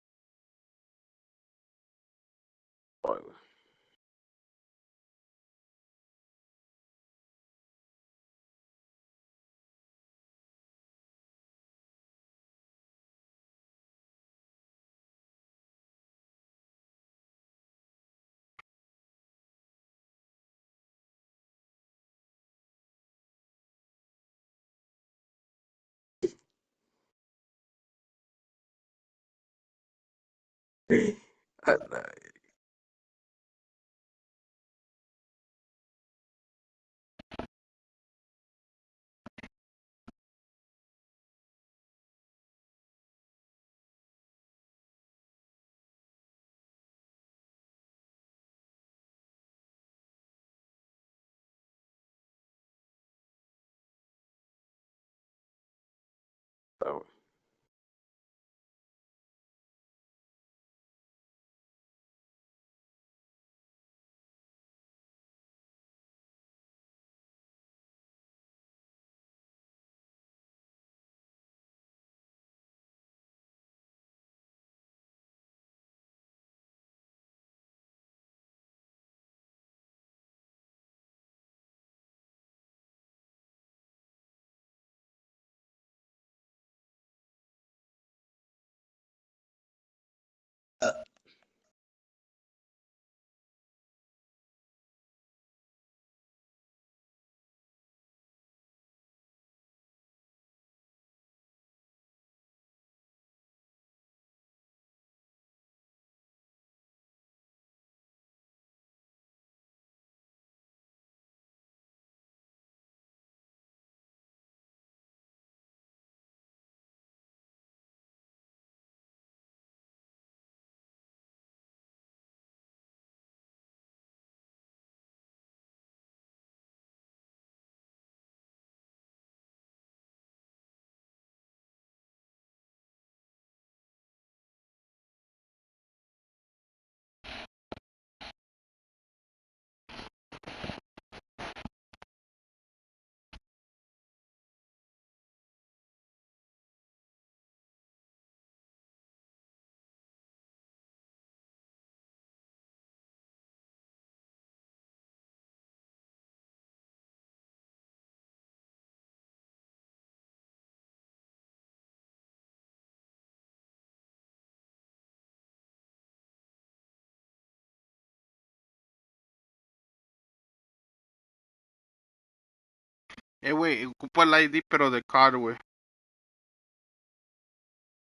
Güey, ocupa el ID, pero de car, güey.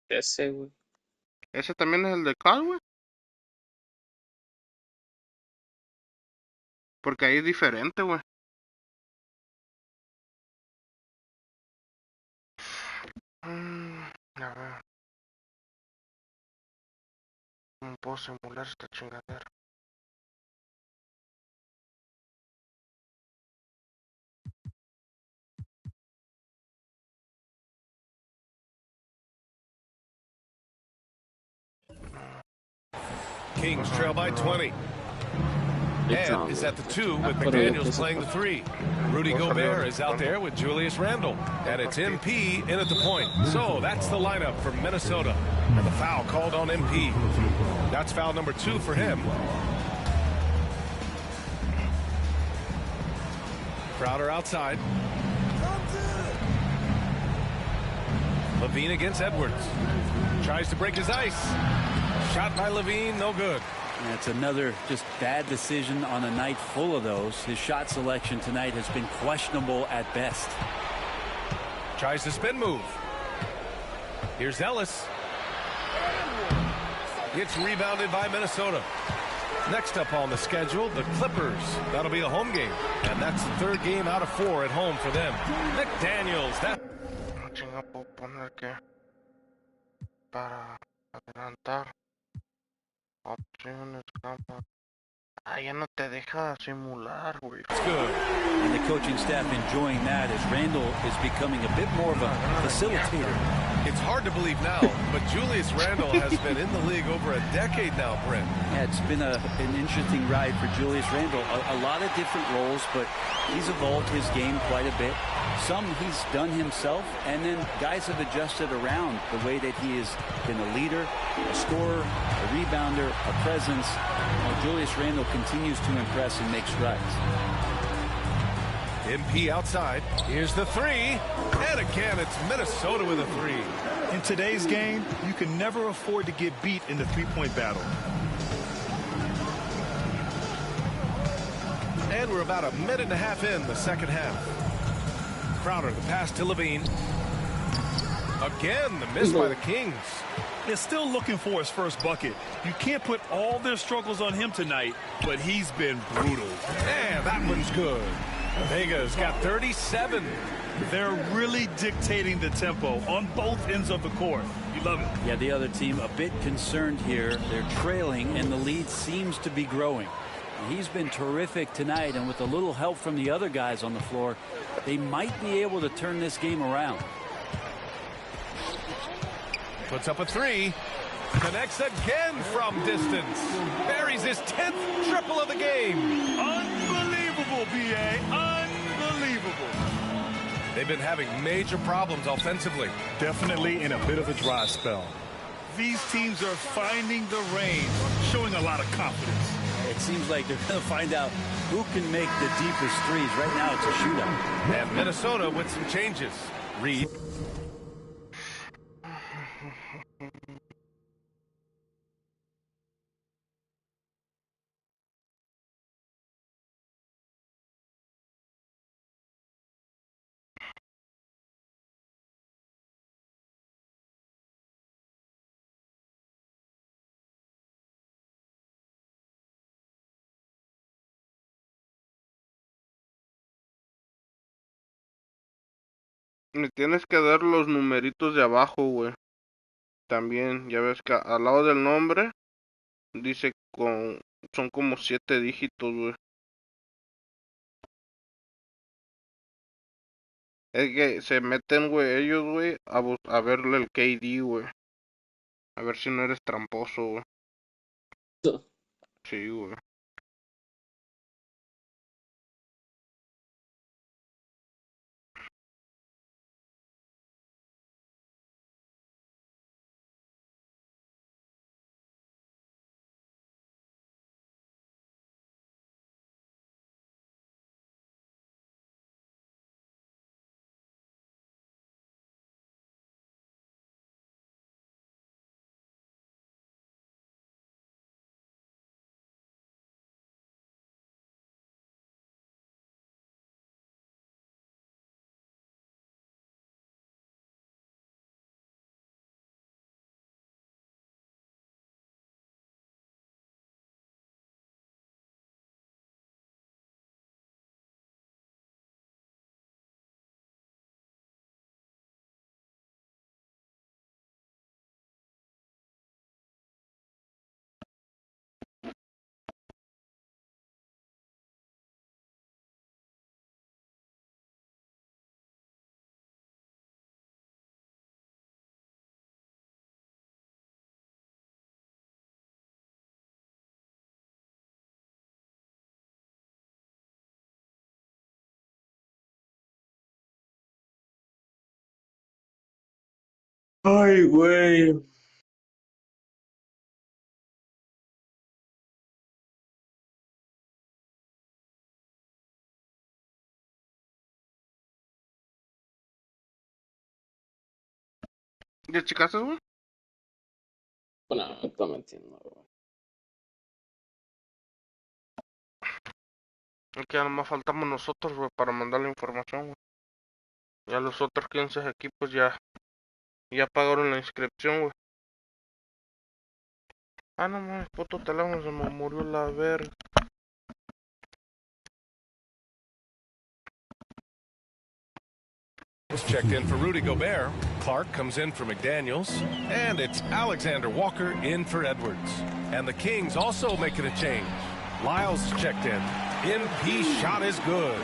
Ese, güey. ¿Ese también es el de car, güey? Porque ahí es diferente, güey. A ver. ¿Cómo puedo simular esta chingadera? Kings trail by 20. Ed is at the 2 with McDaniels playing the 3. Rudy Gobert is out there with Julius Randle. And it's MP in at the point. So that's the lineup for Minnesota. And the foul called on MP. That's foul number 2 for him. Crowder outside. Levine against Edwards. Tries to break his ice. Shot by Levine, no good. That's another just bad decision on a night full of those. His shot selection tonight has been questionable at best. Tries to spin move. Here's Ellis. Gets rebounded by Minnesota. Next up on the schedule, the Clippers. That'll be a home game. And that's the 3rd game out of 4 at home for them. McDaniels. Para adelantar. Opciones, cámara. Ya no te deja simular, güey. It's good. And the coaching staff enjoying that as Randall is becoming a bit more of a facilitator. It's hard to believe now, but Julius Randle has been in the league over a decade now, Brent. Yeah, it's been an interesting ride for Julius Randle. A lot of different roles, but he's evolved his game quite a bit. Some he's done himself, and then guys have adjusted around the way that he has been a leader, a scorer, a rebounder, a presence. Julius Randle continues to impress and make strides. MP outside. Here's the three. And again, it's Minnesota with a three. In today's game, you can never afford to get beat in the three-point battle. And we're about a minute and a half in the second half. Crowder, the pass to Levine. Again, the miss by the Kings. They're still looking for his first bucket. You can't put all their struggles on him tonight, but he's been brutal. And that one's good. Vega's got 37. They're really dictating the tempo on both ends of the court. You love it. Yeah, the other team a bit concerned here. They're trailing, and the lead seems to be growing. He's been terrific tonight, and with a little help from the other guys on the floor, they might be able to turn this game around. Puts up a three. Connects again from distance. Buries his 10th triple of the game. Unbelievable, B.A. Unbelievable. They've been having major problems offensively. Definitely in a bit of a dry spell. These teams are finding the range, showing a lot of confidence. It seems like they're going to find out who can make the deepest threes. Right now, it's a shootout. And Minnesota with some changes. Reed. Me tienes que dar los numeritos de abajo, güey. También, ya ves que al lado del nombre dice son como 7 dígitos, güey. Es que se meten, güey, ellos, güey, a verle el KD, güey. A ver si no eres tramposo, güey. Sí, güey. Ay, güey. ¿Ya checaste, güey? No, me está metiendo, güey. Es que ya nomás faltamos nosotros, güey, para mandar la información, güey. Ya los otros 15 equipos ya pagaron la inscripción, güey. Ah, no mames, puto teléfono, se me murió la verga. Checked in for Rudy Gobert. Clark comes in for McDaniels. And it's Alexander Walker in for Edwards. And the Kings also making a change. Lyles checked in. MP shot is good.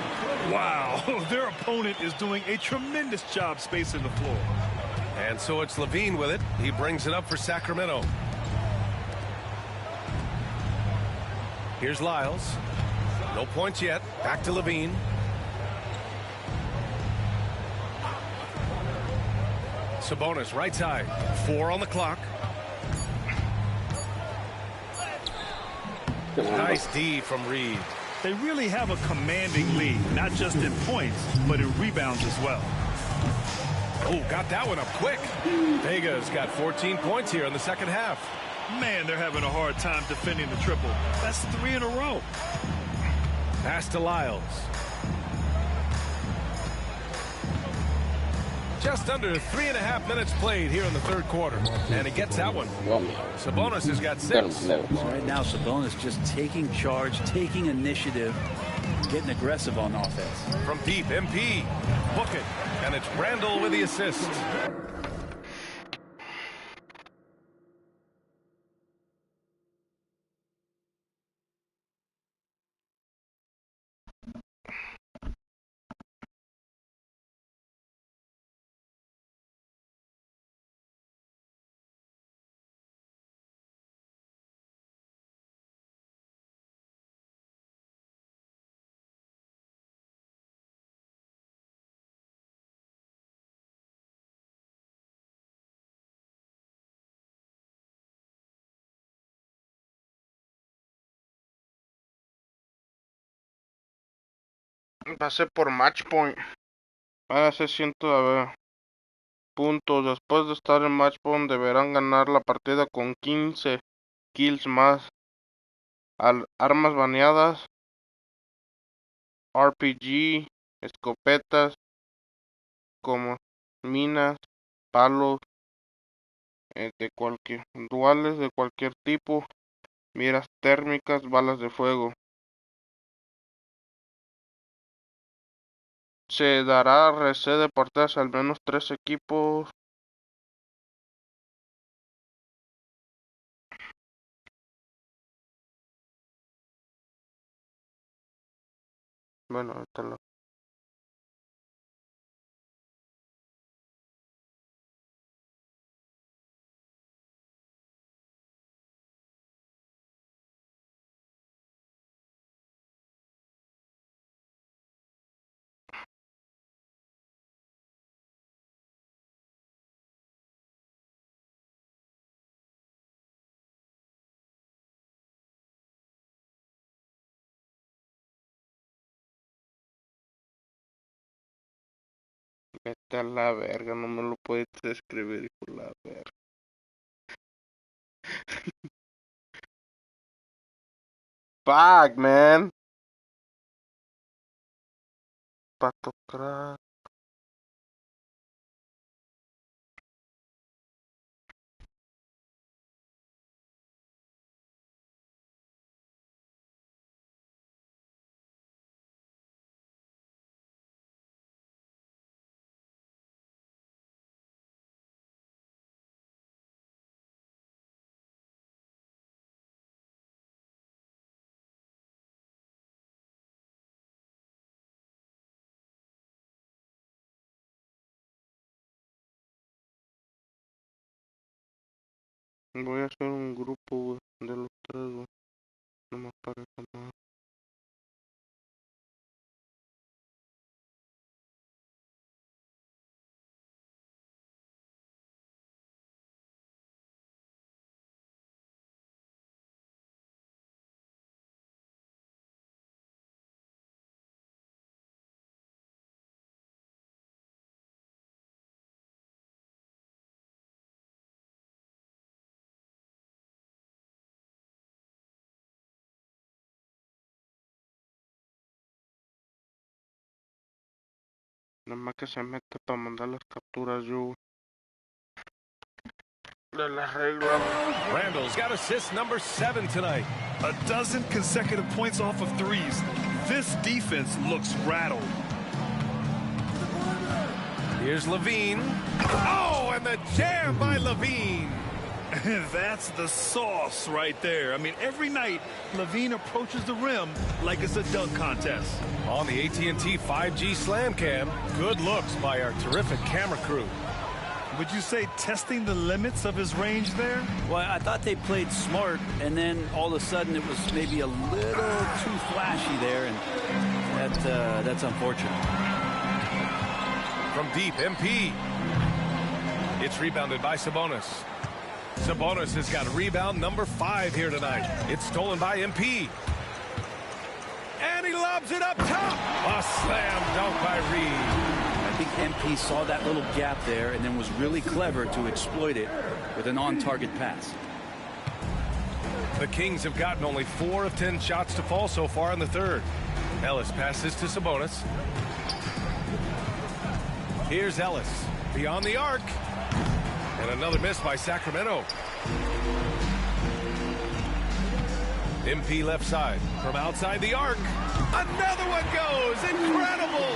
Wow, their opponent is doing a tremendous job spacing the floor. And so it's Levine with it. He brings it up for Sacramento. Here's Lyles. No points yet. Back to Levine. Sabonis right side. 4 on the clock. Nice D from Reed. They really have a commanding lead, not just in points, but in rebounds as well. Oh, got that one up quick. Vega's got 14 points here in the second half. Man, they're having a hard time defending the triple. That's 3 in a row. Pass to Lyles. Just under 3.5 minutes played here in the third quarter. And he gets that one. Sabonis has got 6. So right now, Sabonis just taking charge, taking initiative, getting aggressive on offense. From deep, MP. Book it. And it's Randall with the assist. Pasé por match point. Ahora se siento a ver. Puntos. Después de estar en match point deberán ganar la partida con 15 kills más. Armas baneadas. RPG. Escopetas. Como minas. Palos. De cualquier. Duales de cualquier tipo. Miras térmicas. Balas de fuego. Se dará RC de partidas al menos 3 equipos. Bueno, esta la... Vete a la verga, no me lo puedes escribir, hijo de la verga. Fuck, man. Pato crack. Voy a hacer un grupo, güey, de los 3, güey. No me parece mal. Nada más que se mete para mandar las capturas yo. De las reglas. Randall's got assist number 7 tonight. A dozen consecutive points off of threes. This defense looks rattled. Here's Levine. Oh, and the jam by Levine. And that's the sauce right there. I mean, every night, Levine approaches the rim like it's a dunk contest. On the AT&T 5G Slam Cam, good looks by our terrific camera crew. Would you say testing the limits of his range there? Well, I thought they played smart, and then all of a sudden it was maybe a little too flashy there, and that's unfortunate. From deep, MP. It's rebounded by Sabonis. Sabonis has got rebound number 5 here tonight. It's stolen by MP. And he lobs it up top. A slam dunk by Reed. I think MP saw that little gap there and then was really clever to exploit it with an on-target pass. The Kings have gotten only 4 of 10 shots to fall so far in the third. Ellis passes to Sabonis. Here's Ellis beyond the arc. And another miss by Sacramento. MP left side from outside the arc. Another one goes. Incredible.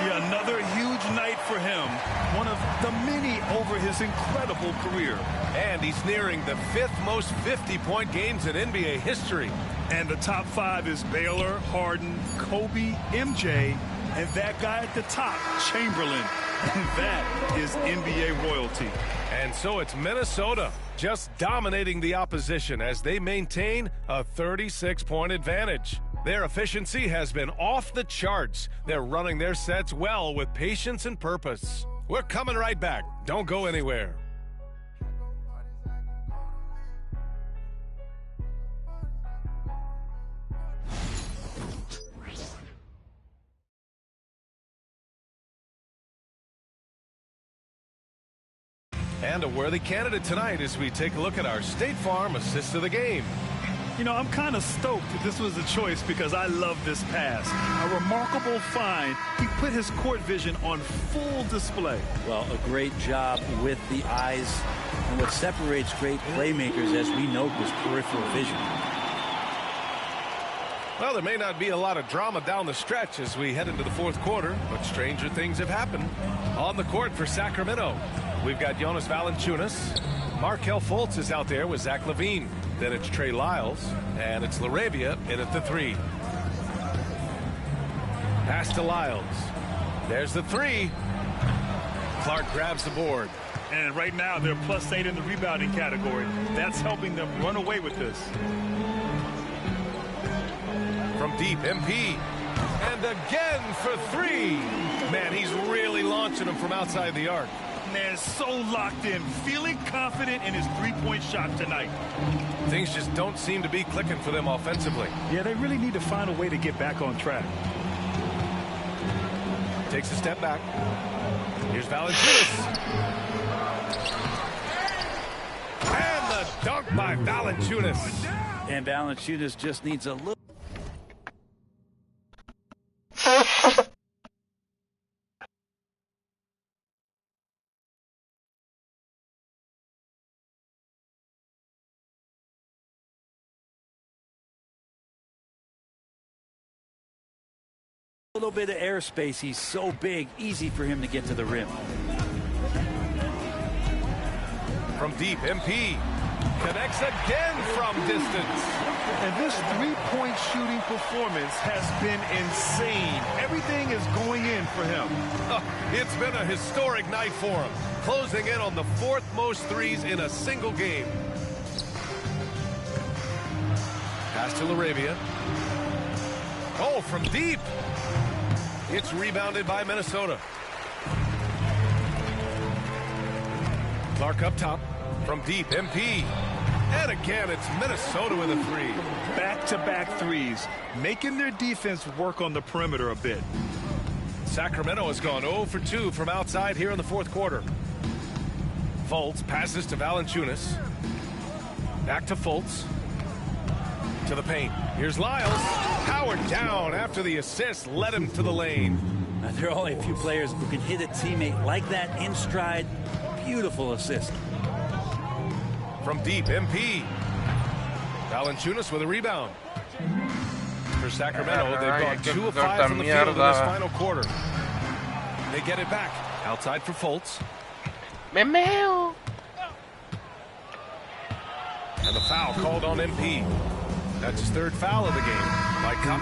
Yeah, another huge night for him. One of the many over his incredible career. And he's nearing the 5th most 50-point games in NBA history. And the top 5 is Baylor, Harden, Kobe, MJ, and that guy at the top, Chamberlain. And that is NBA royalty. And so it's Minnesota just dominating the opposition as they maintain a 36-point advantage. Their efficiency has been off the charts. They're running their sets well with patience and purpose. We're coming right back. Don't go anywhere. And a worthy candidate tonight as we take a look at our State Farm assist of the game. You know, I'm kind of stoked that this was a choice because I love this pass. A remarkable find. He put his court vision on full display. Well, a great job with the eyes. And what separates great playmakers, as we know, was peripheral vision. Well, there may not be a lot of drama down the stretch as we head into the fourth quarter, but stranger things have happened. On the court for Sacramento, we've got Jonas Valanciunas. Markelle Fultz is out there with Zach LaVine. Then it's Trey Lyles, and it's LaRavia in at the 3. Pass to Lyles. There's the 3. Clark grabs the board. And right now, they're +8 in the rebounding category. That's helping them run away with this. From deep, MP. And again for 3. Man, he's really launching them from outside the arc. Man, so locked in, feeling confident in his three-point shot tonight. Things just don't seem to be clicking for them offensively. Yeah, they really need to find a way to get back on track. Takes a step back. Here's Valanciunas. And the dunk by Valanciunas. And Valanciunas just needs a little. A little bit of airspace. He's so big, easy for him to get to the rim. From deep, MP connects again from distance. And this three-point shooting performance has been insane. Everything is going in for him. It's been a historic night for him, closing in on the 4th most threes in a single game. Pass to LaRavia. Oh, from deep. It's rebounded by Minnesota. Clark up top. From deep, MP. And again, it's Minnesota with a 3. Back-to-back threes, making their defense work on the perimeter a bit. Sacramento has gone 0 for 2 from outside here in the fourth quarter. Fultz passes to Valanciunas. Back to Fultz. To the paint. Here's Lyles. Powered down after the assist led him to the lane. There are only a few players who can hit a teammate like that in stride. Beautiful assist. From deep, MP. Valanciunas with a rebound. For Sacramento, they've gone 2 of 5 from the field in this final quarter. They get it back. Outside for Fultz. And the foul called on MP. That's his third foul of the game by Cup.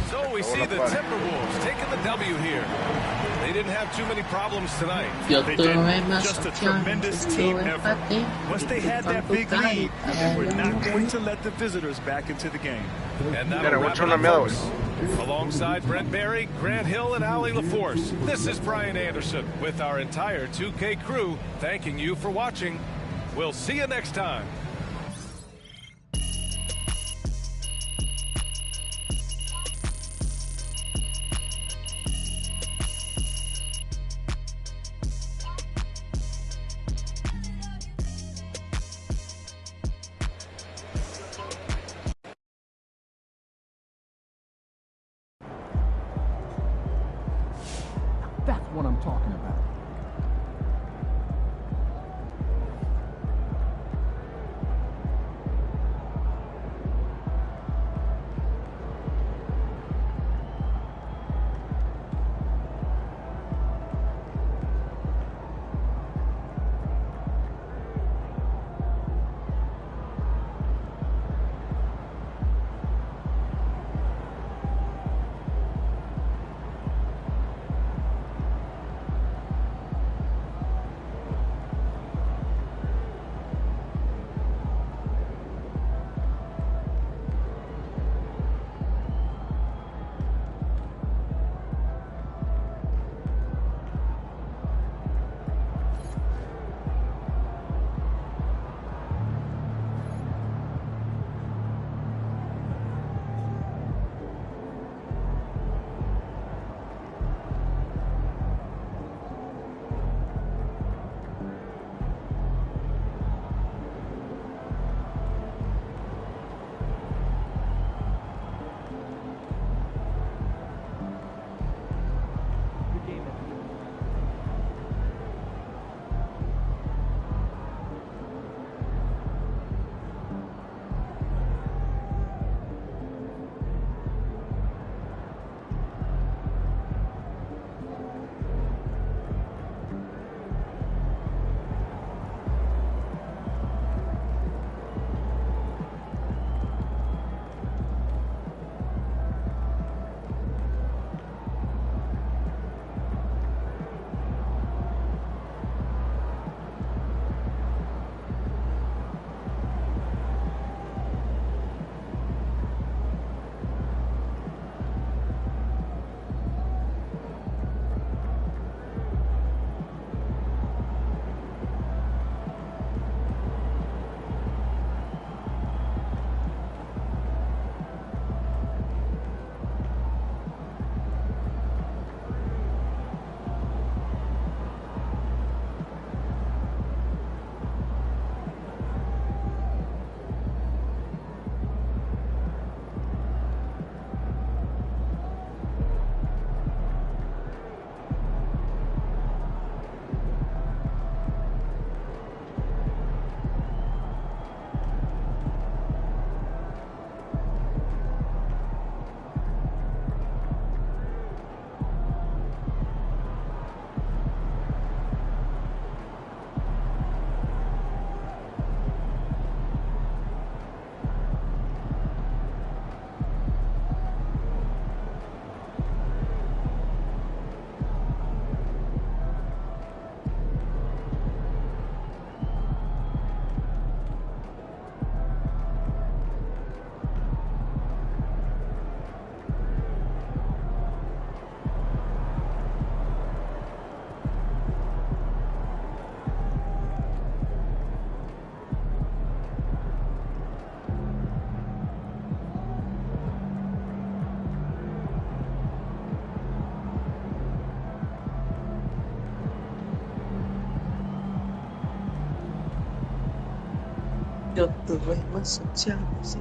So we see the Timberwolves taking the W here. They didn't have too many problems tonight. They did. Just a tremendous team effort. Once they had that big lead, they were not going to let the visitors back into the game. And that'll wrap it up, folks. Alongside Brent Barry, Grant Hill, and Ali LaForce, this is Brian Anderson with our entire 2K crew thanking you for watching. We'll see you next time. That's what I'm talking about. Yo tuve más sociales.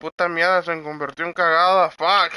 puta mierda se convirtió en cagada. Fuck.